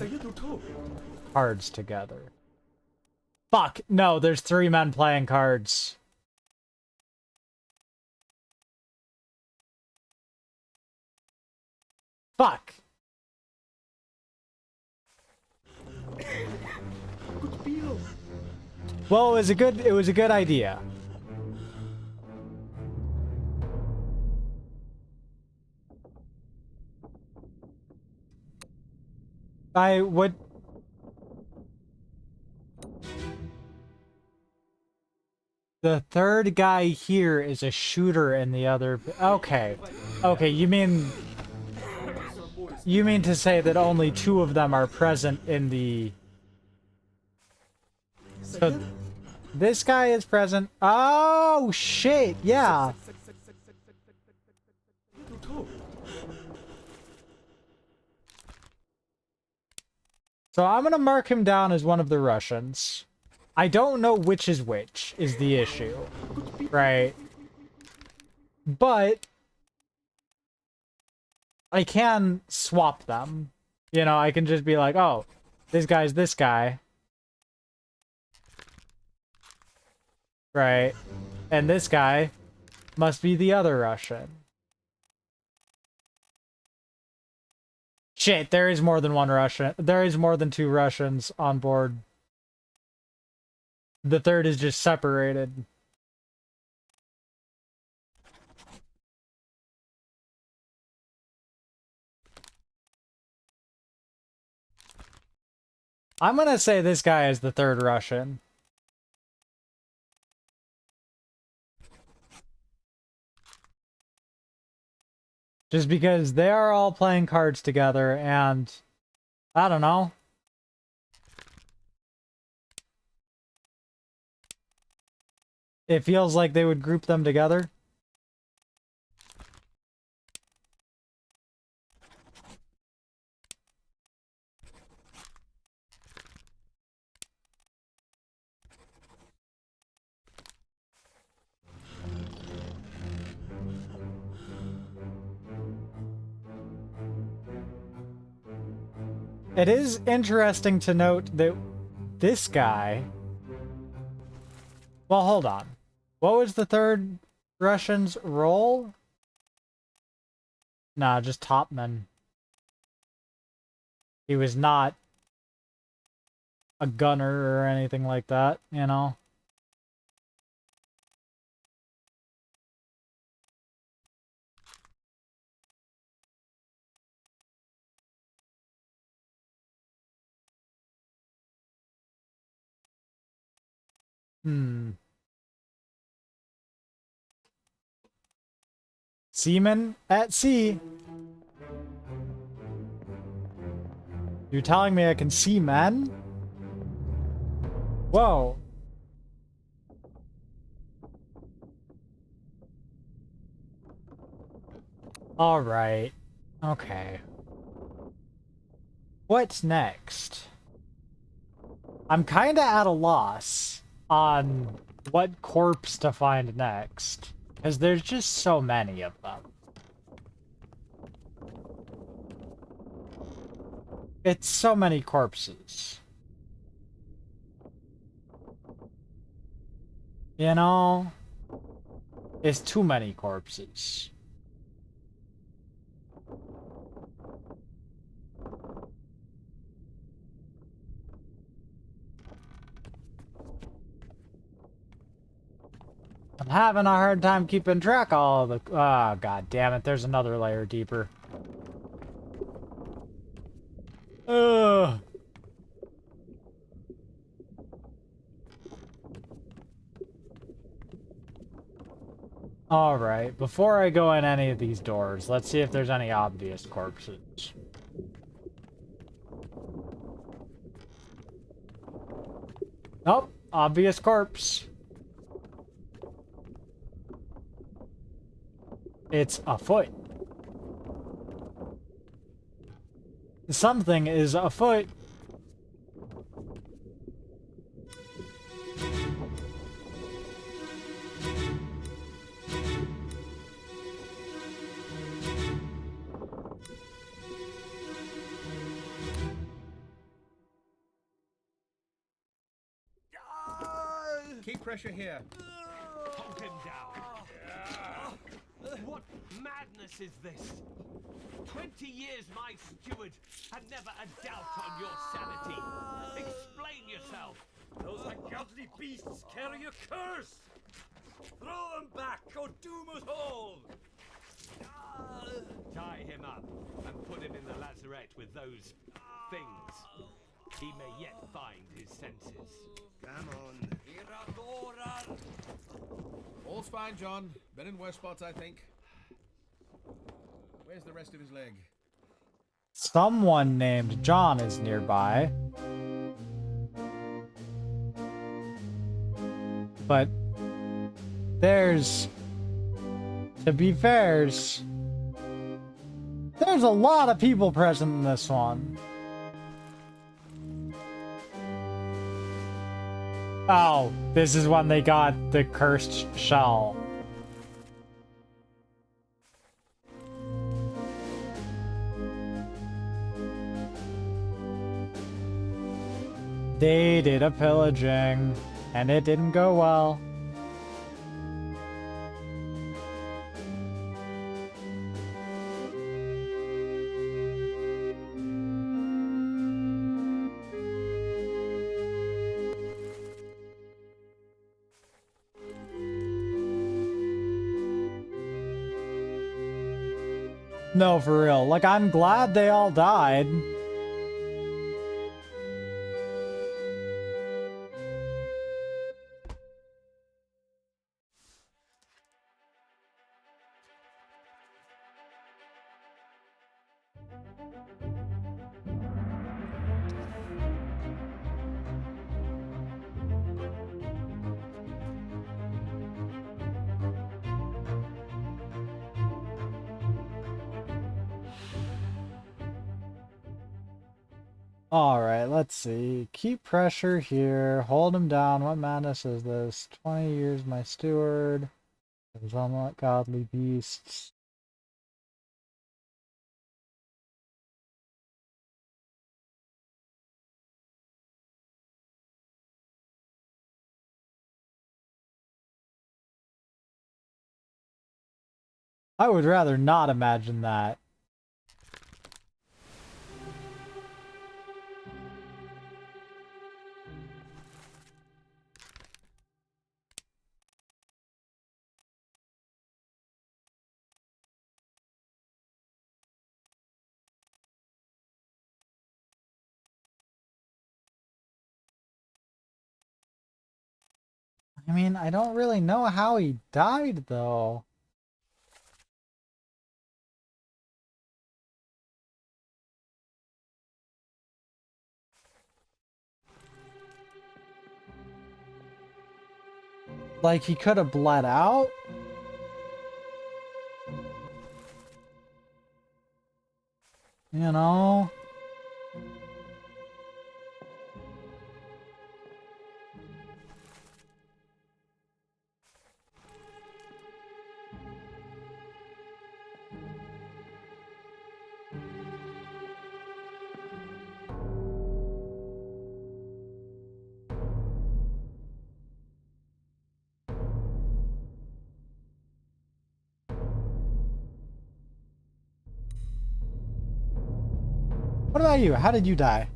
cards together? Fuck, no, there's 3 men playing cards. Fuck. Well, it was a good idea. I would. The third guy here is a shooter and the other... Okay. Okay, you mean to say that only 2 of them are present in the... So this guy is present. Oh, shit, yeah. So I'm gonna mark him down as one of the Russians. I don't know which is the issue, right? But I can swap them. You know, I can just be like, oh, this guy's this guy. Right? And this guy must be the other Russian. Shit, there is more than one Russian. There is more than 2 Russians on board. The third is just separated. I'm gonna say this guy is the 3rd Russian. Just because they are all playing cards together and... I don't know. It feels like they would group them together. It is interesting to note that this guy... Well, hold on. What was the 3rd Russian's role? Nah, just topman. He was not a gunner or anything like that, you know? Seaman at sea. You're telling me I can see men? Whoa. Alright. Okay. What's next? I'm kinda at a loss on what corpse to find next. Because there's just so many of them. It's so many corpses. You know? It's too many corpses. I'm having a hard time keeping track of all the... Ah, god damn it, there's another layer deeper. Ugh. Alright, before I go in any of these doors, let's see if there's any obvious corpses. Nope, obvious corpse. It's afoot. Something is afoot. Keep pressure here. Hold him down. What madness is this? 20 years my steward had never a doubt on your sanity. Explain yourself. Those ungodly beasts carry a curse! Throw them back or doom us all! Tie him up and put him in the lazarette with those things. He may yet find his senses. Come on. All's fine, John. Been in worse spots, I think. Where's the rest of his leg? Someone named John is nearby. But there's, to be fair, there's a lot of people present in this one. Oh, this is when they got the cursed shell. They did a pillaging, and it didn't go well. No, for real. Like, I'm glad they all died. Alright, let's see. Keep pressure here. Hold him down. What madness is this? 20 years my steward. Those ungodly beasts. I would rather not imagine that. I mean, I don't really know how he died, though. Like, he could have bled out? You know? What about you? How did you die?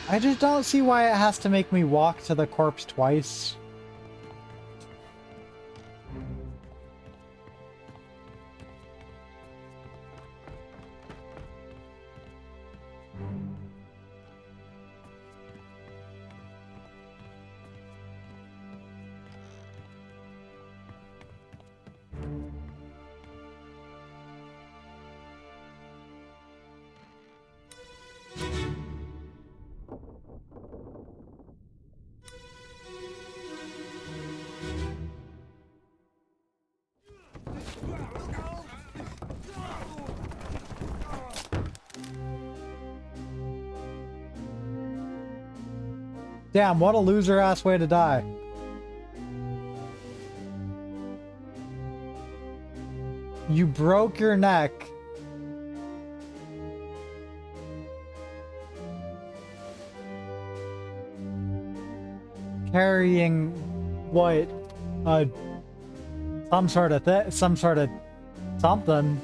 I just don't see why it has to make me walk to the corpse twice. Damn, what a loser-ass way to die. You broke your neck. Carrying what? Some sort of something.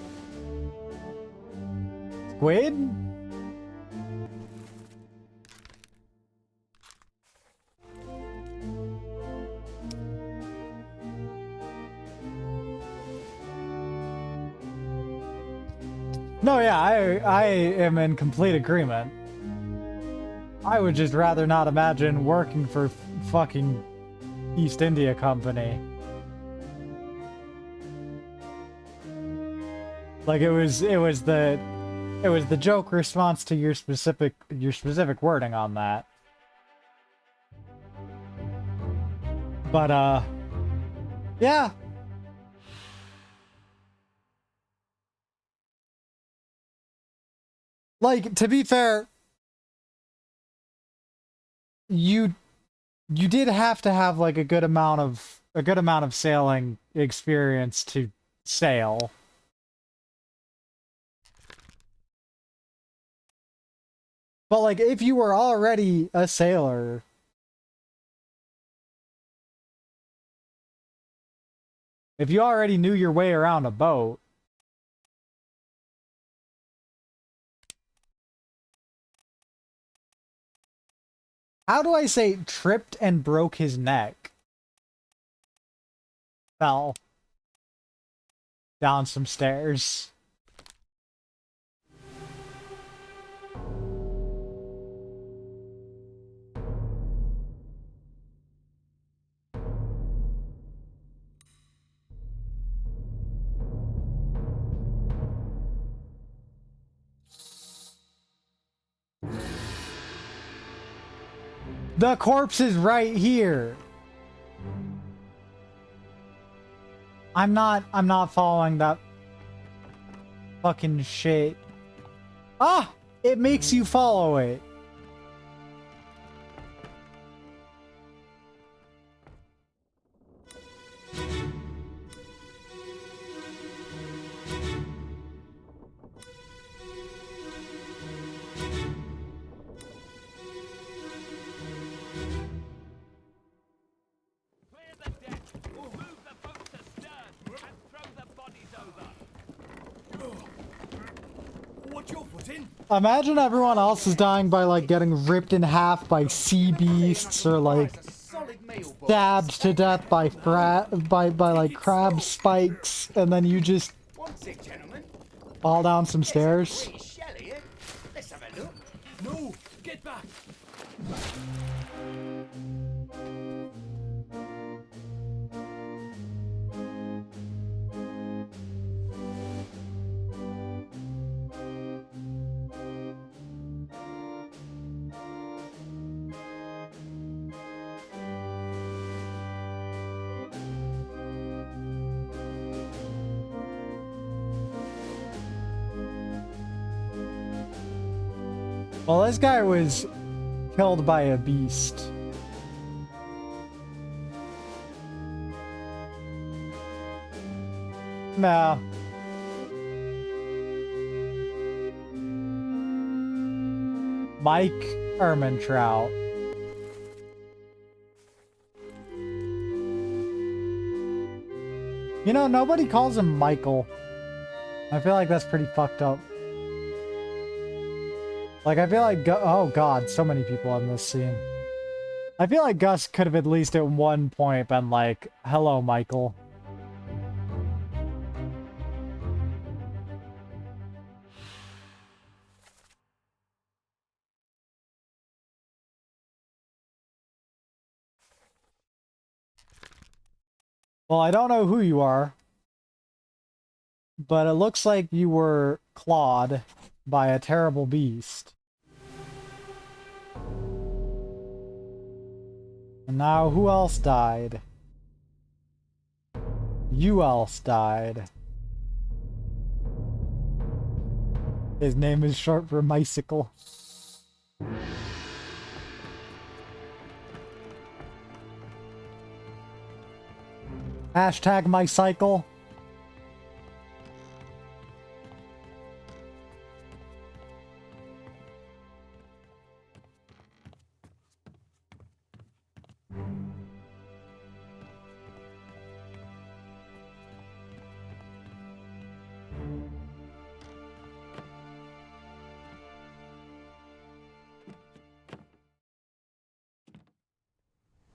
Squid? No, yeah, I am in complete agreement. I would just rather not imagine working for fucking East India Company. Like it was the joke response to your specific wording on that. But yeah. Like, to be fair, you did have to have like a good amount of sailing experience to sail. But like if you were already a sailor, if you already knew your way around a boat, how do I say tripped and broke his neck? Fell down some stairs. The corpse is right here. I'm not following that fucking shit. Ah! It makes you follow it. Imagine everyone else is dying by like getting ripped in half by sea beasts or like stabbed to death by like crab spikes, and then you just fall down some stairs. No, get back. Well, this guy was killed by a beast. Nah. Mike Ehrmantraut. You know, nobody calls him Michael. I feel like that's pretty fucked up. Like, I feel like... oh, God, so many people in this scene. I feel like Gus could have at least at one point been like, hello, Michael. Well, I don't know who you are, but it looks like you were clawed by a terrible beast. And now, who else died? You else died. His name is short for Mycicle. Hashtag my cycle.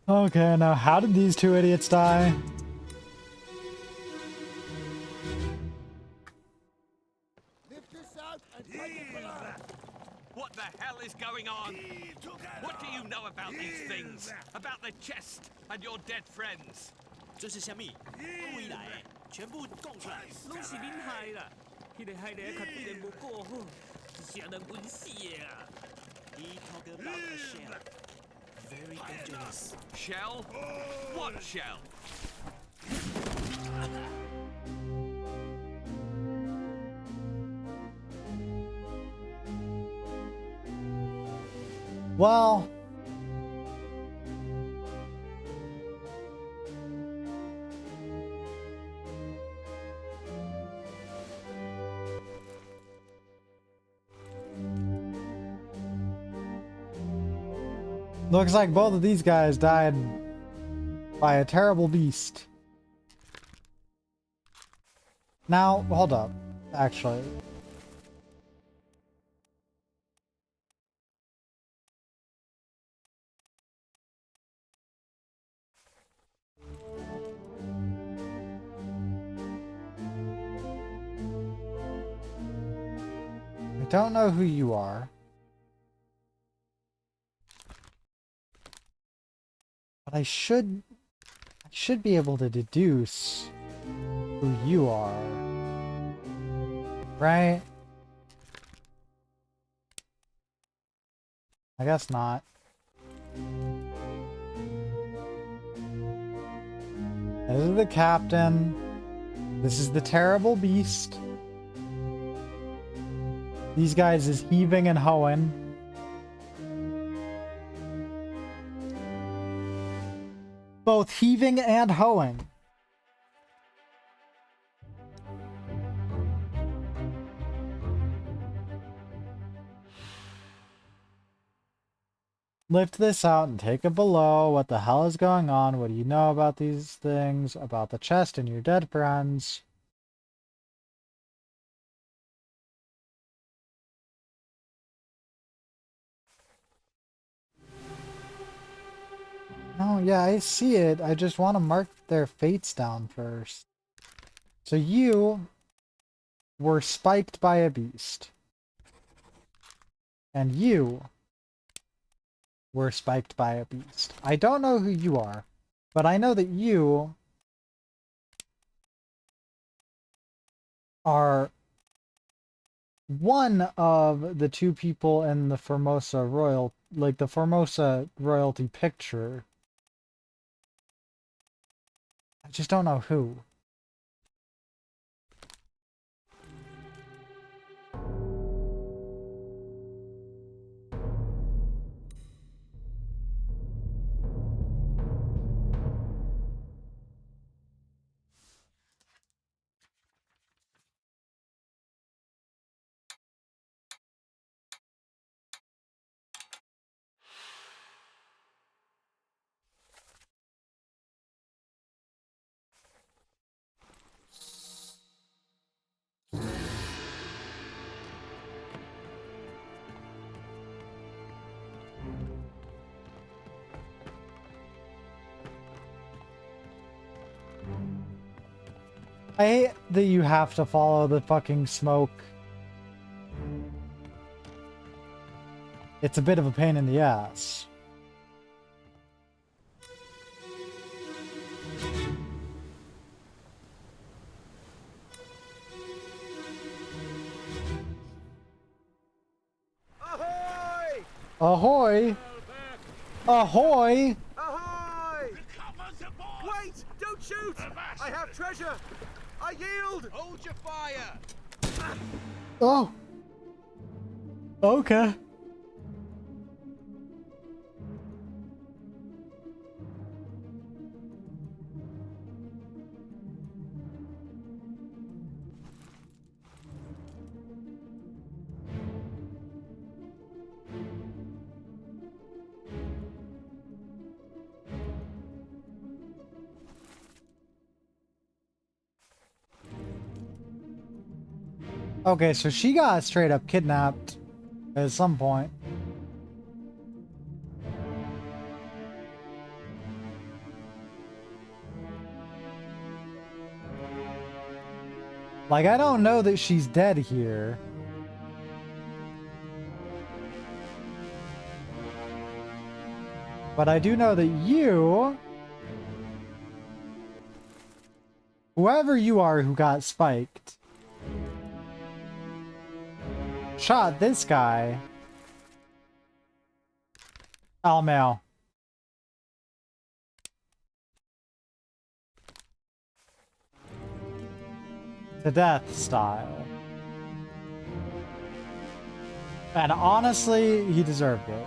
Okay, now how did these two idiots die? What the hell is going on? What do you know about these things? About the chest and your dead friends? 这是虾米？未来全部供出来，拢是恁害啦！迄个害的较必然无过好，是让人滚死的啊！He talk about a shell, very dangerous. Shell? What shell? Well, looks like both of these guys died by a terrible beast. Now, hold up. Actually. I don't know who you are. But I should be able to deduce who you are. Right? I guess not. This is the captain. This is the terrible beast. These guys is heaving and hoeing. Both heaving and hoeing. Lift this out and take it below. What the hell is going on? What do you know about these things? About the chest and your dead friends? No, yeah, I see it. I just want to mark their fates down first. So you were spiked by a beast. And you were spiked by a beast. I don't know who you are, but I know that you are one of the two people in the Formosa royal, like the Formosa royalty picture. I just don't know who. I hate that you have to follow the fucking smoke. It's a bit of a pain in the ass. Ahoy! Ahoy! Ahoy! Ahoy! Wait! Don't shoot! I have treasure! I yield! Hold your fire! Oh! Okay. Okay, so she got straight up kidnapped at some point. Like, I don't know that she's dead here. But I do know that you, whoever you are who got spiked, shot this guy. Oh, Mel. To death style. And honestly, he deserved it.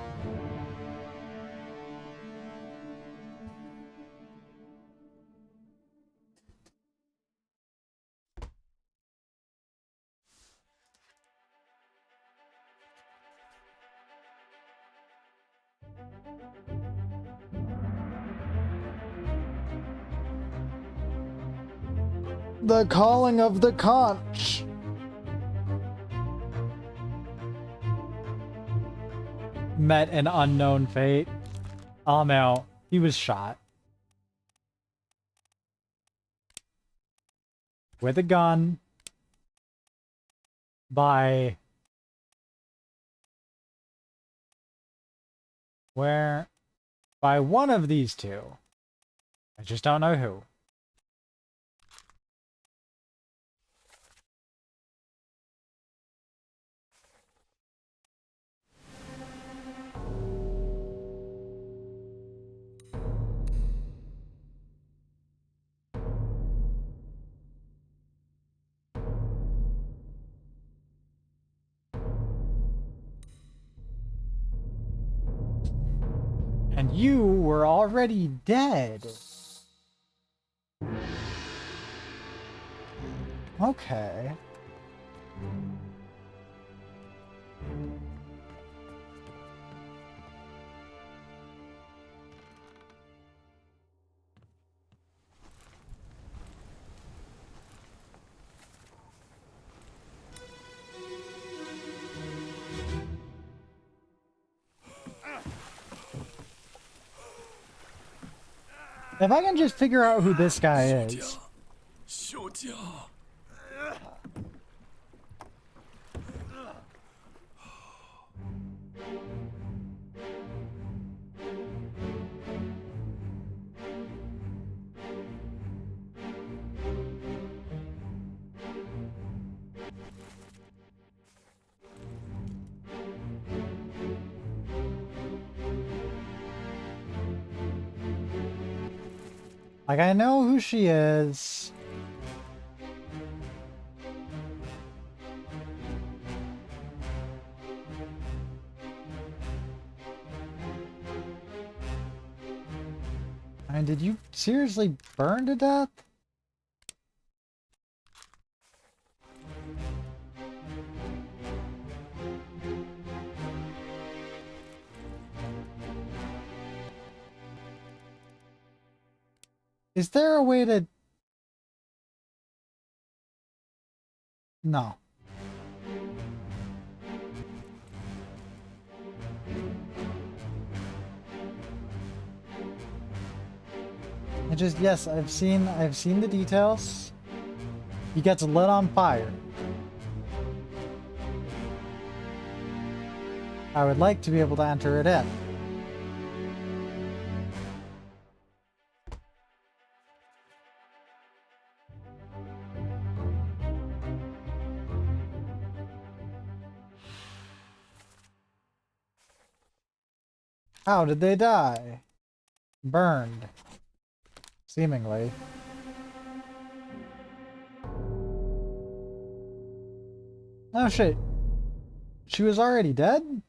The calling of the conch. Met an unknown fate. Oh no, he was shot. With a gun. By... where? By one of these two. I just don't know who. And you were already dead. Okay. If I can just figure out who this guy is. Like, I know who she is. I mean, did you seriously burn to death? Is there a way to... No. I just, yes, I've seen the details. He gets lit on fire. I would like to be able to enter it in. How did they die? Burned. Seemingly. Oh shit. She was already dead?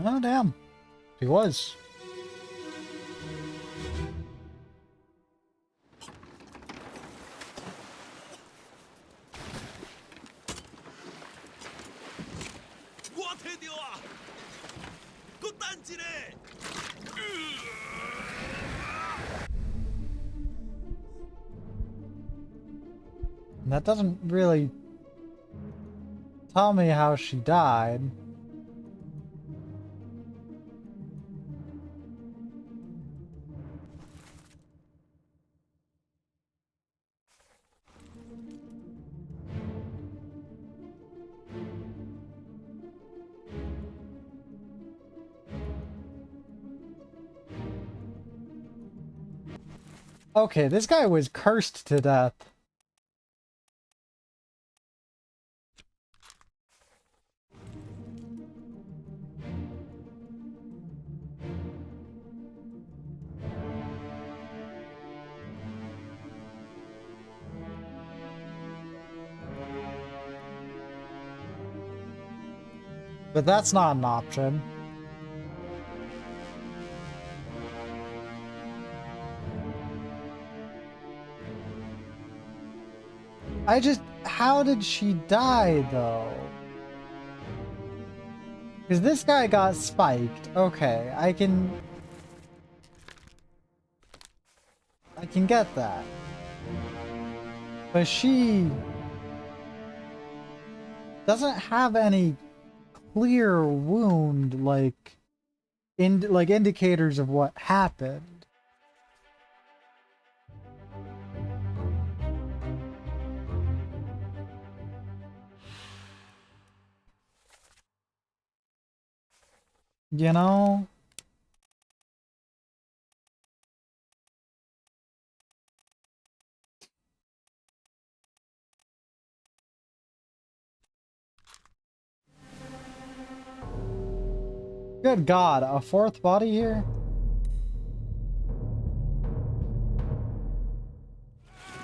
Oh, damn. He was. That doesn't really tell me how she died. Okay, this guy was cursed to death. But that's not an option. How did she die, though? Because this guy got spiked. Okay, I can get that. But she doesn't have any clear wound, like indicators of what happened. You know? Good God, a fourth body here?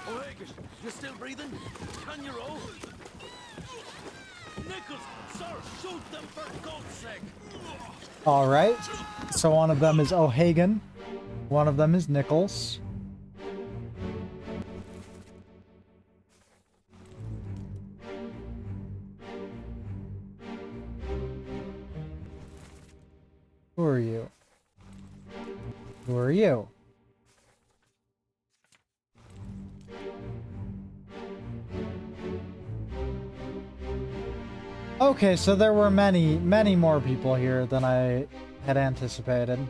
O'Hagan, you still breathing? Can you roll? Nichols, sir, shoot them for God's sake! Alright, so one of them is O'Hagan, one of them is Nichols. Who are you? Who are you? Okay, so there were many, many more people here than I had anticipated.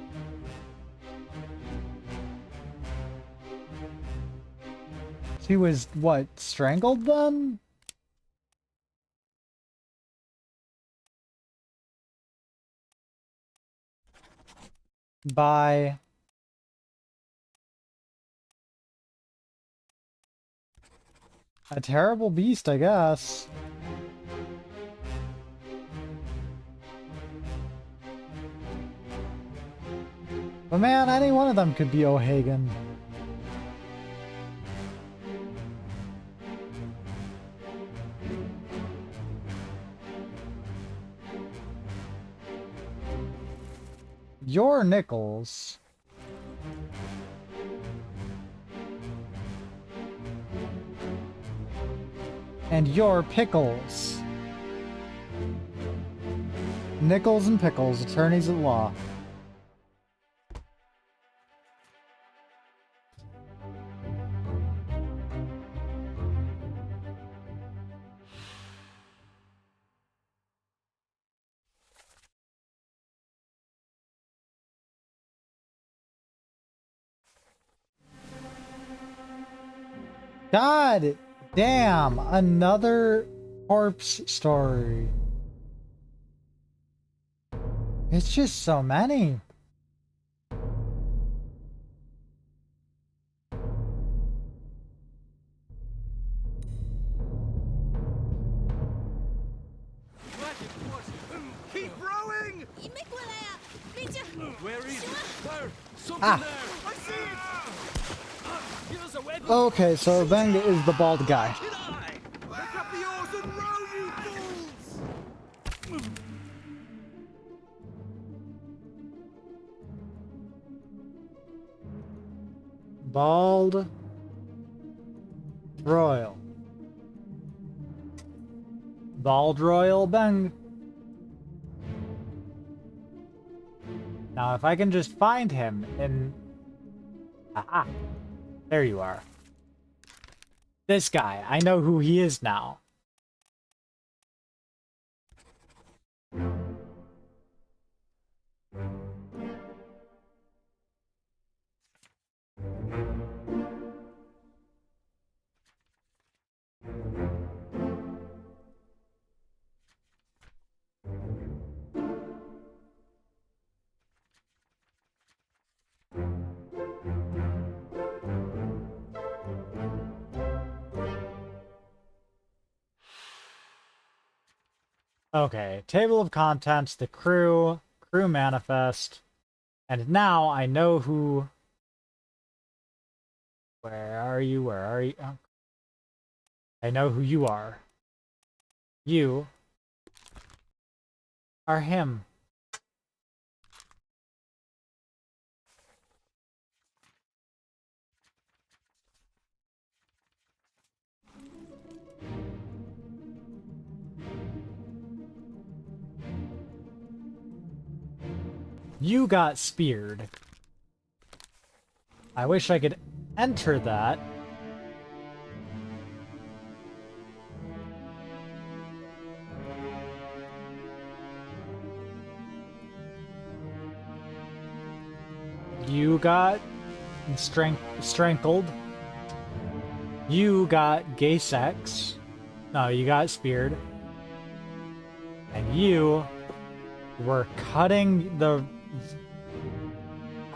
She was, what, strangled then? By a terrible beast, I guess. But man, any one of them could be O'Hagan. You're Nichols. And you're Pickles. Nichols and Pickles, attorneys at law. God damn, another corpse story. It's just so many. Keep rowing! Where is it? There! Something Ah. there! I see it! Use a weapon! Okay, so Venga is the bald guy. Pick up the oars and row, you fools! Bald Royal. Bald Royal Beng. Now, if I can just find him in... Aha! There you are. This guy. I know who he is now. Okay, table of contents, the crew manifest, and now I know who... Where are you? Where are you? Oh. I know who you are. You are him. You got speared. I wish I could enter that. You got strangled. You got gay sex. No, you got speared. And you were cutting the...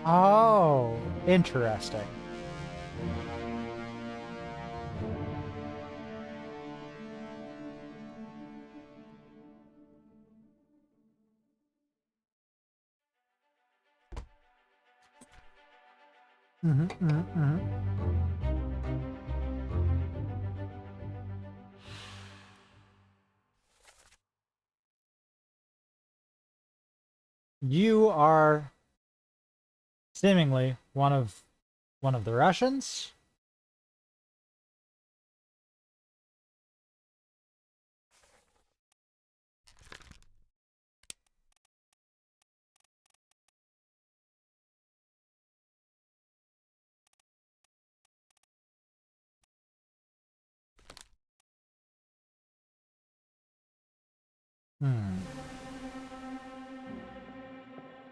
Oh, interesting. You are seemingly one of the Russians.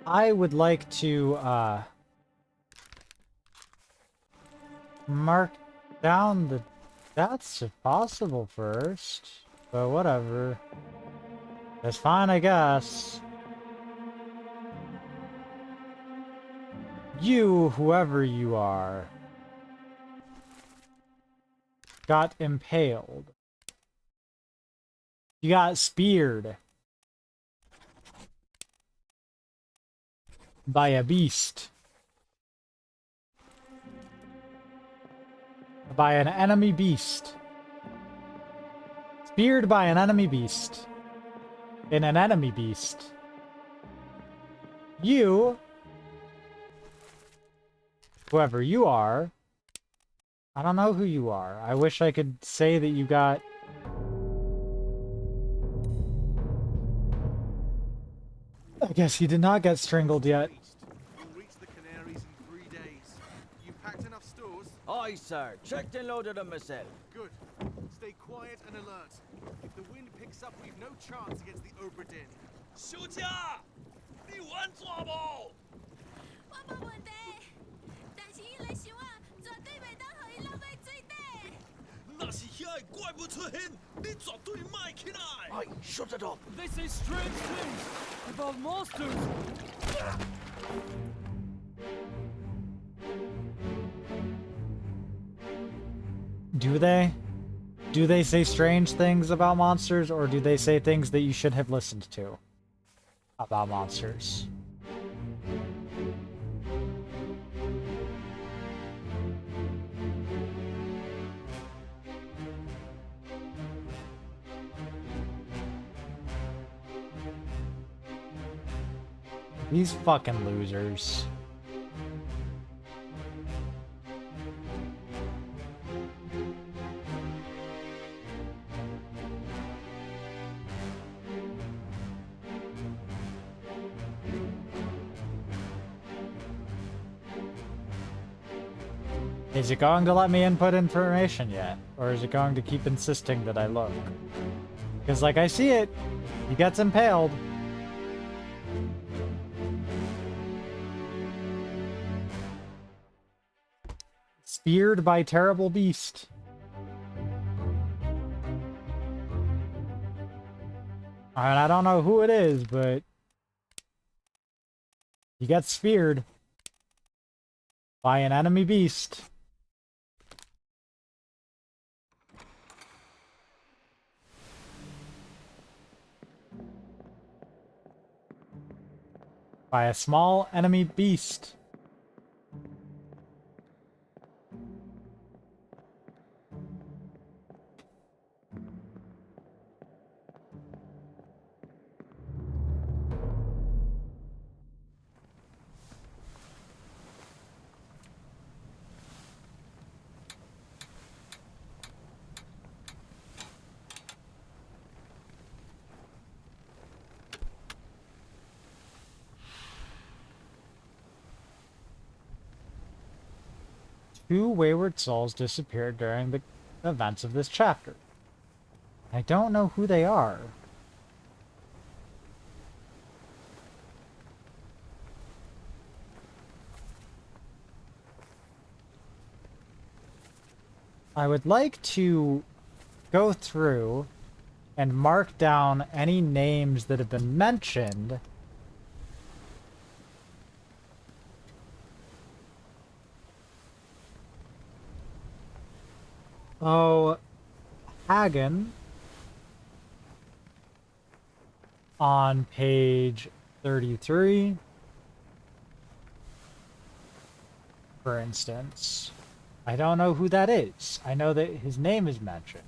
I would like to mark down the deaths if possible first, but whatever. That's fine, I guess. You, whoever you are, got impaled. You got speared by a beast. By an enemy beast. Speared by an enemy beast. In an enemy beast. You, whoever you are, I don't know who you are. I wish I could say that you got... I guess you did not get strangled yet. You'll reach the Canaries in 3 days. You packed enough stores? Aye, sir. Checked and loaded them myself. Good. Stay quiet and alert. If the wind picks up, we've no chance against the Obra Dinn. 休假，你玩抓不？我冇问题，但是伊来想啊，绝对袂当互伊落在水底。那是遐个怪物出现，你绝对卖起来。Aye, shut it up. They say strange things about monsters. Do they? Do they say strange things about monsters, or do they say things that you should have listened to about monsters? These fucking losers. Is it going to let me input information yet? Or is it going to keep insisting that I look? Because, like, I see it. He gets impaled. Speared by terrible beast. And I don't know who it is, but he gets speared by an enemy beast. By a small enemy beast. Two wayward souls disappeared during the events of this chapter. I don't know who they are. I would like to go through and mark down any names that have been mentioned. Oh, Hagen on page 33, for instance. I don't know who that is. I know that his name is mentioned.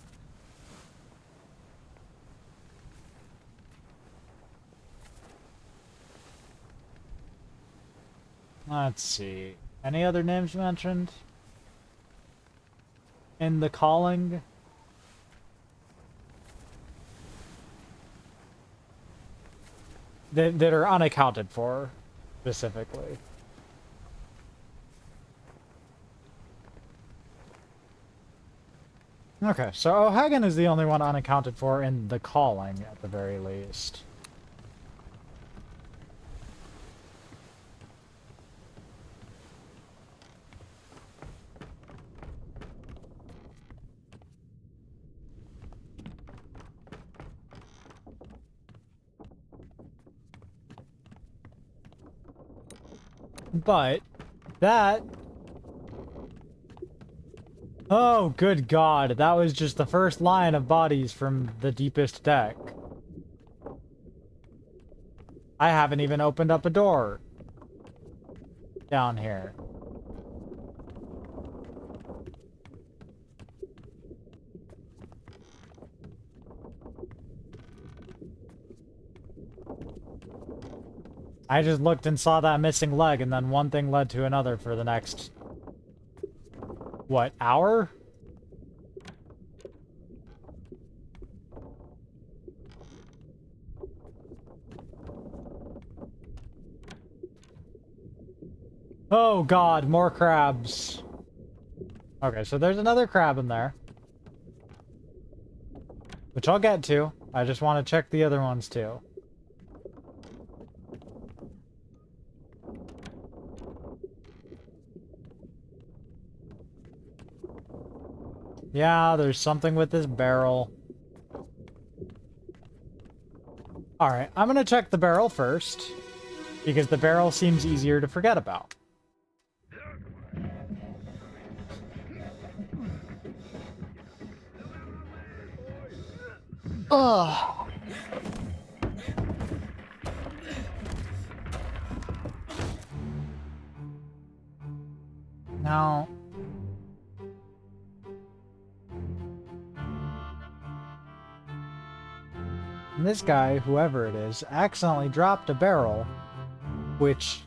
Let's see. Any other names mentioned in the calling? That are unaccounted for, specifically. Okay, so O'Hagan is the only one unaccounted for in the calling, at the very least. But that... Oh, good God. That was just the first line of bodies from the deepest deck. I haven't even opened up a door down here. I just looked and saw that missing leg, and then one thing led to another for the next... what, hour? Oh God, more crabs. Okay, so there's another crab in there. Which I'll get to. I just want to check the other ones too. Yeah, there's something with this barrel. Alright, I'm gonna check the barrel first, because the barrel seems easier to forget about. Ugh. Now... this guy, whoever it is, accidentally dropped a barrel, which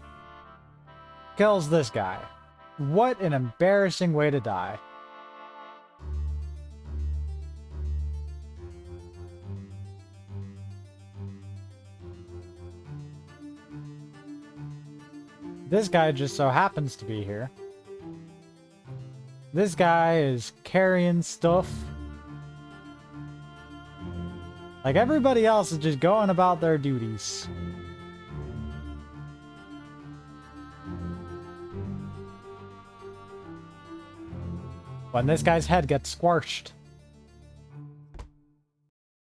kills this guy. What an embarrassing way to die. This guy just so happens to be here. This guy is carrying stuff. Like everybody else is just going about their duties. When this guy's head gets squashed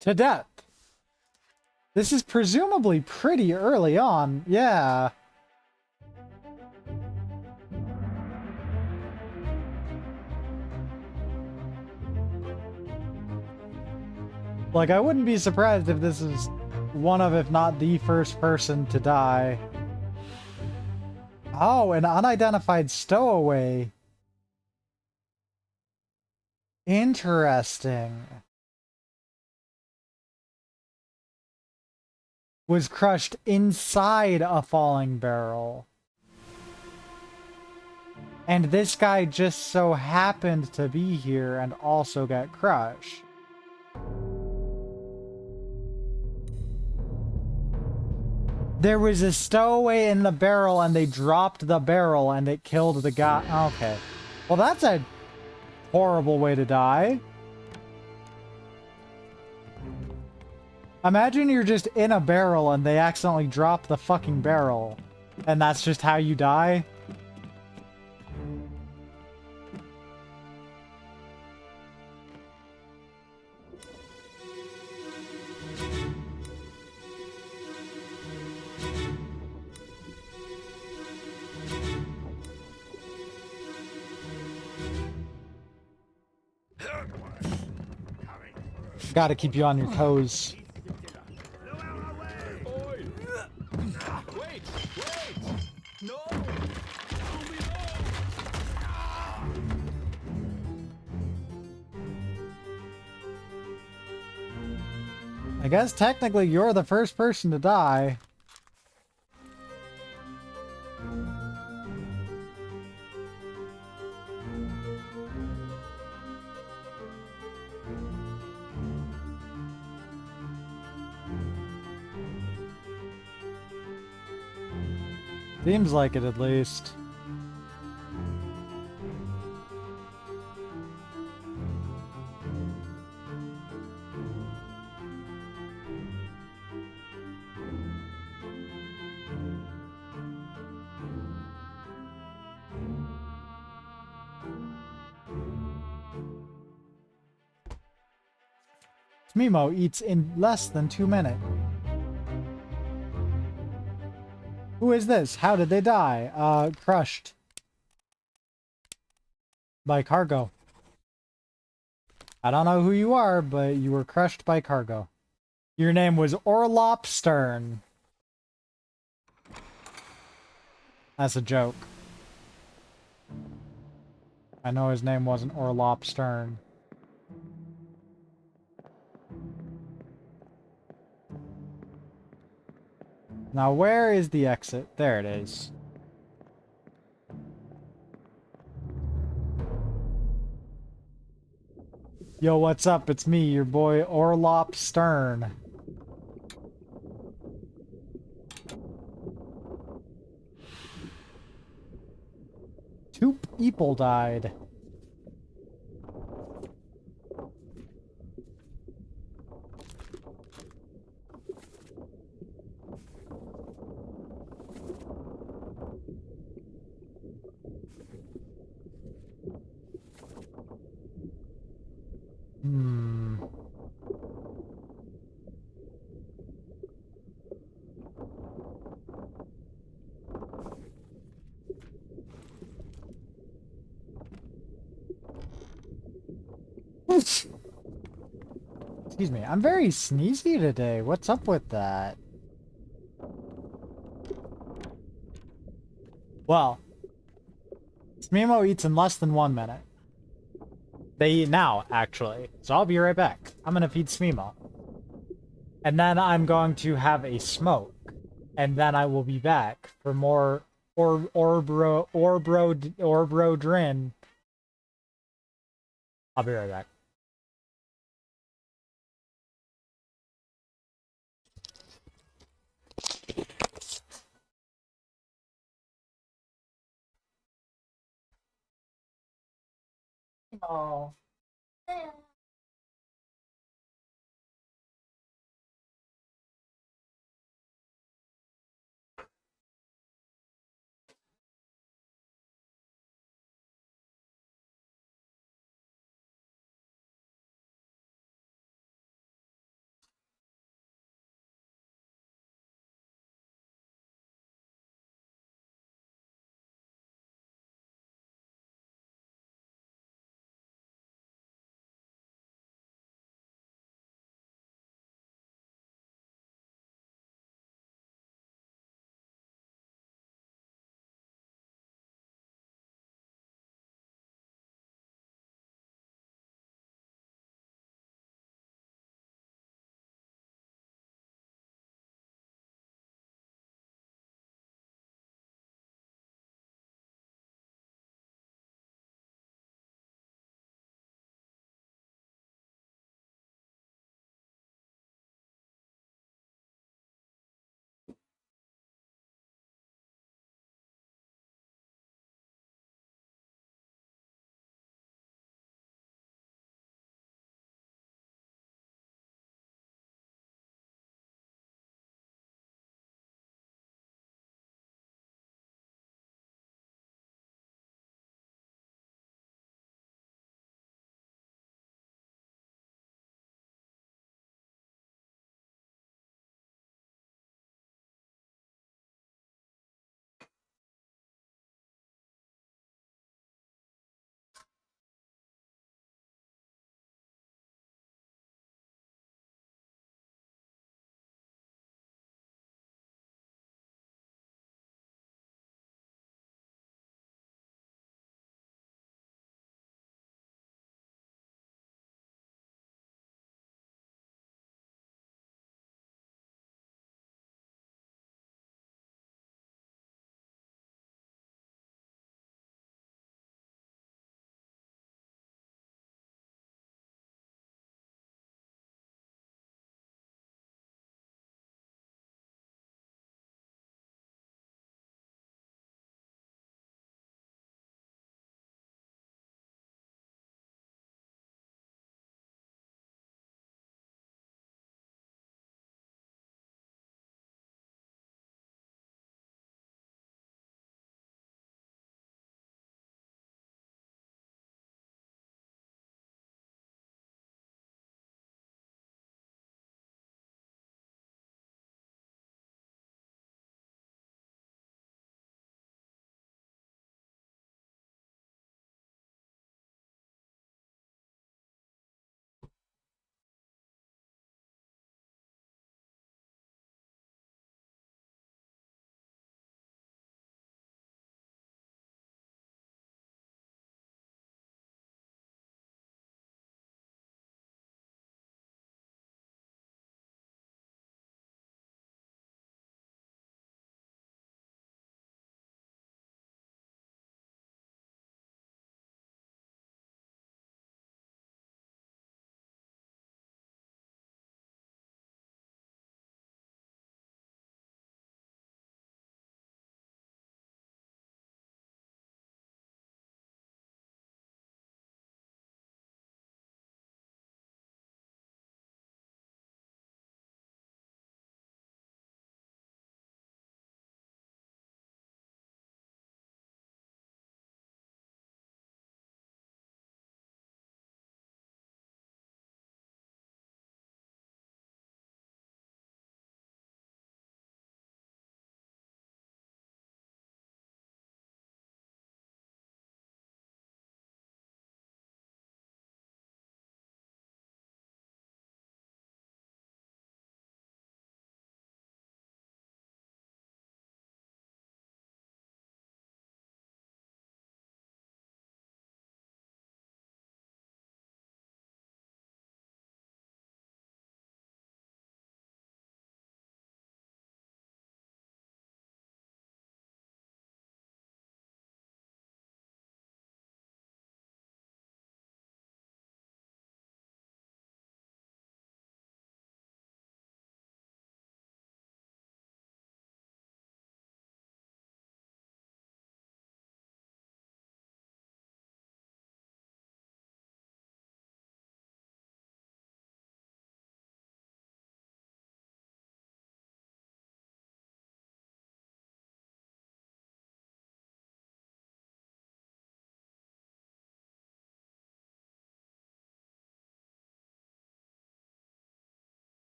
to death. This is presumably pretty early on. Yeah. Like, I wouldn't be surprised if this is one of, if not the first person to die. Oh, an unidentified stowaway. Interesting. Was crushed inside a falling barrel. And this guy just so happened to be here and also get crushed. There was a stowaway in the barrel and they dropped the barrel and it killed the guy. Okay. Well, that's a horrible way to die. Imagine you're just in a barrel and they accidentally drop the fucking barrel. And that's just how you die. Gotta keep you on your toes. Wait! No! I guess technically you're the first person to die. Seems like it, at least. Mimo eats in less than 2 minutes. Who is this? How did they die? Crushed. By cargo. I don't know who you are, but you were crushed by cargo. Your name was Orlop Stern. That's a joke. I know his name wasn't Orlop Stern. Now, where is the exit? There it is. Yo, what's up? It's me, your boy Orlop Stern. Two people died. Excuse me, I'm very sneezy today. What's up with that? Well, Smimo eats in less than 1 minute. They eat now, actually. So I'll be right back. I'm gonna feed Smimo. And then I'm going to have a smoke. And then I will be back for more Orbro Drin. I'll be right back. Oh.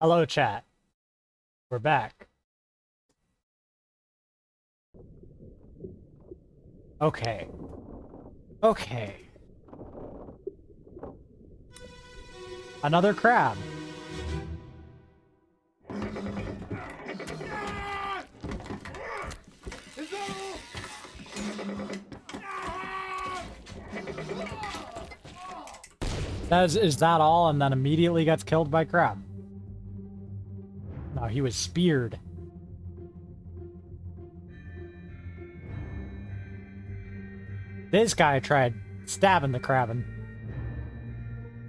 Hello, chat. We're back. Okay. Okay. Another crab. Says, is that all? And then immediately gets killed by crab. No, he was speared. This guy tried stabbing the crabbin.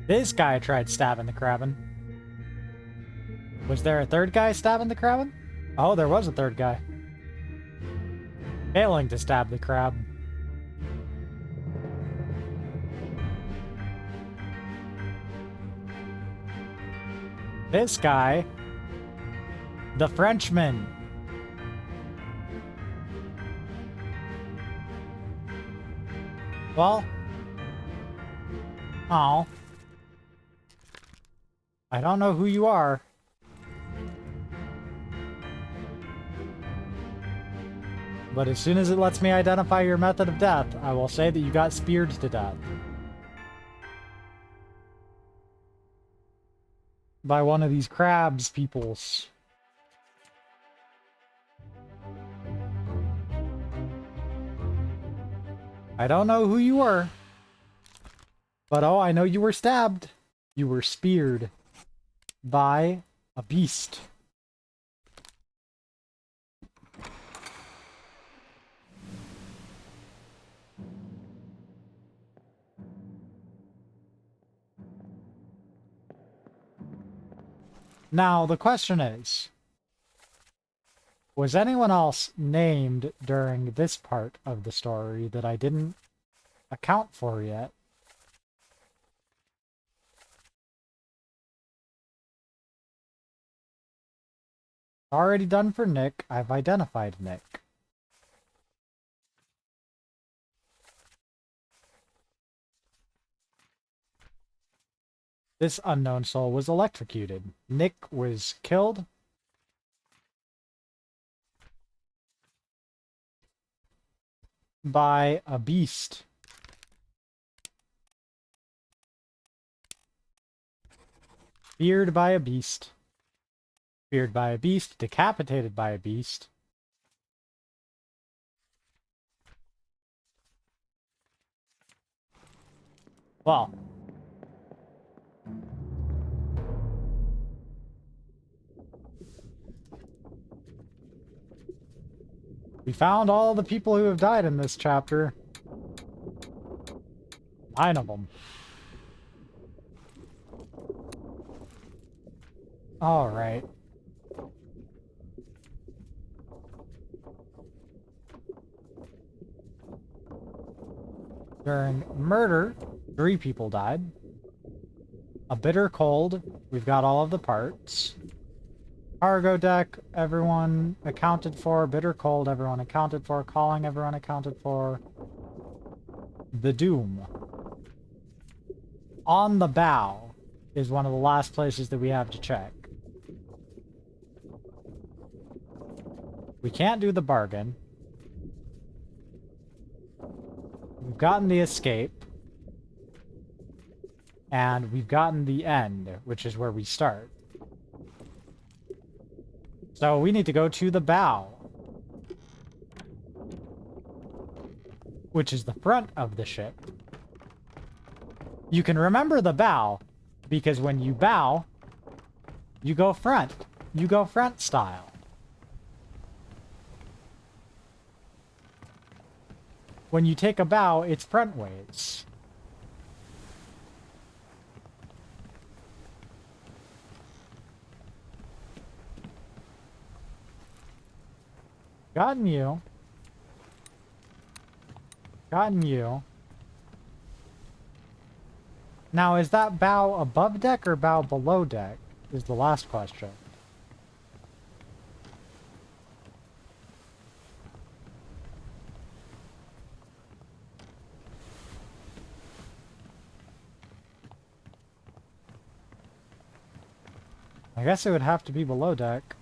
This guy tried stabbing the crabbin. Was there a third guy stabbing the crabbin? Oh, there was a third guy. Failing to stab the crab. This guy, the Frenchman. Well, oh, I don't know who you are. But as soon as it lets me identify your method of death, I will say that you got speared to death. By one of these crabs peoples. I don't know who you were. But oh, I know you were stabbed. You were speared by a beast. Now, the question is, was anyone else named during this part of the story that I didn't account for yet? Already done for Nick. I've identified Nick. This unknown soul was electrocuted. Nick was killed. By a beast. Speared by a beast. Speared by a beast. Decapitated by a beast. Well. We found all the people who have died in this chapter. 9 of them. Alright. During murder, 3 people died. A bitter cold, we've got all of the parts. Cargo deck, everyone accounted for. Bitter cold, everyone accounted for. Calling, everyone accounted for. The Doom. On the bow is one of the last places that we have to check. We can't do the bargain. We've gotten the escape. And we've gotten the end, which is where we start. So we need to go to the bow. Which is the front of the ship. You can remember the bow, because when you bow, you go front. You go front style. When you take a bow, it's front ways. Gotten you. Gotten you. Now, is that bow above deck or bow below deck? Is the last question. I guess it would have to be below deck.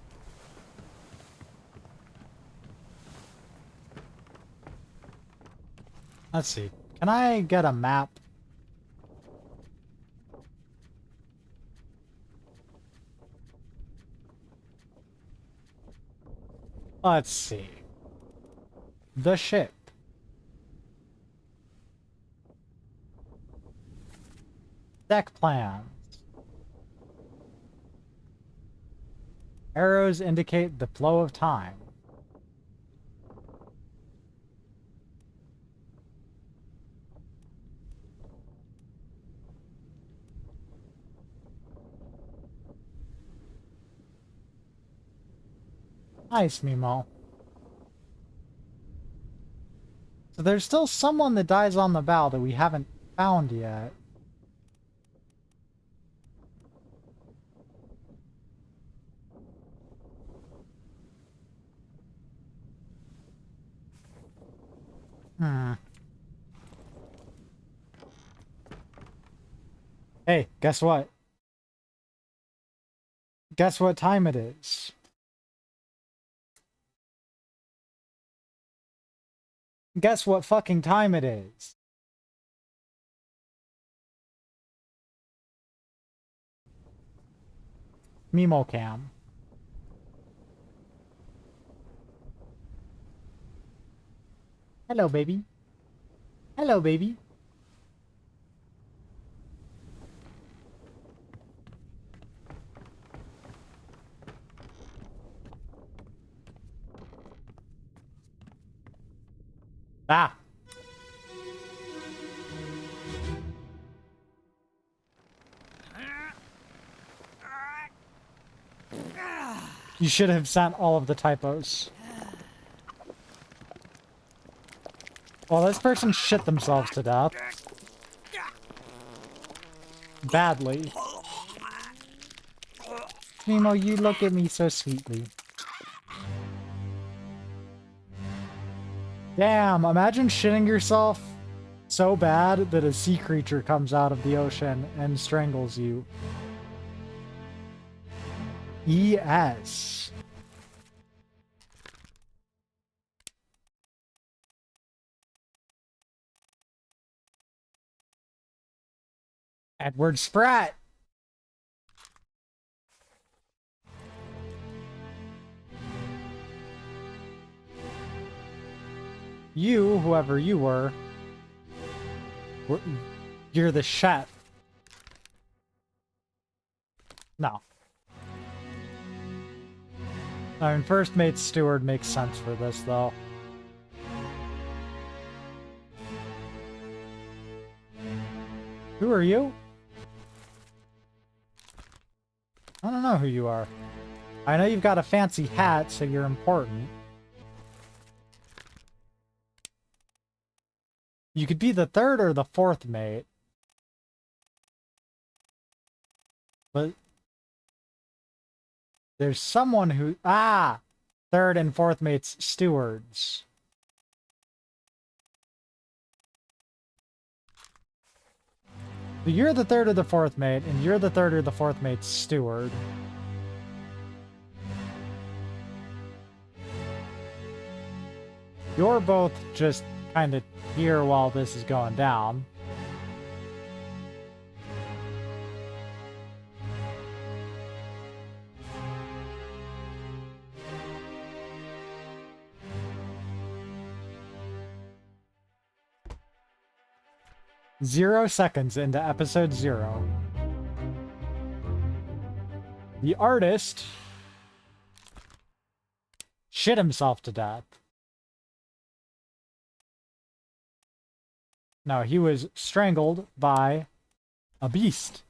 Let's see. Can I get a map? Let's see. The ship. Deck plans. Arrows indicate the flow of time. Nice, Mimo. So there's still someone that dies on the bow that we haven't found yet. Hey, guess what? Guess what time it is? Guess what fucking time it is? Mimo cam. Hello, baby. Hello, baby. Ah. You should have sent all of the typos. Well, this person shit themselves to death. Badly. Mimo, you look at me so sweetly. Damn, imagine shitting yourself so bad that a sea creature comes out of the ocean and strangles you. ES. Edward Spratt. You, whoever you were, you're the chef. No. I mean, first mate steward makes sense for this, though. Who are you? I don't know who you are. I know you've got a fancy hat, so you're important. You could be the third or the fourth mate. But there's someone who... Ah! Third and fourth mates stewards. So you're the third or the fourth mate, and you're the third or the fourth mate's steward. You're both just kind of here while this is going down. Zero seconds into episode 0. The artist shit himself to death. No, he was strangled by a beast.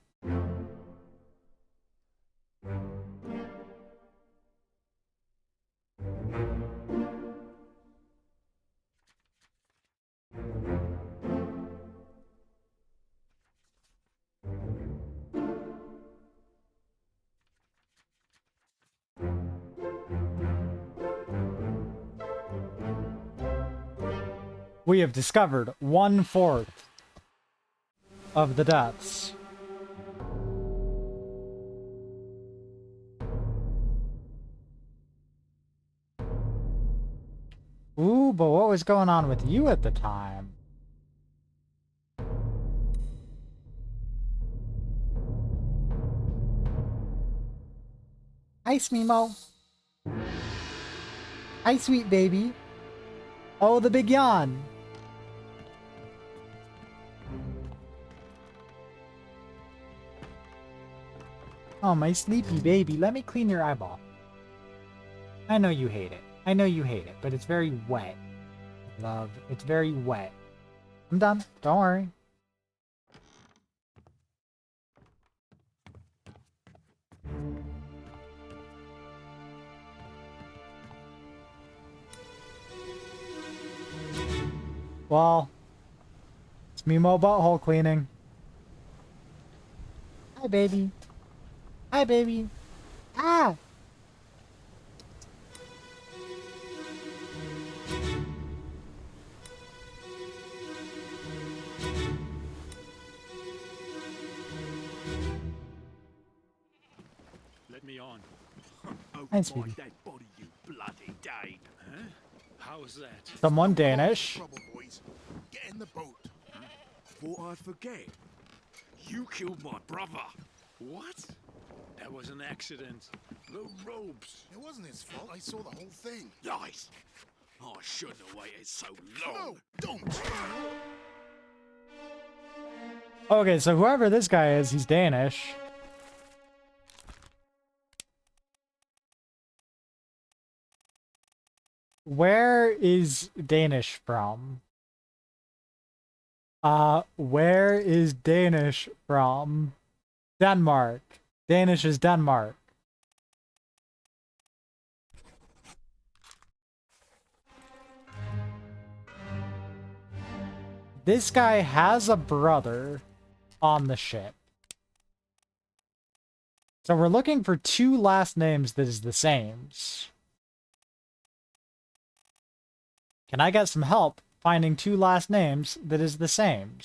We have discovered 1/4 of the deaths. Ooh, but what was going on with you at the time? Hi, Smemo. Hi, sweet baby. Oh, the big yawn. Oh, my sleepy baby. Let me clean your eyeball. I know you hate it. I know you hate it, but it's very wet. Love, it's very wet. I'm done. Don't worry. Well, it's Mimo butthole cleaning. Hi, baby. Hi, baby. Ah! Let me on. Hi, My sweetie. dead body, you bloody Dane. Huh? How's that? Someone Danish. Trouble, boys. Get in the boat. Thought I'd forget. You killed my brother. What? That was an accident. The ropes. It wasn't his fault. I saw the whole thing. Lies. I shouldn't have waited so long. No, don't. Okay, so whoever this guy is, he's Danish. Where is Danish from? Where is Danish from? Denmark. Danish is Denmark. This guy has a brother on the ship. So we're looking for two last names that is the same. Can I get some help finding two last names that is the same?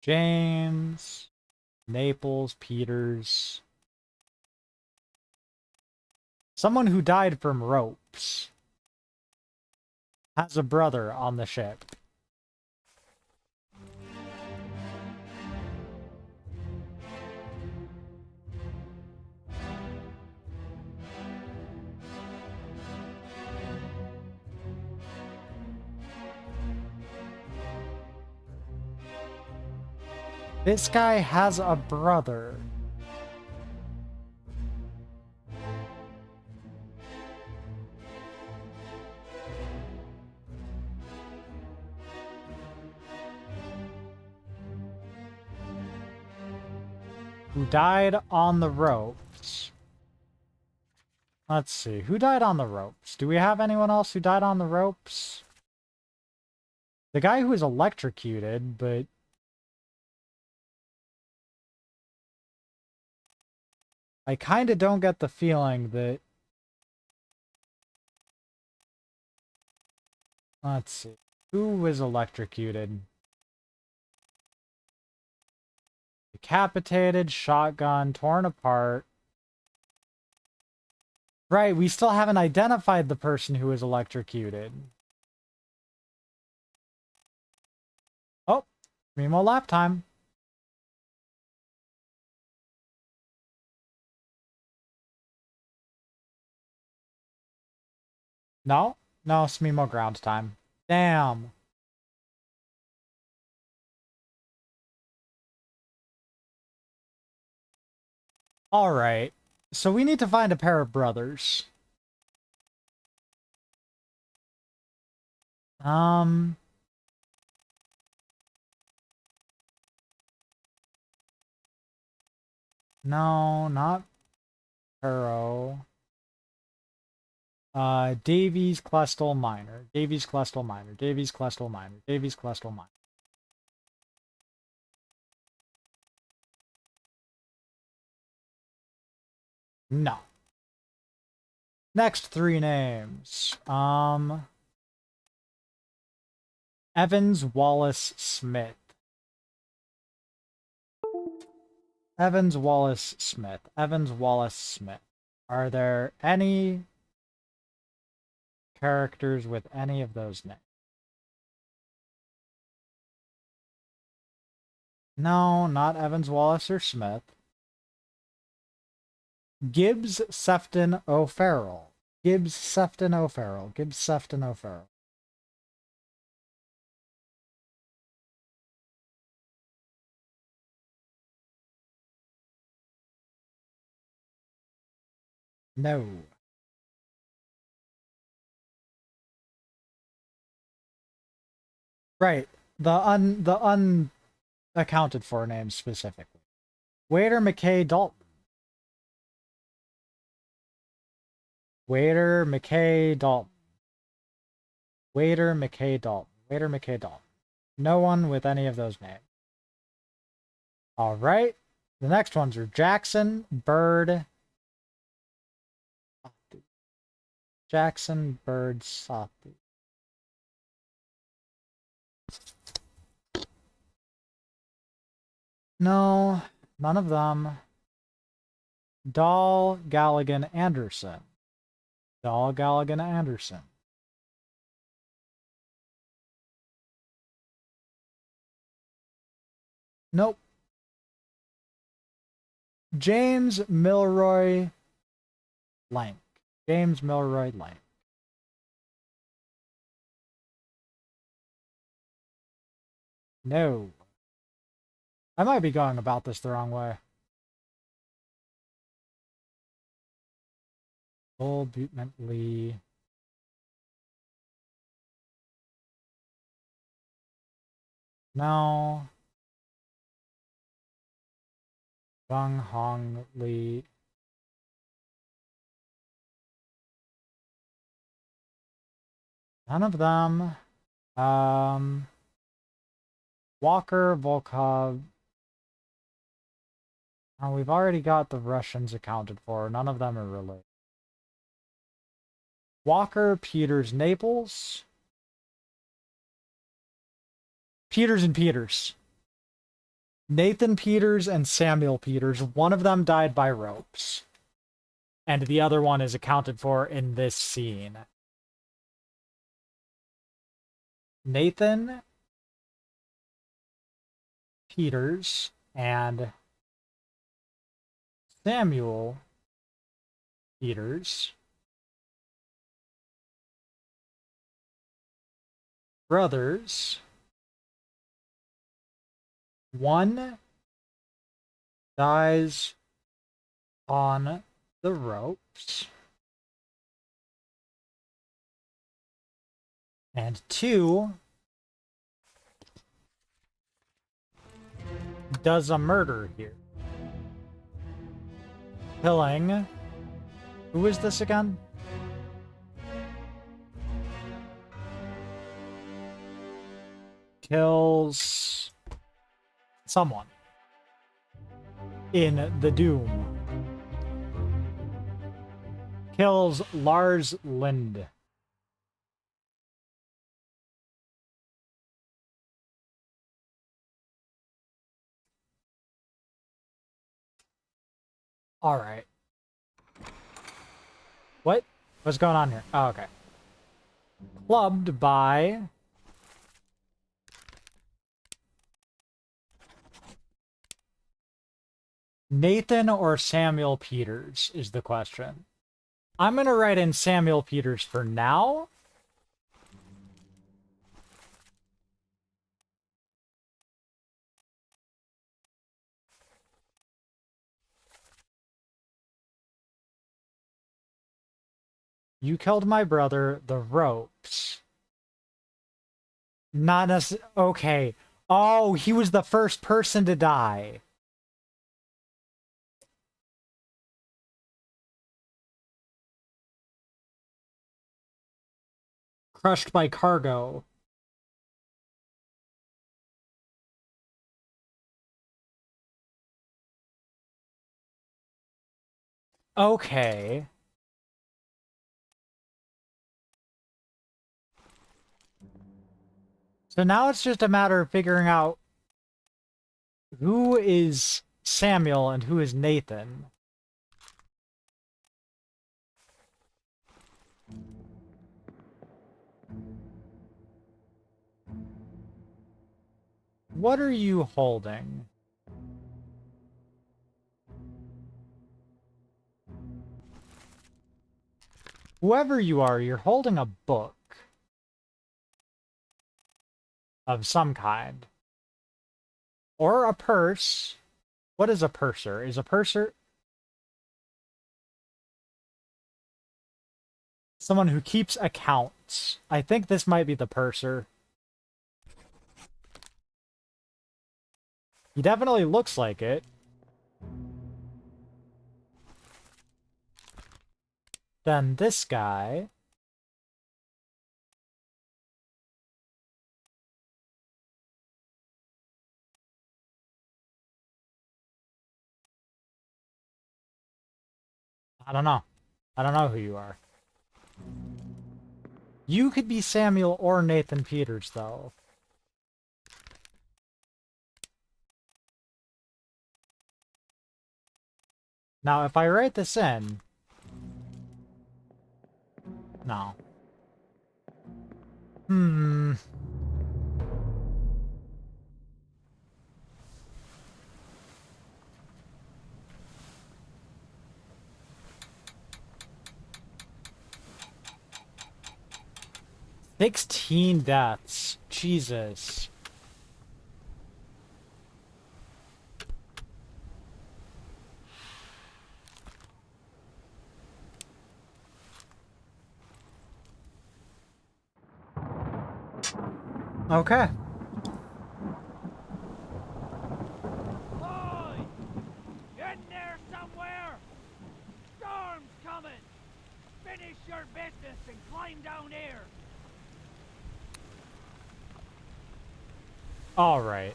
James, Naples, Peters. Someone who died from ropes has a brother on the ship. This guy has a brother. Who died on the ropes. Let's see. Who died on the ropes? Do we have anyone else who died on the ropes? The guy who was electrocuted, but... I kind of don't get the feeling that... Let's see. Who was electrocuted? Decapitated, shotgun, torn apart. Right, we still haven't identified the person who was electrocuted. Oh, Mimo lap time. No? No, Smimo ground time. Damn. Alright. So we need to find a pair of brothers. No, not Perro. Davies, Clestel, Minor. Davies, Clestel, Minor. Davies, Clestel, Minor. Davies, Clestel, Minor. No. Next three names. Evans, Wallace, Smith. Evans, Wallace, Smith. Evans, Wallace, Smith. Are there any characters with any of those names? No, not Evans, Wallace, or Smith. Gibbs, Sefton, O'Farrell. Gibbs, Sefton, O'Farrell. Gibbs, Sefton, O'Farrell. No. Right. The unaccounted for names specifically. Waiter McKay Dalton. Waiter McKay Dalton. Waiter McKay Dalton. Waiter McKay Dalton. No one with any of those names. All right. The next ones are Jackson, Bird. Jackson, Bird, Sotheby. No, none of them. Dahl, Galligan, Anderson. Dahl, Galligan, Anderson. Nope. James Milroy Lank. James Milroy Lank. No. I might be going about this the wrong way. Old Buteman Lee. No. Jung Hong Lee. None of them. Walker, Volkov. Oh, we've already got the Russians accounted for. None of them are related. Walker, Peters, Naples. Peters and Peters. Nathan Peters and Samuel Peters. One of them died by ropes. And the other one is accounted for in this scene. Nathan Peters and Samuel Peters, brothers. One dies on the ropes, and two does a murder here. Killing. Who is this again? Kills someone in the Doom. Kills Lars Lind. All right. What? What's going on here? Oh, okay. Clubbed by Nathan or Samuel Peters is the question. I'm going to write in Samuel Peters for now. You killed my brother, the ropes. Not necessarily. Okay. Oh, he was the first person to die. Crushed by cargo. Okay. So now it's just a matter of figuring out who is Samuel and who is Nathan. What are you holding? Whoever you are, you're holding a book of some kind. Or a purse. What is a purser? Is a purser someone who keeps accounts? I think this might be the purser. He definitely looks like it. Then this guy. I don't know. I don't know who you are. You could be Samuel or Nathan Peters, though. Now, if I write this in... No. Hmm... 16 deaths. Jesus. Okay. Oi! In there somewhere! Storm's coming! Finish your business and climb down here! All right.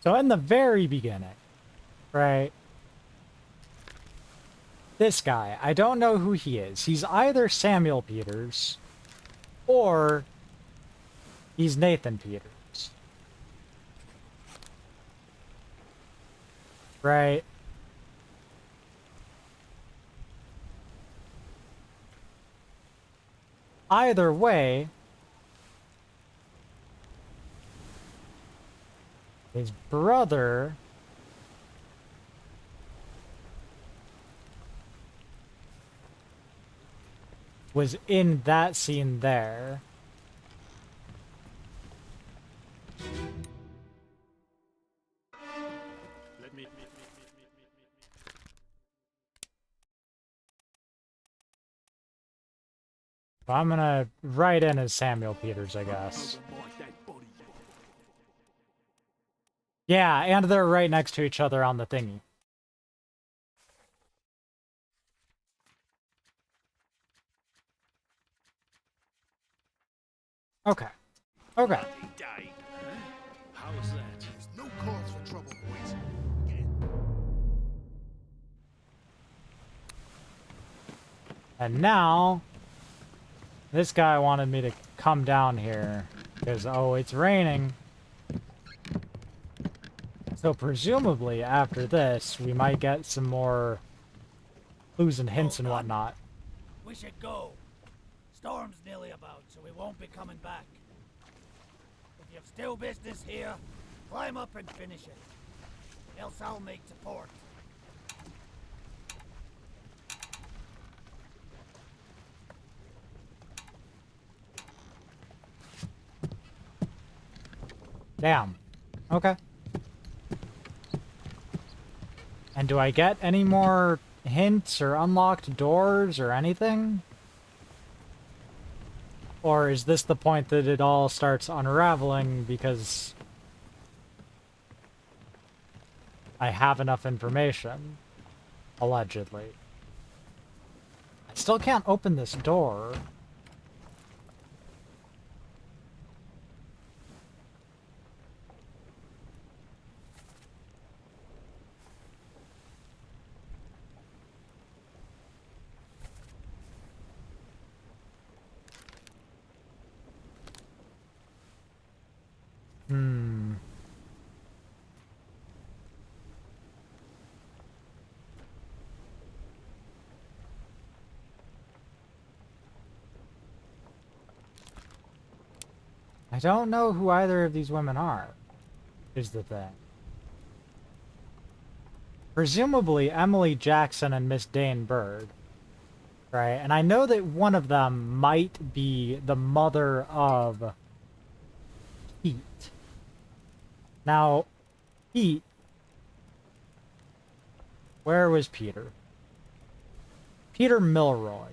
So in the very beginning, right? This guy, I don't know who he is. He's either Samuel Peters or he's Nathan Peters. Right? Either way, his brother was in that scene there. Let me. So I'm gonna write in as Samuel Peters, I guess. Yeah, and they're right next to each other on the thingy. Okay. Okay. How's that? There's no cause for trouble, boys. And now, this guy wanted me to come down here because, oh, it's raining. So presumably after this, we might get some more clues and hints and whatnot. We should go. Storm's nearly about, so we won't be coming back. If you've still business here, climb up and finish it. Else I'll make to port. Damn. Okay. And do I get any more hints or unlocked doors or anything? Or is this the point that it all starts unraveling because I have enough information? Allegedly. I still can't open this door. Hmm. I don't know who either of these women are, is the thing. Presumably Emily Jackson and Miss Dane Bird, right? And I know that one of them might be the mother of Pete. Now, Pete, where was Peter? Peter Milroy.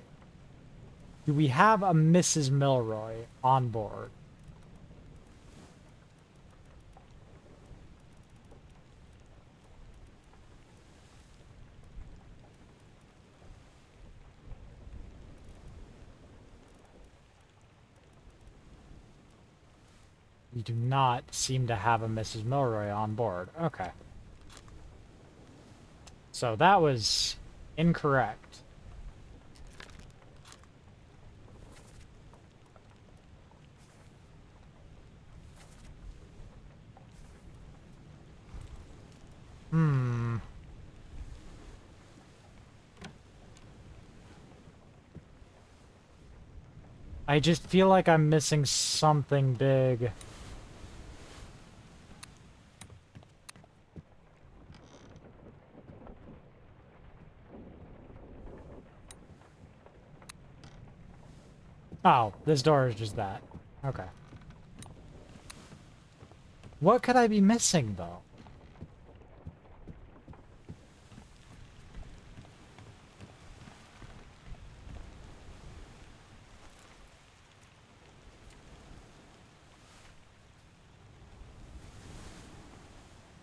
Do we have a Mrs. Milroy on board? We do not seem to have a Mrs. Milroy on board. Okay. So that was incorrect. Hmm. I just feel like I'm missing something big. Oh, this door is just that. Okay. What could I be missing, though?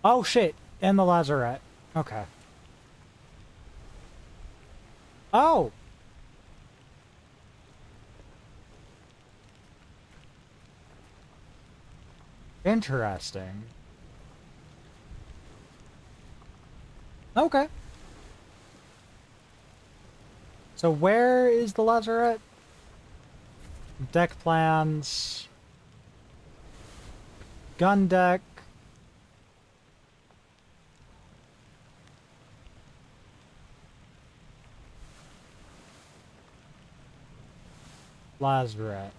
Oh, shit! And the lazarette. Okay. Oh! Interesting. Okay. So where is the lazarette? Deck plans. Gun deck. Lazarette.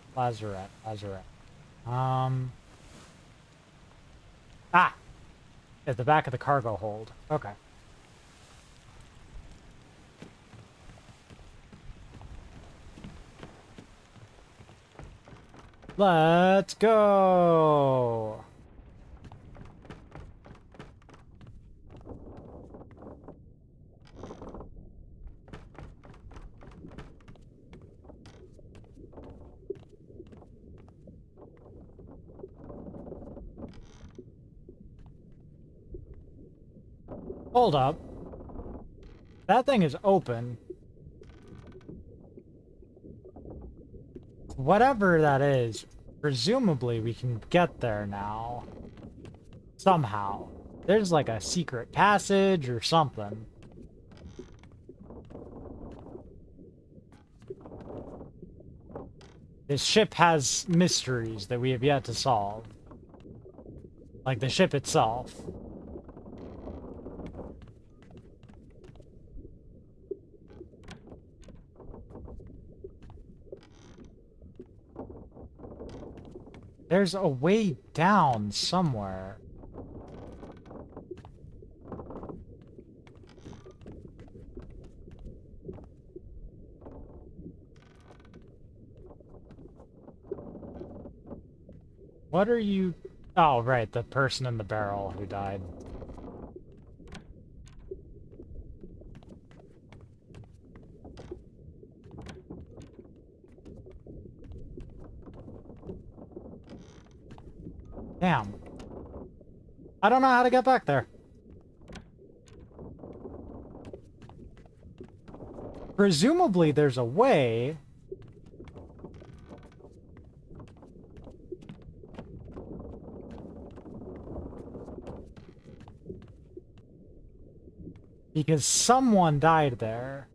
Ah! At the back of the cargo hold. Okay. Let's go! Hold up. That thing is open. Whatever that is, presumably we can get there now. Somehow. There's like a secret passage or something. This ship has mysteries that we have yet to solve. Like the ship itself. There's a way down somewhere. What are you... Oh, right, the person in the barrel who died. Damn. I don't know how to get back there. Presumably there's a way. Because someone died there.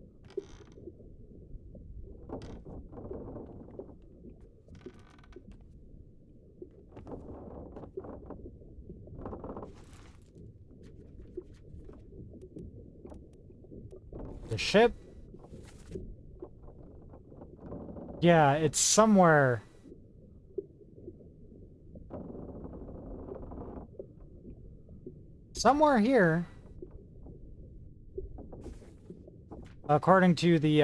The ship? Yeah, it's somewhere. somewhere here, according to the,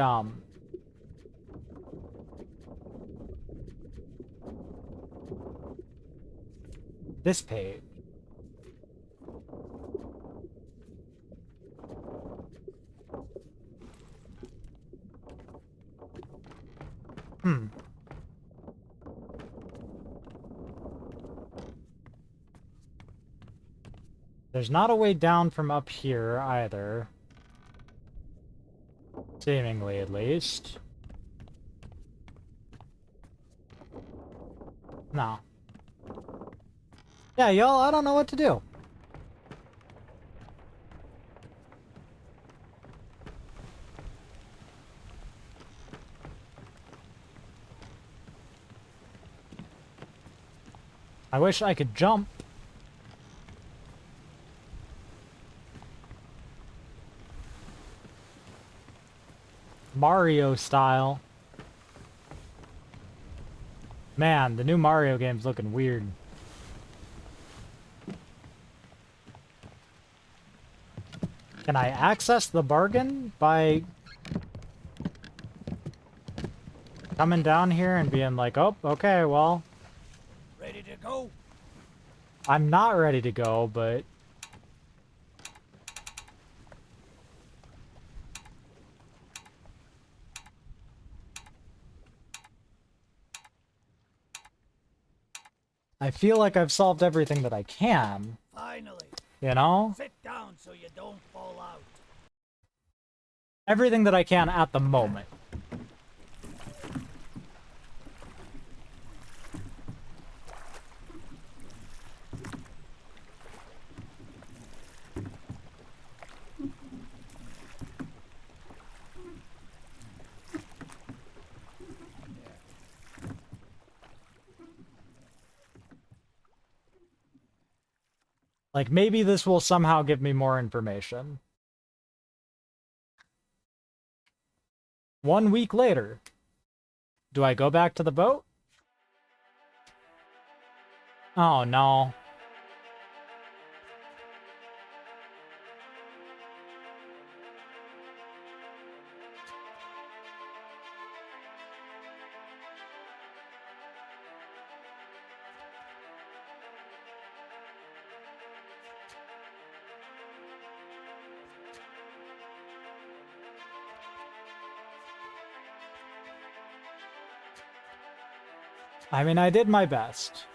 this page. Hmm. There's not a way down from up here either. Seemingly, at least. No. Yeah, y'all, I don't know what to do. I wish I could jump. Mario style. Man, the new Mario game's looking weird. Can I access the bargain by coming down here and being like, oh, okay, well, Ready to go? I'm not ready to go, but I feel like I've solved everything that I can. Finally. You know? Sit down so you don't fall out. Everything that I can at the moment. Like, maybe this will somehow give me more information. 1 week later. Do I go back to the boat? Oh, no. I mean, I did my best.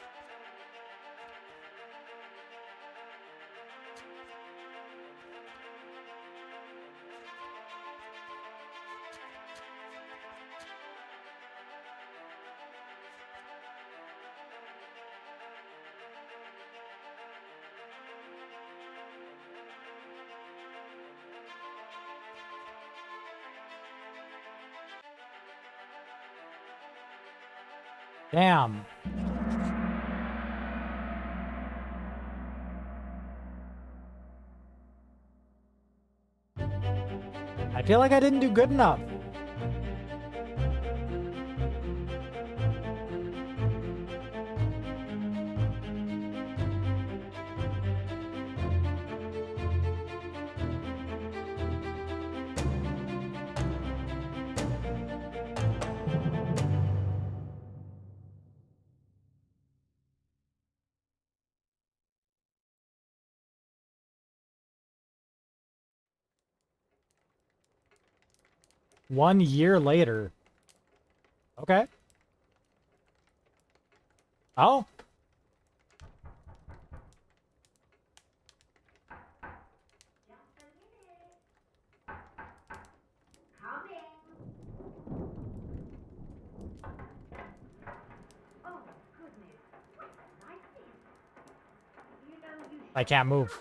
Damn. I feel like I didn't do good enough. One year later. Okay. Oh. I can't move.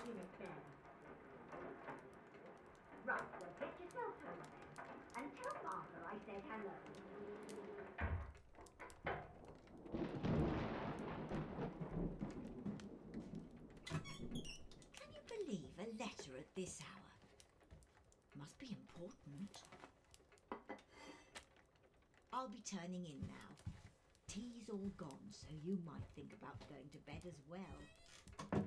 Can you believe a letter at this hour? Must be important. I'll be turning in now. Tea's all gone, so you might think about going to bed as well.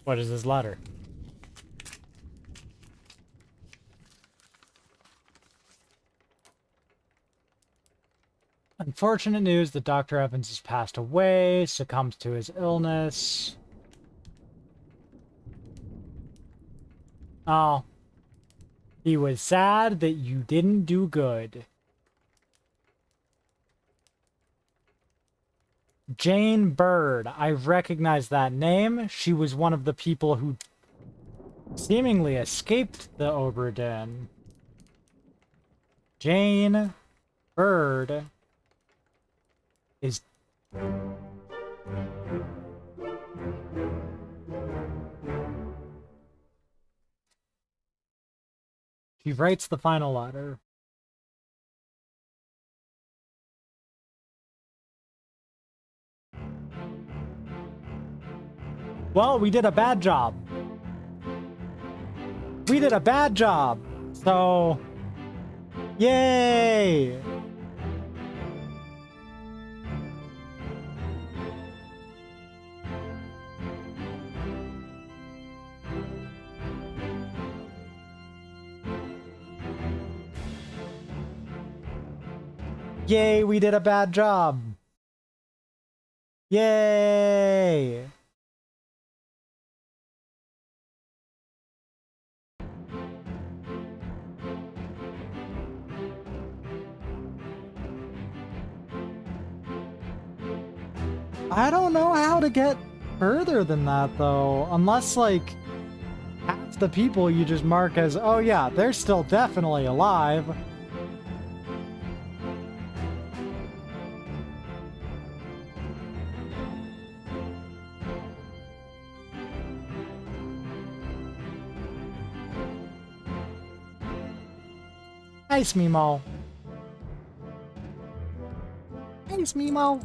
What is this letter? Unfortunate news that Dr. Evans has passed away, succumbs to his illness. Oh. He was sad that you didn't do good. Jane Bird. I recognize that name. She was one of the people who seemingly escaped the Obra Dinn. Jane Bird is... She writes the final letter. Well, we did a bad job. We did a bad job. So, yay! Yay, we did a bad job. Yay! I don't know how to get further than that, though. Unless, like, half the people you just mark as, oh yeah, they're still definitely alive. Nice, Mimo. Nice, Mimo.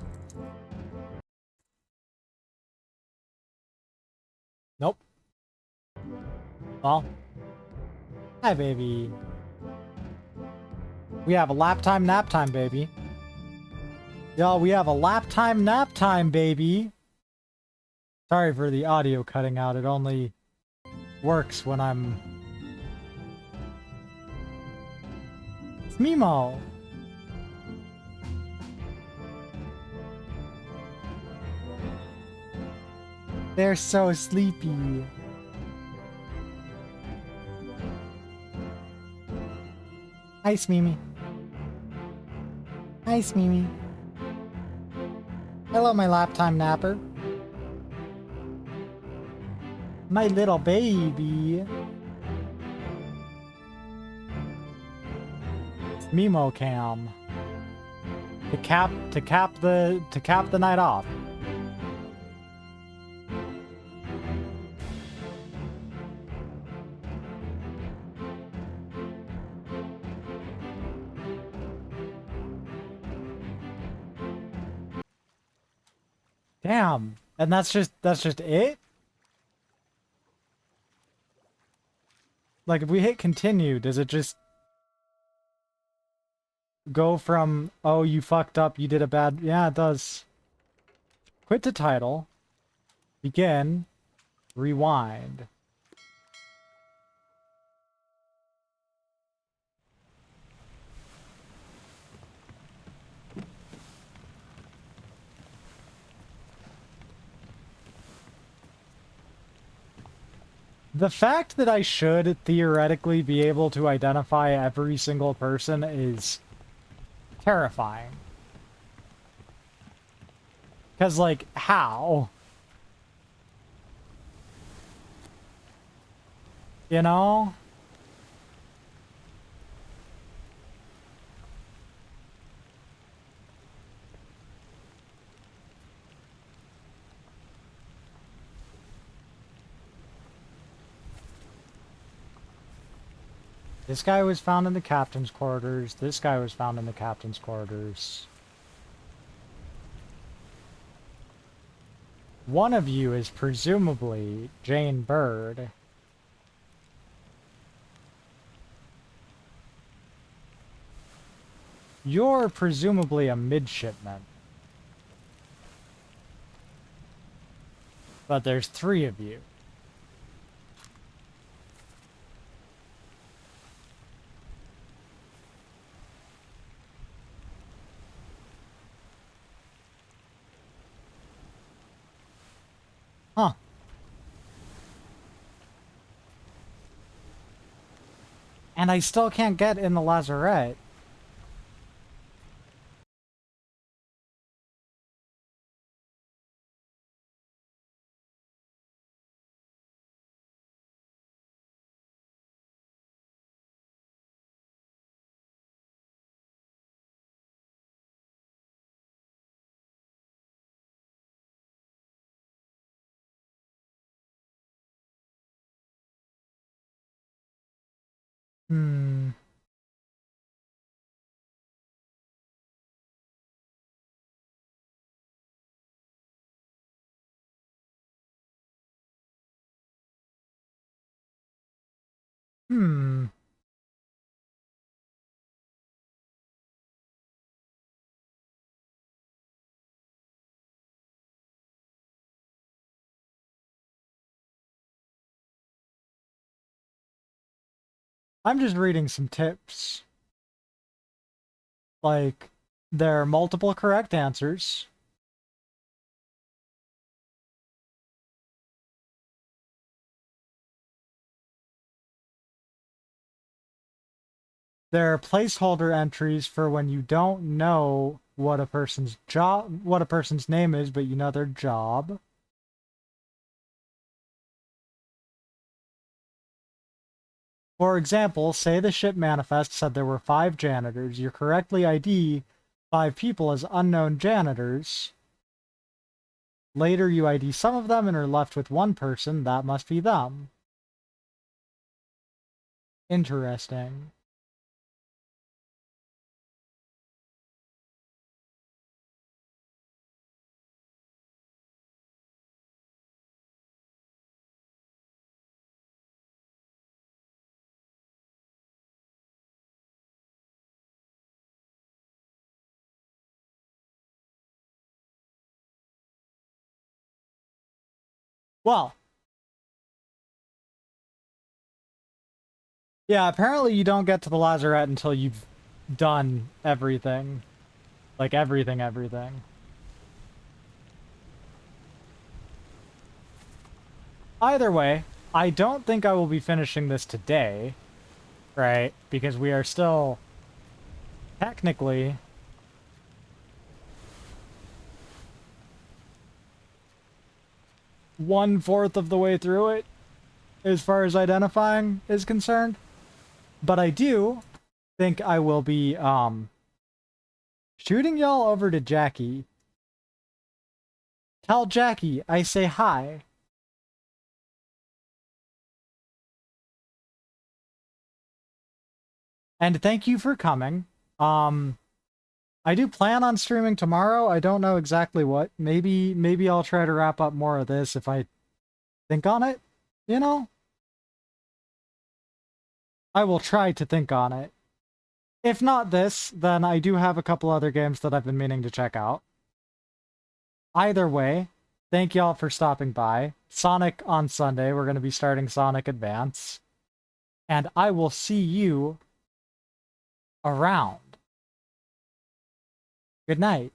Nope. Well. Hi, baby. We have a lap time, nap time, baby. Yo, we have a lap time, nap time, baby. Sorry for the audio cutting out. It only works when I'm... It's Mimo. They're so sleepy. Nice, Mimi. Nice, Mimi. Hello, my lap time napper. My little baby. It's Mimo Cam. To cap the night off. Damn. And that's just it? Like, if we hit continue, does it just go from, oh, you fucked up, you did a bad... Yeah, it does. Quit to title. Begin. Rewind. The fact that I should theoretically be able to identify every single person is terrifying. Because, like, how? You know? This guy was found in the captain's quarters. This guy was found in the captain's quarters. One of you is presumably Jane Bird. You're presumably a midshipman. But there's 3 of you. And I still can't get in the lazarette. Hmm. Hmm. I'm just reading some tips. Like, there are multiple correct answers. There are placeholder entries for when you don't know what a person's name is, but you know their job. For example, say the ship manifest said there were 5 janitors. You correctly ID 5 people as unknown janitors. Later you ID some of them and are left with 1 person. That must be them. Interesting. Well, yeah, apparently you don't get to the lazarette until you've done everything. Like everything. Either way, I don't think I will be finishing this today, right? Because we are still technically 1/4 of the way through it, as far as identifying is concerned. But I do think I will be, shooting y'all over to Jackie. Tell Jackie I say hi. And thank you for coming. I do plan on streaming tomorrow. I don't know exactly what. Maybe I'll try to wrap up more of this if I think on it, you know? I will try to think on it. If not this, then I do have a couple other games that I've been meaning to check out. Either way, thank y'all for stopping by. Sonic on Sunday, we're going to be starting Sonic Advance. And I will see you around. Good night.